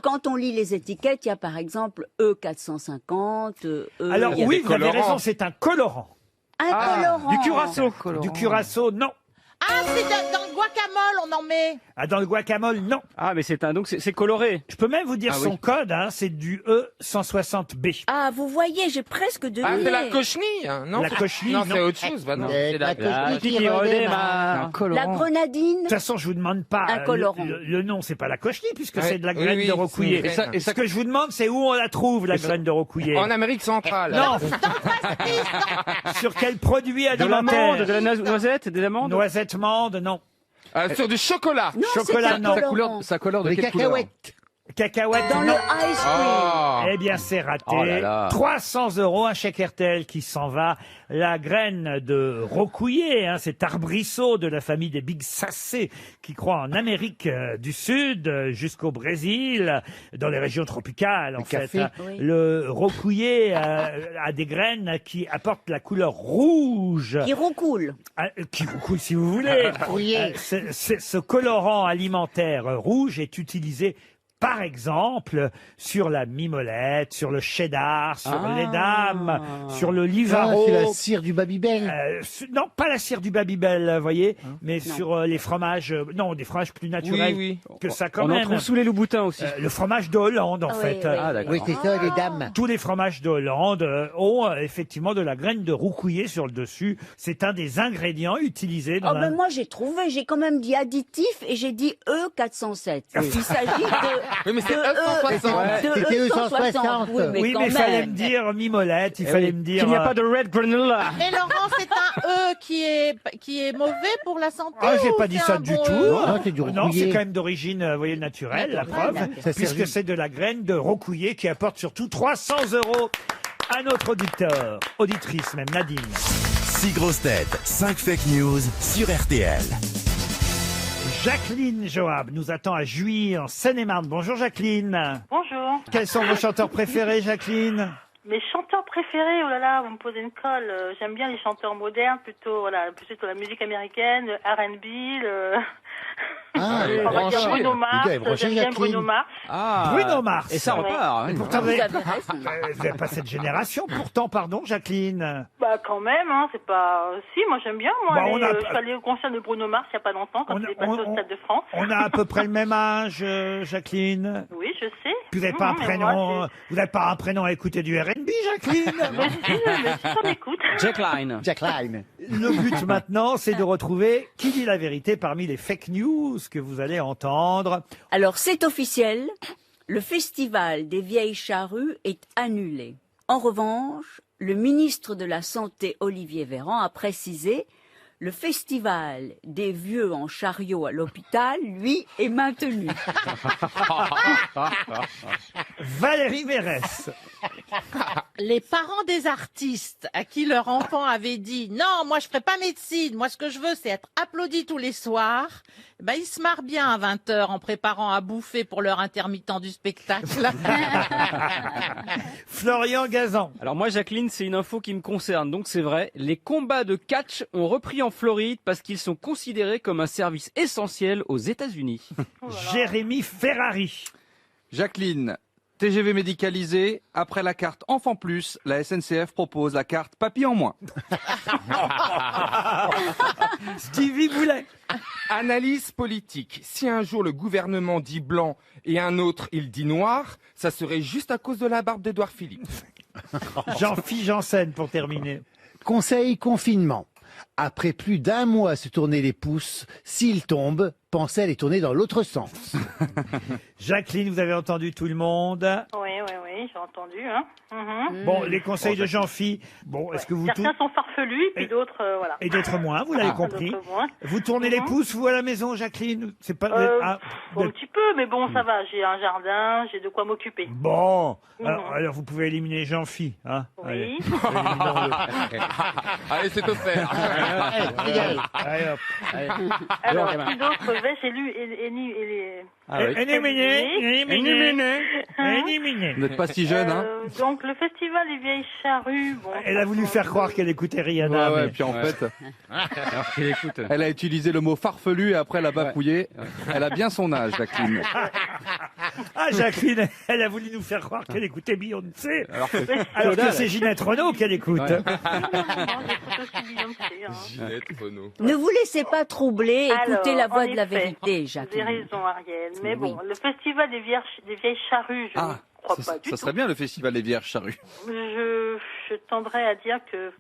quand on lit les étiquettes, il y a par exemple E450, Alors il y a oui, des vous avez colorants. raison, c'est un colorant. un colorant. Du curaçao. Du curaçao, non. Ah, c'est dans le guacamole, on en met. Ah, dans le guacamole, non. Ah, mais c'est coloré. Je peux même vous dire Ah son oui. code, hein, c'est du E160B. Ah, vous voyez, j'ai presque deviné. Ah, c'est la cochenille, hein, non? La cochenille, Non, non. c'est autre chose, bah non. C'est la cochenille qui redémarre. La grenadine. De toute façon, je vous demande pas. Un colorant. Le nom, c'est pas la cochenille, puisque Ouais. c'est de la Oui, graine oui, de c'est rocouillet. une graine. Et ce que je vous demande, c'est où on la trouve, la graine de rocouillet. En Amérique centrale. Non. Sur quel produit De alimentaire? l'amande, de la noisette, des amandes. Noisette, mande, non. Sur du chocolat. Non, Chocolat, c'est non. un colorant. Sa couleur de Les quelle couleur? cacahuètes. Cacahuètes, Dans le non. ice cream. Eh bien, c'est raté. Oh là là. 300 €, un chèque RTL qui s'en va. La graine de rocouillet, hein, cet arbrisseau de la famille des Bixacées qui croît en Amérique du Sud jusqu'au Brésil, dans les régions tropicales, en fait. café. Hein. Oui. Le rocouillet a des graines qui apportent la couleur rouge. Qui roucoule. Qui roucoule, si vous voulez. Ce colorant alimentaire rouge est utilisé par exemple, sur la mimolette, sur le cheddar, sur les dames, sur le Ah, livaro. c'est la cire du Babybel. Non, pas la cire du Babybel, vous voyez, mais sur les fromages, non, des fromages plus naturels Oui, que ça quand On même. en trouve sous les loups-boutins aussi. Le fromage de Hollande, en Ah oui, fait. oui. Ah, d'accord. Oui, c'est ça, les dames. Tous les fromages de Hollande ont effectivement de la graine de roucouillet sur le dessus. C'est un des ingrédients utilisés dans Oh ben moi j'ai trouvé, j'ai quand même dit additif et j'ai dit E407. Il s'agit de Oui, mais c'est de E160. de C'était E160. E160. Oui, quand mais il fallait me même. dire mimolette, il fallait me dire... Qu'il n'y a pas de red granola. Mais Laurent, c'est un E qui est mauvais pour la santé. Ah, j'ai ou pas dit c'est ça un du bon tout. E Non, c'est du Non, c'est rocouillet. quand même d'origine, vous voyez, naturelle, la preuve, Ça puisque sert- c'est de la graine de rocouillet qui apporte surtout 300 € à notre auditeur, auditrice même, Nadine. 6 grosses têtes, 5 fake news sur RTL. Jacqueline Joab nous attend à Juilly, en Seine-et-Marne. Bonjour Jacqueline. Bonjour. Quels sont vos chanteurs préférés, Jacqueline? Mes chanteurs préférés, oh là là, vous me posez une colle. J'aime bien les chanteurs modernes, plutôt la musique américaine, le R&B, Ah, on va dire branché. Bruno Mars. Il doit brancher J'aime bien Jacqueline. Bruno Mars. Ah, Bruno Mars. Et ça repart. hein. Pourtant, Vous avez raison. vous n'avez pas cette génération. Pourtant, pardon, Jacqueline. Bah quand même, hein, c'est pas... Si, moi j'aime bien, moi. Bah, on a- Je suis allée au concert de Bruno Mars il n'y a pas longtemps, quand On- il est passé on- au Stade de France. On a à peu près le même âge, Jacqueline. Oui, je sais. Vous n'avez pas un mais prénom, moi, vous n'avez pas un prénom à écouter du R&B, Jacqueline. mais si, j'en écoute. Jack Line. Jack Line. Le but maintenant, c'est de retrouver qui dit la vérité parmi les fake news que vous allez entendre. Alors c'est officiel, le festival des vieilles charrues est annulé. En revanche, le ministre de la Santé Olivier Véran a précisé le festival des vieux en chariot à l'hôpital, lui, est maintenu. Valérie Mérès. Les parents des artistes à qui leur enfant avait dit non, moi je ferai pas médecine, moi ce que je veux c'est être applaudi tous les soirs, ben ils se marrent bien à 20h en préparant à bouffer pour leur intermittent du spectacle. Florian Gazan. Alors moi, Jacqueline, c'est une info qui me concerne, donc c'est vrai. Les combats de catch ont repris en Floride parce qu'ils sont considérés comme un service essentiel aux États-Unis. Jérémy Ferrari. Jacqueline, TGV médicalisé, après la carte Enfant Plus, la SNCF propose la carte Papy en moins. Stevie Boulet. Analyse politique. Si un jour le gouvernement dit blanc et un autre il dit noir, ça serait juste à cause de la barbe d'Édouard Philippe. Jean-Philippe Janssen pour terminer. Conseil confinement. Après plus d'1 mois à se tourner les pouces, s'il tombe, pensez à les tourner dans l'autre sens. Jacqueline, vous avez entendu tout le monde. Oui, j'ai entendu. Hein. Mhm. Bon, les conseils de Jean-Philippe. Bon, est-ce que vous Certains sont farfelus, puis d'autres, voilà. et d'autres moins, vous l'avez compris. D'autres moins. Vous tournez les pouces, vous, à la maison, Jacqueline? C'est pas... Ah, Un petit peu, mais bon, ça va. J'ai un jardin, j'ai de quoi m'occuper. Bon, Mhm. alors vous pouvez éliminer Jean-Phi. Hein. Oui. Allez, c'est offert. Allez, hop. Alors, qui d'autre j'ai lu Éliminé. Vous n'êtes pas si jeune, hein? Donc, le festival des vieilles charrues. Bon, Elle a voulu faire croire qu'elle écoutait Rihanna. Ouais, mais- puis en fait, Alors qu'il écoute. elle a utilisé le mot farfelu et après l'a bafouillé. Elle a bien son âge, Jacqueline. Ah, Jacqueline, elle a voulu nous faire croire qu'elle écoutait Beyoncé, Alors que, alors que c'est Ginette Renaud qu'elle écoute. Ouais. Ginette Renaud. Ne vous laissez pas troubler, écoutez la voix de la vérité, Vous avez Jacqueline. raison, Ariel. Mais Oui. bon, le festival des vieilles charrues, je ne crois pas du ça tout. serait bien le festival des Vierges Charrues. Je tendrais à dire que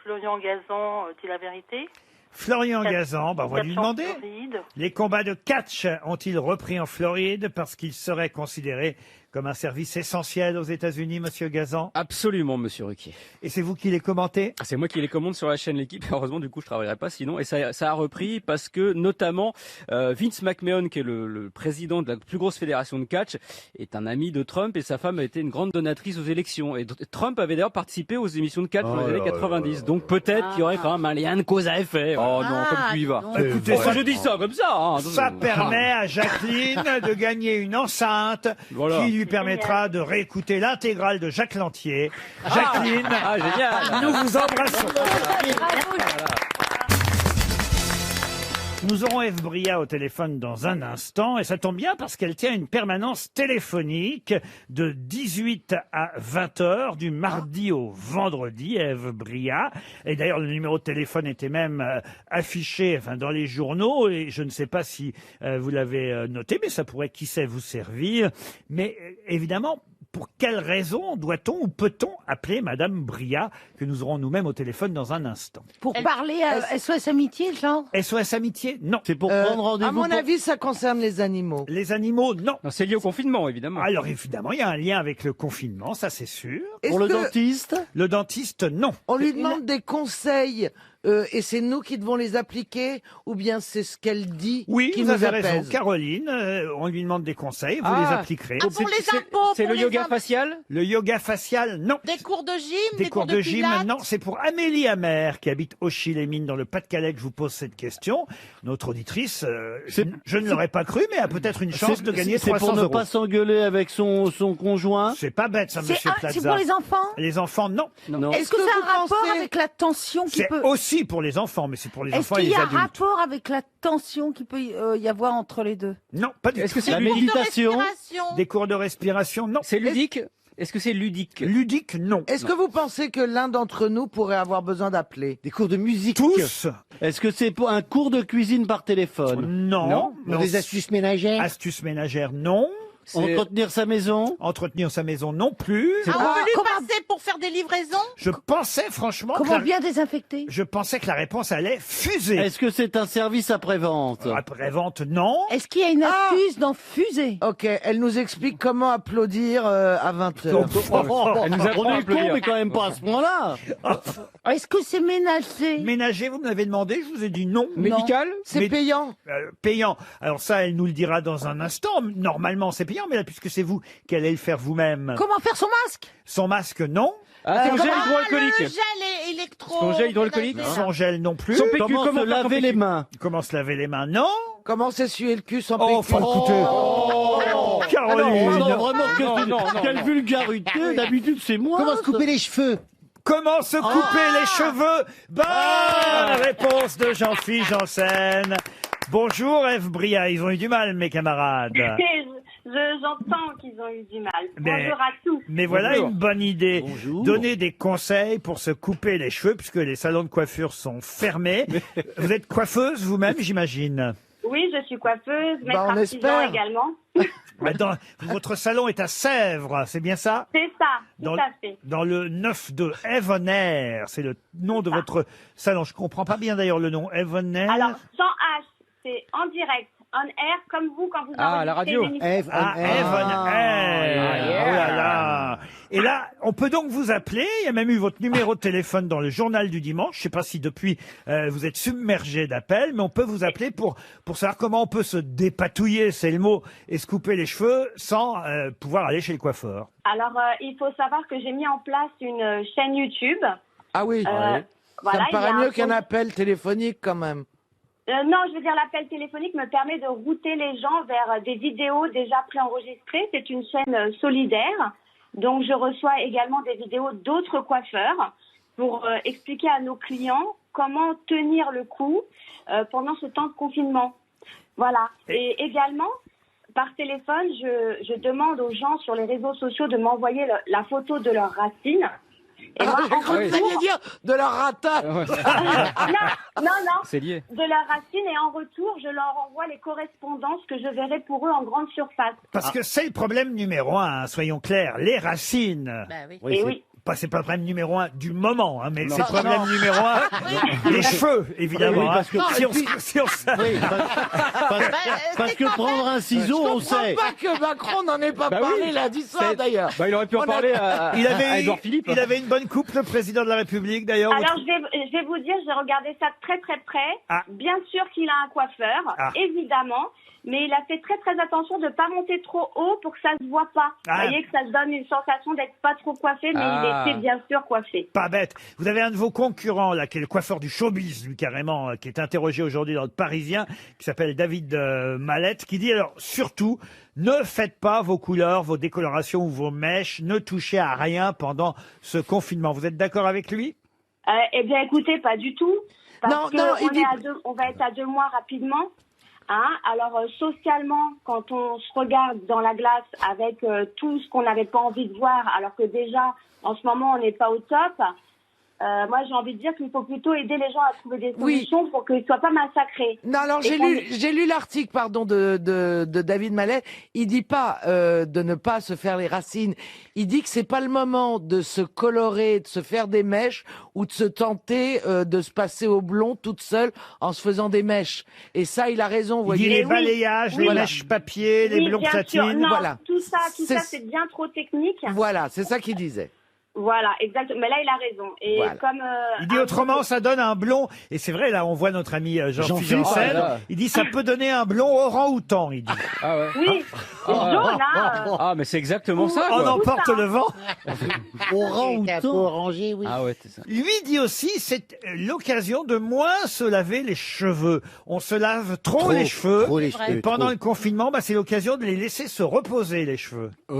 Florian Gazan dit la vérité. Florian Gazan, on va lui Catch en demander. Floride. Les combats de catch ont-ils repris en Floride parce qu'ils seraient considérés comme un service essentiel aux États-Unis, monsieur Gazan? Absolument, monsieur Ruquier. Et c'est vous qui les commentez? C'est moi qui les commande sur la chaîne L'équipe. Heureusement, du coup, je travaillerai pas sinon. Et ça a repris parce que, notamment, Vince McMahon, qui est le président de la plus grosse fédération de catch, est un ami de Trump et sa femme a été une grande donatrice aux élections. Et Trump avait d'ailleurs participé aux émissions de catch dans les années 90. Donc peut-être qu'il y aurait quand même un lien de cause à effet. Oh non, comme tu y vas. Écoutez, je dis ça comme ça. Hein. Ça permet à Jacqueline de gagner une enceinte Voilà. qui lui permettra de réécouter l'intégrale de Jacques Lantier. Jacqueline, Ah, génial. nous vous embrassons. Nous aurons Ève Bria au téléphone dans un instant et ça tombe bien parce qu'elle tient une permanence téléphonique de 18 à 20 heures du mardi au vendredi, Ève Bria. Et d'ailleurs, le numéro de téléphone était même affiché dans les journaux et je ne sais pas si vous l'avez noté, mais ça pourrait, qui sait, vous servir. Mais évidemment, pour quelle raison doit-on ou peut-on appeler Madame Bria, que nous aurons nous-mêmes au téléphone dans un instant? Pour parler à SOS Amitié, genre SOS Amitié, non. C'est pour prendre rendez-vous. À mon avis, ça concerne les animaux. Les animaux, non. Non, c'est lié au confinement, évidemment. Alors évidemment, il y a un lien avec le confinement, ça c'est sûr. Est-ce que dentiste Le dentiste, non. on lui demande des conseils et c'est nous qui devons les appliquer ou bien c'est ce qu'elle dit Oui, qui vous nous avez raison. apaise? Caroline, on lui demande des conseils, vous les appliquerez. Ah, pour les impôts, C'est pour le les yoga impôts. facial? Le yoga facial, non. Des cours de gym, Des cours de gym, pilates. non. C'est pour Amélie Hammer, qui habite Auchy-les-Mines dans le Pas-de-Calais, que je vous pose cette question. Notre auditrice, je ne l'aurais pas cru, mais a peut-être une chance de gagner 300 C'est pour ne euros. pas s'engueuler avec son conjoint. C'est pas bête, ça, monsieur Plaza. C'est pour les enfants Les enfants, non. Est-ce que que ça a vous un rapport pensez- avec la tension qui C'est peut... aussi pour les enfants, mais c'est pour les Est-ce enfants et qu'il les y a un adultes. rapport avec la tension qui peut y avoir entre les deux? Non, pas du Est-ce tout. que c'est La ludique? méditation. Des cours de respiration, non. C'est ludique? Est-ce que c'est ludique? Ludique, non. Est-ce que vous pensez que l'un d'entre nous pourrait avoir besoin d'appeler? Des cours de musique. Tous? Est-ce que c'est pour un cours de cuisine par téléphone? Non. Des astuces ménagères. Astuces ménagères, non. Entretenir sa maison? Entretenir sa maison, non plus. Ah, on veut lui passer pour faire des livraisons? Je pensais franchement Comment que bien désinfecter? je pensais que la réponse allait fuser. Est-ce que c'est un service après-vente? Après-vente, non. Est-ce qu'il y a une astuce dans fuser? Ok, elle nous explique comment applaudir à 20h. Elle nous apprend On à est con, applaudir. mais quand même pas à ce point-là. Est-ce que c'est ménager? Ménager, vous me l'avez demandé, je vous ai dit non. Médical? C'est Mais- payant. Payant. Alors ça, elle nous le dira dans un instant. Normalement, c'est payant, mais là, puisque c'est vous qui allez le faire vous-même. Comment faire son masque? Son masque, non. Ah, son gel Ah, hydroalcoolique. le gel électro. Son gel hydroalcoolique. Son gel non plus. Son PQ, Comment comment se faire son laver les PQ? mains? Comment se laver les mains, non. Comment s'essuyer le cul sans Oh, PQ? enfin, écoutez. Caroline. Ah non, vraiment, non, quelle vulgarité. D'habitude, c'est moi. Comment se couper les cheveux? Comment se couper les cheveux? Bonne réponse de Jean-Philippe Janssen. Bonjour Ève Bria, ils ont eu du mal mes camarades. J'entends qu'ils ont eu du mal. Mais- Bonjour à tous. Mais voilà Bonjour. une bonne idée. Bonjour. Donner des conseils pour se couper les cheveux puisque les salons de coiffure sont fermés. Vous êtes coiffeuse vous-même, j'imagine. Oui, je suis coiffeuse, maître on artisan espère. également. Votre salon est à Sèvres, c'est bien ça? C'est ça, Dans, tout à fait. dans le 9 de Evenair, c'est le nom de votre salon. Je comprends pas bien d'ailleurs le nom. Evenair. Alors, sans H, c'est en direct, on air, comme vous quand vous Ah, la radio. l'émission. Ah, Evenair. Oh là là. Et là, on peut donc vous appeler. Il y a même eu votre numéro de téléphone dans le journal du dimanche. Je sais pas si depuis vous êtes submergé d'appels, mais on peut vous appeler pour savoir comment on peut se dépatouiller, c'est le mot, et se couper les cheveux sans pouvoir aller chez le coiffeur. Alors, il faut savoir que j'ai mis en place une chaîne YouTube. Ah oui. Voilà, Ça me il y a paraît un mieux qu'un compte- appel téléphonique quand même. Non, je veux dire, l'appel téléphonique me permet de router les gens vers des vidéos déjà préenregistrées. C'est une chaîne solidaire. Donc, je reçois également des vidéos d'autres coiffeurs pour expliquer à nos clients comment tenir le coup pendant ce temps de confinement. Voilà. Et également, par téléphone, je demande aux gens sur les réseaux sociaux de m'envoyer la photo de leurs racines. Et moi, en Vous alliez retour, dire de leur ratage. non, C'est lié. de leurs racines, et en retour, je leur envoie les correspondances que je verrai pour eux en grande surface. Parce que c'est le problème numéro un, soyons clairs, les racines. Bah oui. Et oui. C'est pas le problème numéro un du moment, hein, mais Non. c'est le problème Non. numéro un, les cheveux, évidemment. Oui, parce que- hein. Si on, et puis- si on- Oui, parce que prendre un ciseau, on sait. Je comprends pas que Macron n'en ait pas Bah parlé oui. lundi soir, C'est- d'ailleurs. Bah, il aurait pu en On a- parler à Édouard Philippe. il avait une bonne coupe, le président de la République, d'ailleurs. Alors, je vais vous dire, j'ai regardé ça de très très près. Ah. Bien sûr qu'il a un coiffeur, Ah. évidemment, mais il a fait très très attention de ne pas monter trop haut pour que ça se voit pas. Ah. Vous voyez que ça se donne une sensation d'être pas trop coiffé, mais Ah. il était bien sûr coiffé. Pas bête. Vous avez un de vos concurrents, là, qui est le coiffeur du showbiz, lui, carrément, qui est interrogé aujourd'hui dans le Parisien, qui s'appelle David Mallette, qui dit, alors, surtout, ne faites pas vos couleurs, vos décolorations ou vos mèches, ne touchez à rien pendant ce confinement. Vous êtes d'accord avec lui? Eh bien, écoutez, pas du tout. Parce Non, que non, il on, dit- est à on va être à 2 mois rapidement. Hein. Alors, socialement, quand on se regarde dans la glace avec tout ce qu'on n'avait pas envie de voir, alors que déjà, en ce moment, on n'est pas au top, moi, j'ai envie de dire qu'il faut plutôt aider les gens à trouver des solutions pour qu'ils ne soient pas massacrés. Non, alors Et j'ai lu l'article, pardon, de David Mallet. Il dit pas de ne pas se faire les racines. Il dit que c'est pas le moment de se colorer, de se faire des mèches ou de se tenter de se passer au blond toute seule en se faisant des mèches. Et ça, il a raison. Vous Il dit voyez. les balayages, les mèches papier, les Oui, blonds bien sûr. platines. Non, voilà. tout ça, C'est- c'est bien trop technique. Voilà, c'est ça qu'il disait. Voilà, exactement. Mais là, il a raison. Et Voilà. comme Il dit autrement, ça donne un blond. Et c'est vrai, là, on voit notre ami Jean-Philippe Jean-Philippe, Janssen. ah là. Il dit, ça peut donner un blond orang-outan, il dit. Ah ouais. oui, jaune, hein, Ah, mais c'est exactement ça, On quoi. emporte le vent. Orang-outan. Orangé, oui. Ah ouais, c'est ça. Lui dit aussi, c'est l'occasion de moins se laver les cheveux. On se lave trop les cheveux. trop les Et cheveux, pendant trop. le confinement, bah, c'est l'occasion de les laisser se reposer, les cheveux. c'est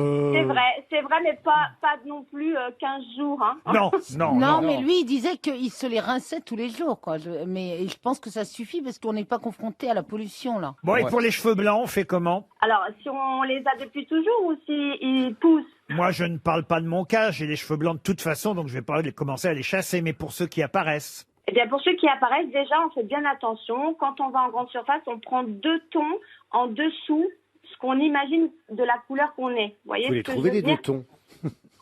vrai, mais pas non plus 15 jours. Hein. Non, non, Non, non. mais lui, il disait qu'il se les rinçait tous les jours, quoi. Mais je pense que ça suffit parce qu'on n'est pas confronté à la pollution, là. Bon, et pour les cheveux blancs, on fait comment? Alors, si on les a depuis toujours ou s'ils poussent. Moi, je ne parle pas de mon cas. J'ai les cheveux blancs de toute façon, donc je vais pas commencer à les chasser. Mais pour ceux qui apparaissent. Eh bien, pour ceux qui apparaissent, déjà, on fait bien attention. Quand on va en grande surface, on prend 2 tons en dessous ce qu'on imagine de la couleur qu'on est. Vous voyez Vous ce les que trouvez je veux les dire 2 tons.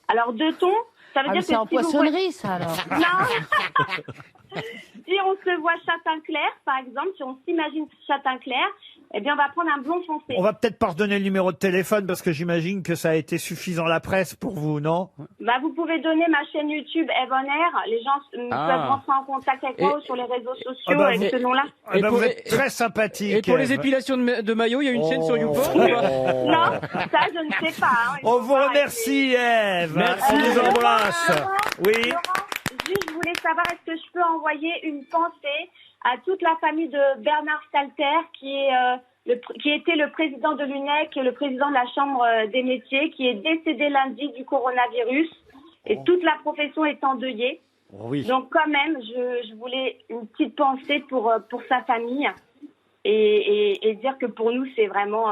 Alors, 2 tons, ça veut Ah, mais dire c'est que en si vous poissonnerie, ça, alors. Non. Si on se voit châtain clair, par exemple, si on s'imagine châtain clair, eh bien, on va prendre un blond foncé. On va peut-être pas redonner le numéro de téléphone parce que j'imagine que ça a été suffisant la presse pour vous, non? Bah, vous pouvez donner ma chaîne YouTube Eve on Air. Les gens peuvent rentrer en contact avec moi sur les réseaux sociaux bah, avec vous- ce nom-là. Eh ben, pour- vous êtes très sympathique. Et pour les Ève. épilations de maillot, il y a une chaîne sur YouPorn ou pas Non, ça, je ne sais pas. Hein. On vous remercie, Ève. Merci. On vous embrasse. Oui. Laurent, juste, je voulais savoir, est-ce que je peux envoyer une pensée à toute la famille de Bernard Stalter, qui était le président de l'UNEC et le président de la Chambre des métiers, qui est décédé lundi du coronavirus. Et toute la profession est endeuillée. Oui. Donc quand même, je voulais une petite pensée pour sa famille et dire que pour nous, c'est vraiment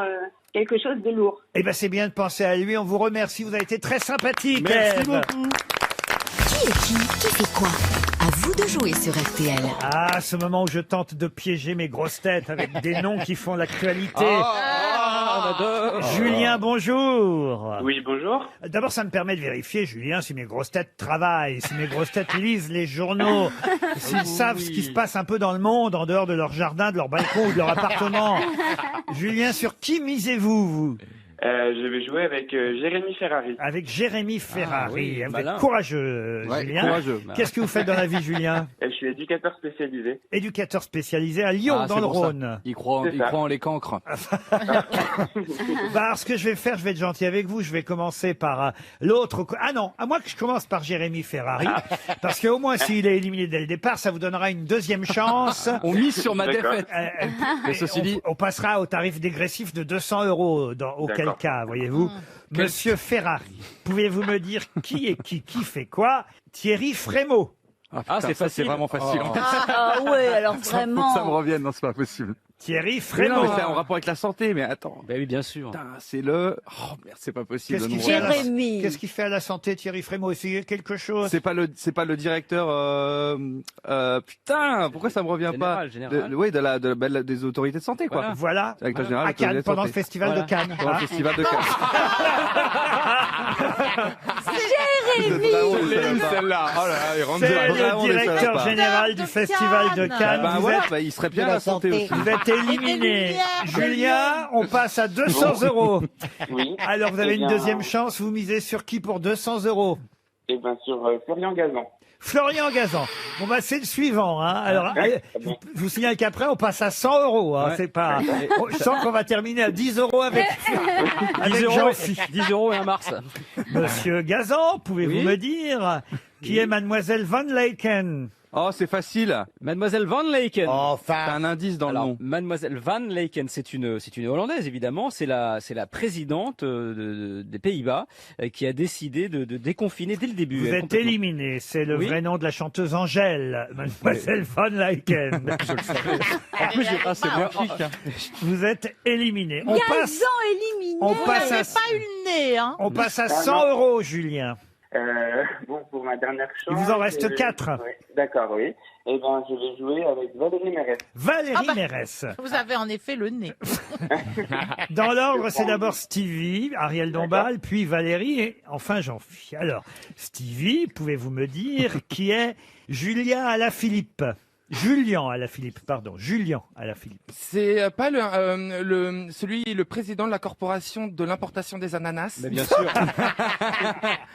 quelque chose de lourd. Eh ben, c'est bien de penser à lui. On vous remercie. Vous avez été très sympathique. Merci Ève. beaucoup. Qui est qui fait quoi? À vous de jouer sur RTL. Ah, ce moment où je tente de piéger mes grosses têtes avec des noms qui font l'actualité. on adore. Julien, bonjour. Oui, bonjour. D'abord, ça me permet de vérifier, Julien, si mes grosses têtes travaillent, si mes grosses têtes lisent les journaux, s'ils savent ce qui se passe un peu dans le monde, en dehors de leur jardin, de leur balcon ou de leur appartement. Julien, sur qui misez-vous, vous? Je vais jouer avec Jérémy Ferrari. Avec Jérémy Ferrari. oui, Vous malin. êtes courageux, Ouais, Julien. courageux. Qu'est-ce que vous faites dans la vie, Julien? Je suis éducateur spécialisé. Éducateur spécialisé à Lyon, Ah, dans c'est le pour ça. Rhône. Il croit en les cancres. Bah, alors, ce que je vais faire, je vais être gentil avec vous. Je vais commencer par l'autre. Ah non, à moins que je commence par Jérémy Ferrari. Parce qu'au moins, s'il est éliminé dès le départ, ça vous donnera une deuxième chance. On mise sur ma D'accord. défaite. Mais Et ceci dit, on passera au tarif dégressif de 200 € auquel D'accord. cas, voyez-vous. Monsieur Ferrari, pouvez-vous me dire qui est qui fait quoi? Thierry Frémaux. putain, c'est ça, facile. C'est vraiment facile. Oh. Ah ouais, alors Faut que vraiment. ça me revienne, non, c'est pas possible. Thierry Mais Frémaux. non, mais c'est en rapport avec la santé, mais attends. Bah oui, bien sûr. Putain, c'est le... Oh merde, c'est pas possible. Qu'est-ce de qu'il nous fait, à la... Jérémy. Qu'est-ce qu'il fait à la santé, Thierry Frémaux? Essayez quelque chose. C'est pas le directeur. Putain, pourquoi ça me revient pas Général. Oui, des autorités de santé, quoi. Voilà. Directeur général À des autorités Cannes, de pendant le santé. festival de Cannes. Pendant le Ah. festival de Cannes. Jérémy. Celle-là. Oh là là, il rentre C'est dedans. le directeur général du festival de Cannes. Ben Vous voilà, êtes- bah, il serait bien à la santé aussi. Vous êtes éliminé. Julien, on passe à 200 €. Oui. Alors, vous avez Eh une bien, deuxième chance. Vous misez sur qui pour 200 €? Et bien sur Florian Gazan. Florian Gazan. Bon, bah, c'est le suivant, hein. Alors, je vous signale qu'après, on passe à 100 €, hein. Ouais. C'est pas, je sens qu'on va terminer à 10 € avec 10 euros, Jean-Phi. 10 € et un Mars. Monsieur Gazan, pouvez-vous Oui. me dire qui est Mademoiselle Van Laken? Oh, c'est facile. Mademoiselle Van Laken. T'as un indice dans le nom. Mademoiselle Van Laken, c'est une Hollandaise évidemment. C'est la présidente des Pays-Bas qui a décidé de déconfiner dès le début. Vous êtes complètement. éliminé. C'est le Oui. vrai nom de la chanteuse Angèle, Mademoiselle Van Laken. En plus, c'est magnifique. Vous êtes éliminé. On passe, Gazan éliminé. on Vous passe à, n'avez pas eu le nez, hein. on passe à 100 €, Julien. Bon, pour ma dernière chance... Il vous en reste 4. Ouais, d'accord, oui. Eh bien, je vais jouer avec Valérie Mérès. Valérie Mérès. Vous avez en effet le nez. Dans l'ordre, c'est d'abord Stevie, Ariel Dombal, puis Valérie et enfin Jean-Phi. Alors, Stevie, pouvez-vous me dire qui est Julien Alaphilippe? Julien Alaphilippe, pardon. Julien Alaphilippe. C'est pas le président de la corporation de l'importation des ananas. Mais bien sûr.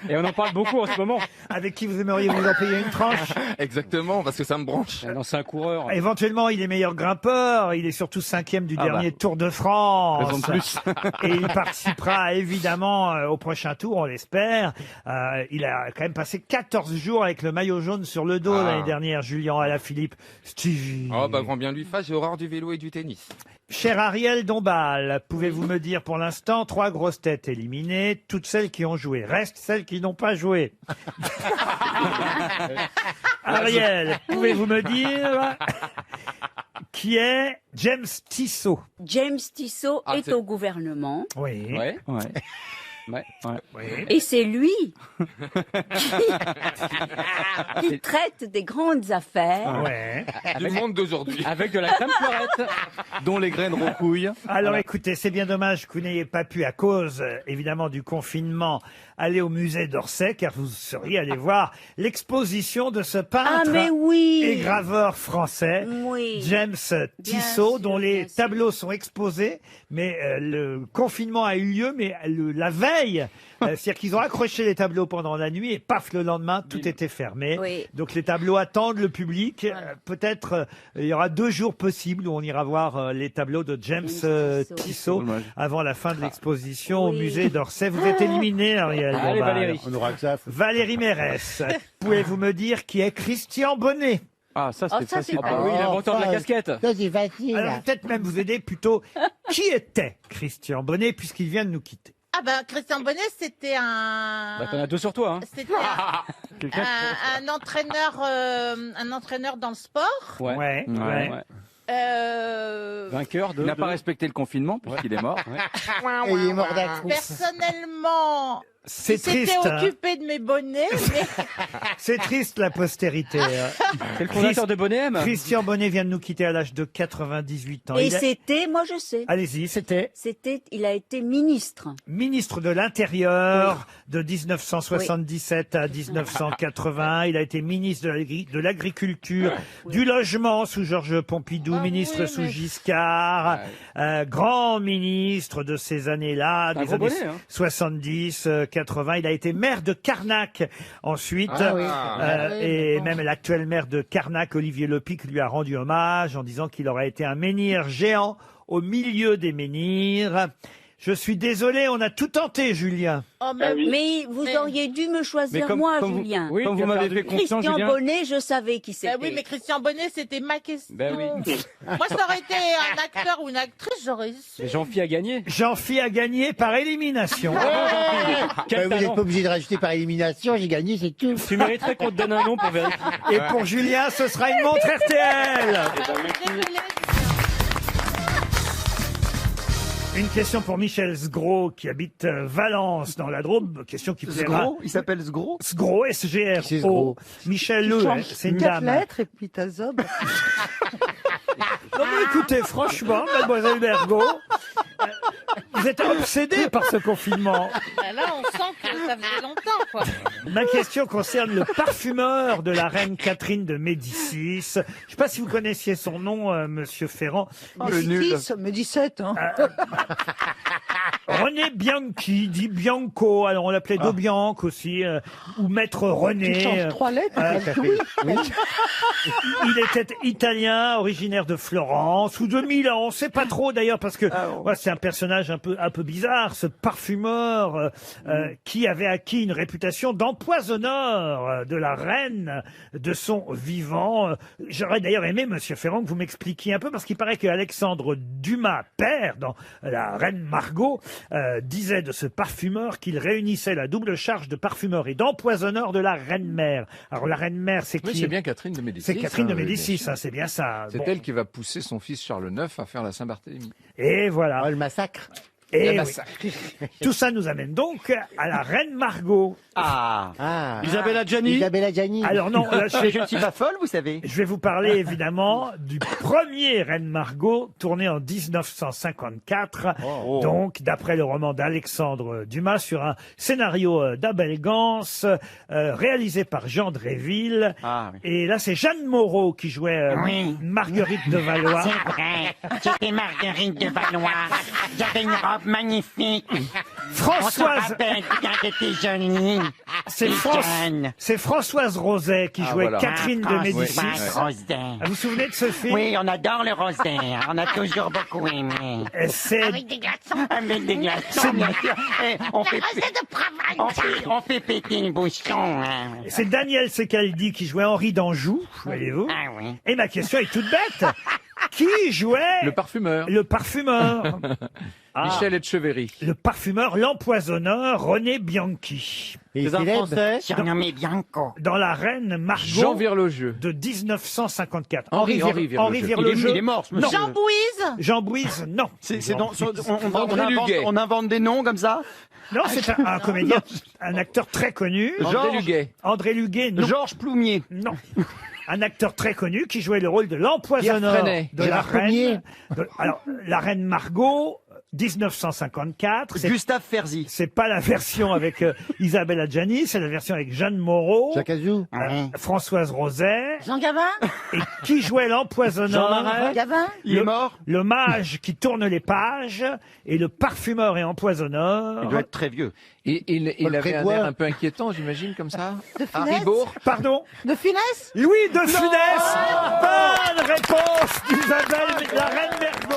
Et on en parle beaucoup en ce moment. Avec qui vous aimeriez vous en payer une tranche? Exactement, parce que ça me branche. Non, c'est un coureur. Éventuellement, il est meilleur grimpeur. Il est surtout 5e du dernier Tour de France. Raison de plus. Et il participera évidemment au prochain tour, on l'espère. Il a quand même passé 14 jours avec le maillot jaune sur le dos l'année dernière, Julien Alaphilippe. Stevie. Oh, bah, grand bien lui fasse, j'ai horreur du vélo et du tennis. Cher Ariel Dombal, pouvez-vous me dire pour l'instant 3 grosses têtes éliminées, toutes celles qui ont joué. Restent celles qui n'ont pas joué. Ariel, pouvez-vous me dire qui est James Tissot? James Tissot est au gouvernement. Oui. Ouais. Et c'est lui qui traite des grandes affaires. Ouais. Du monde d'aujourd'hui. Avec de la crème fleurette. Dont les graines recouillent. Alors écoutez, c'est bien dommage que vous n'ayez pas pu, à cause évidemment du confinement, aller au musée d'Orsay, car vous seriez allé voir l'exposition de ce peintre mais oui. et graveur français, Oui. James Bien Tissot, sûr, dont les bien sûr. tableaux sont exposés, mais le confinement a eu lieu, mais la veille, c'est-à-dire qu'ils ont accroché les tableaux pendant la nuit et paf, le lendemain, tout était fermé. Oui. Donc les tableaux attendent le public. Peut-être il y aura 2 jours possibles où on ira voir les tableaux de James Tissot Dommage. avant la fin de l'exposition au Oui. musée d'Orsay. Vous êtes éliminé, Ariel Allez, Dombal. Valérie. On aura que ça. Valérie Mérès. Pouvez-vous me dire qui est Christian Bonnet? Ah, ça, Oh, c'est ça, facile. c'est Ah bah oui, l'inventeur de la casquette. Ça, c'est facile. Alors peut-être même vous aider plutôt. Qui était Christian Bonnet puisqu'il vient de nous quitter? Ah ben, Christian Bonnet, c'était un... Bah, t'en as 2 sur toi, hein. C'était un entraîneur dans le sport. Ouais. Vainqueur de. Il n'a pas respecté le confinement puisqu'il est mort. Et il est mort d'un coup. Personnellement, C'est il s'était triste. Hein. occupé de mes bonnets, mais C'est triste la postérité. C'est le fondateur de Bonnet M. Christian Bonnet vient de nous quitter à l'âge de 98 ans. Et Il a- c'était, moi je sais, Allez-y, c'était il a été ministre. ministre de l'Intérieur de 1977 à 1980. Il a été ministre de l'Agriculture, du Logement sous Georges Pompidou, ministre oui, sous mais- Giscard, grand ministre de ces années-là, Un des gros années bonnet, hein. 70, 80. Il a été maire de Carnac ensuite. Ah oui. Et même l'actuel maire de Carnac, Olivier Lepic, lui a rendu hommage en disant qu'il aurait été un menhir géant au milieu des menhirs. Je suis désolé, on a tout tenté, Julien. Oh, Mais vous auriez dû me choisir moi, Julien. Comme vous m'avez fait confiance, Christian Julien. Bonnet, je savais qui c'était. Oui, mais Christian Bonnet, c'était ma question. Ben oui. Moi, ça aurait été un acteur ou une actrice, j'aurais su. Mais Jean-Phi a gagné. Jean-Phi a gagné par élimination. Quel Vous n'êtes talent. pas obligé de rajouter par élimination, j'ai gagné, c'est tout. Tu mériterais qu'on te donne un nom pour vérifier. Et pour Julien, ce sera une montre RTL. Une question pour Michel Sgro, qui habite Valence, dans la Drôme. Question qui plaira. Sgro, il s'appelle Sgro. Sgro, S-G-R-O. C'est Sgro. Michel Le, c'est une 4 dame. lettres et puis t'as Zob. Non, mais écoutez, franchement, mademoiselle Bergot, vous êtes obsédée par ce confinement. Là, on sent que ça faisait longtemps, quoi. Ma question concerne le parfumeur de la reine Catherine de Médicis. Je ne sais pas si vous connaissiez son nom, monsieur Ferrand. Me 17, hein. René Bianchi, dit Bianco, alors on l'appelait Do Bianc aussi, ou Maître René. Tu changes 3 lettres. Il était italien, originaire de Florence ou de Milan, on ne sait pas trop d'ailleurs parce que c'est un personnage un peu bizarre, ce parfumeur qui avait acquis une réputation d'empoisonneur de la reine de son vivant. J'aurais d'ailleurs aimé, monsieur Ferrand, que vous m'expliquiez un peu parce qu'il paraît qu'Alexandre Dumas, père dans La Reine Margot, disait de ce parfumeur qu'il réunissait la double charge de parfumeur et d'empoisonneur de la reine-mère. Alors la reine-mère, c'est qui? Oui, c'est bien Catherine de Médicis. C'est Catherine de hein, oui, Médicis, bien sûr. hein, c'est bien ça. C'est Bon. elle qui va pousser son fils Charles IX à faire la Saint-Barthélemy. Et voilà. Le massacre. Et Le oui. massacre. Tout ça nous amène donc à la reine Margot. Isabelle Adjani. Isabelle Adjani. Alors non, là, je ne suis pas folle, vous savez. Je vais vous parler évidemment du premier Reine Margot, tourné en 1954, donc d'après le roman d'Alexandre Dumas, sur un scénario d'Abel Gans, réalisé par Jean Dréville. Et là, c'est Jeanne Moreau qui jouait Marguerite de Valois. C'est vrai, j'étais Marguerite de Valois. J'avais une robe magnifique. Françoise- On se rappelle quand j'étais jolie. C'est Françoise Roset qui jouait Catherine de Médicis. Vous vous souvenez de ce film? Oui, on adore le rosé. On a toujours beaucoup aimé. C'est- Avec des glaçons. Avec des glaçons, bien sûr. Et on fait péter le bouchon. hein. C'est Daniel Secaldi qui jouait Henri d'Anjou, voyez-vous. Ah oui. Et ma question est toute bête. Qui jouait Le parfumeur. le parfumeur? Michel Etcheverry. Le parfumeur, l'empoisonneur René Bianchi. C'est un Français Surnommé Bianco. Dans La Reine Margot. Jean Virlogeux. De 1954. Henri Virlogeux. Virlogeux. Il est mort, ce Non. monsieur. Jean Bouise. Jean Bouise, non. On invente, on invente des noms comme ça. Non, c'est un comédien, un acteur très connu. André Luguet. André Luguet, non. Georges Ploumier. Non. Un acteur très connu qui jouait le rôle de l'empoisonneur Pierre Freinet. de la Gérard reine. Pommier. Alors, la reine Margot, 1954. Gustave Ferzi. C'est pas la version avec Isabelle Adjani, c'est la version avec Jeanne Moreau, Jacques Azou. Françoise Roset, Jean Gabin. et qui jouait l'empoisonneur. Jean Marais. Gabin. Il est mort. Le mage qui tourne les pages et le parfumeur et empoisonneur. Il doit être très vieux. Et il Paul avait un Prébois. air un peu inquiétant, j'imagine, comme ça. De Funès. Haribourg. Pardon, De Funès. Louis de Funès. Bonne réponse d'Isabelle, la reine Mergo.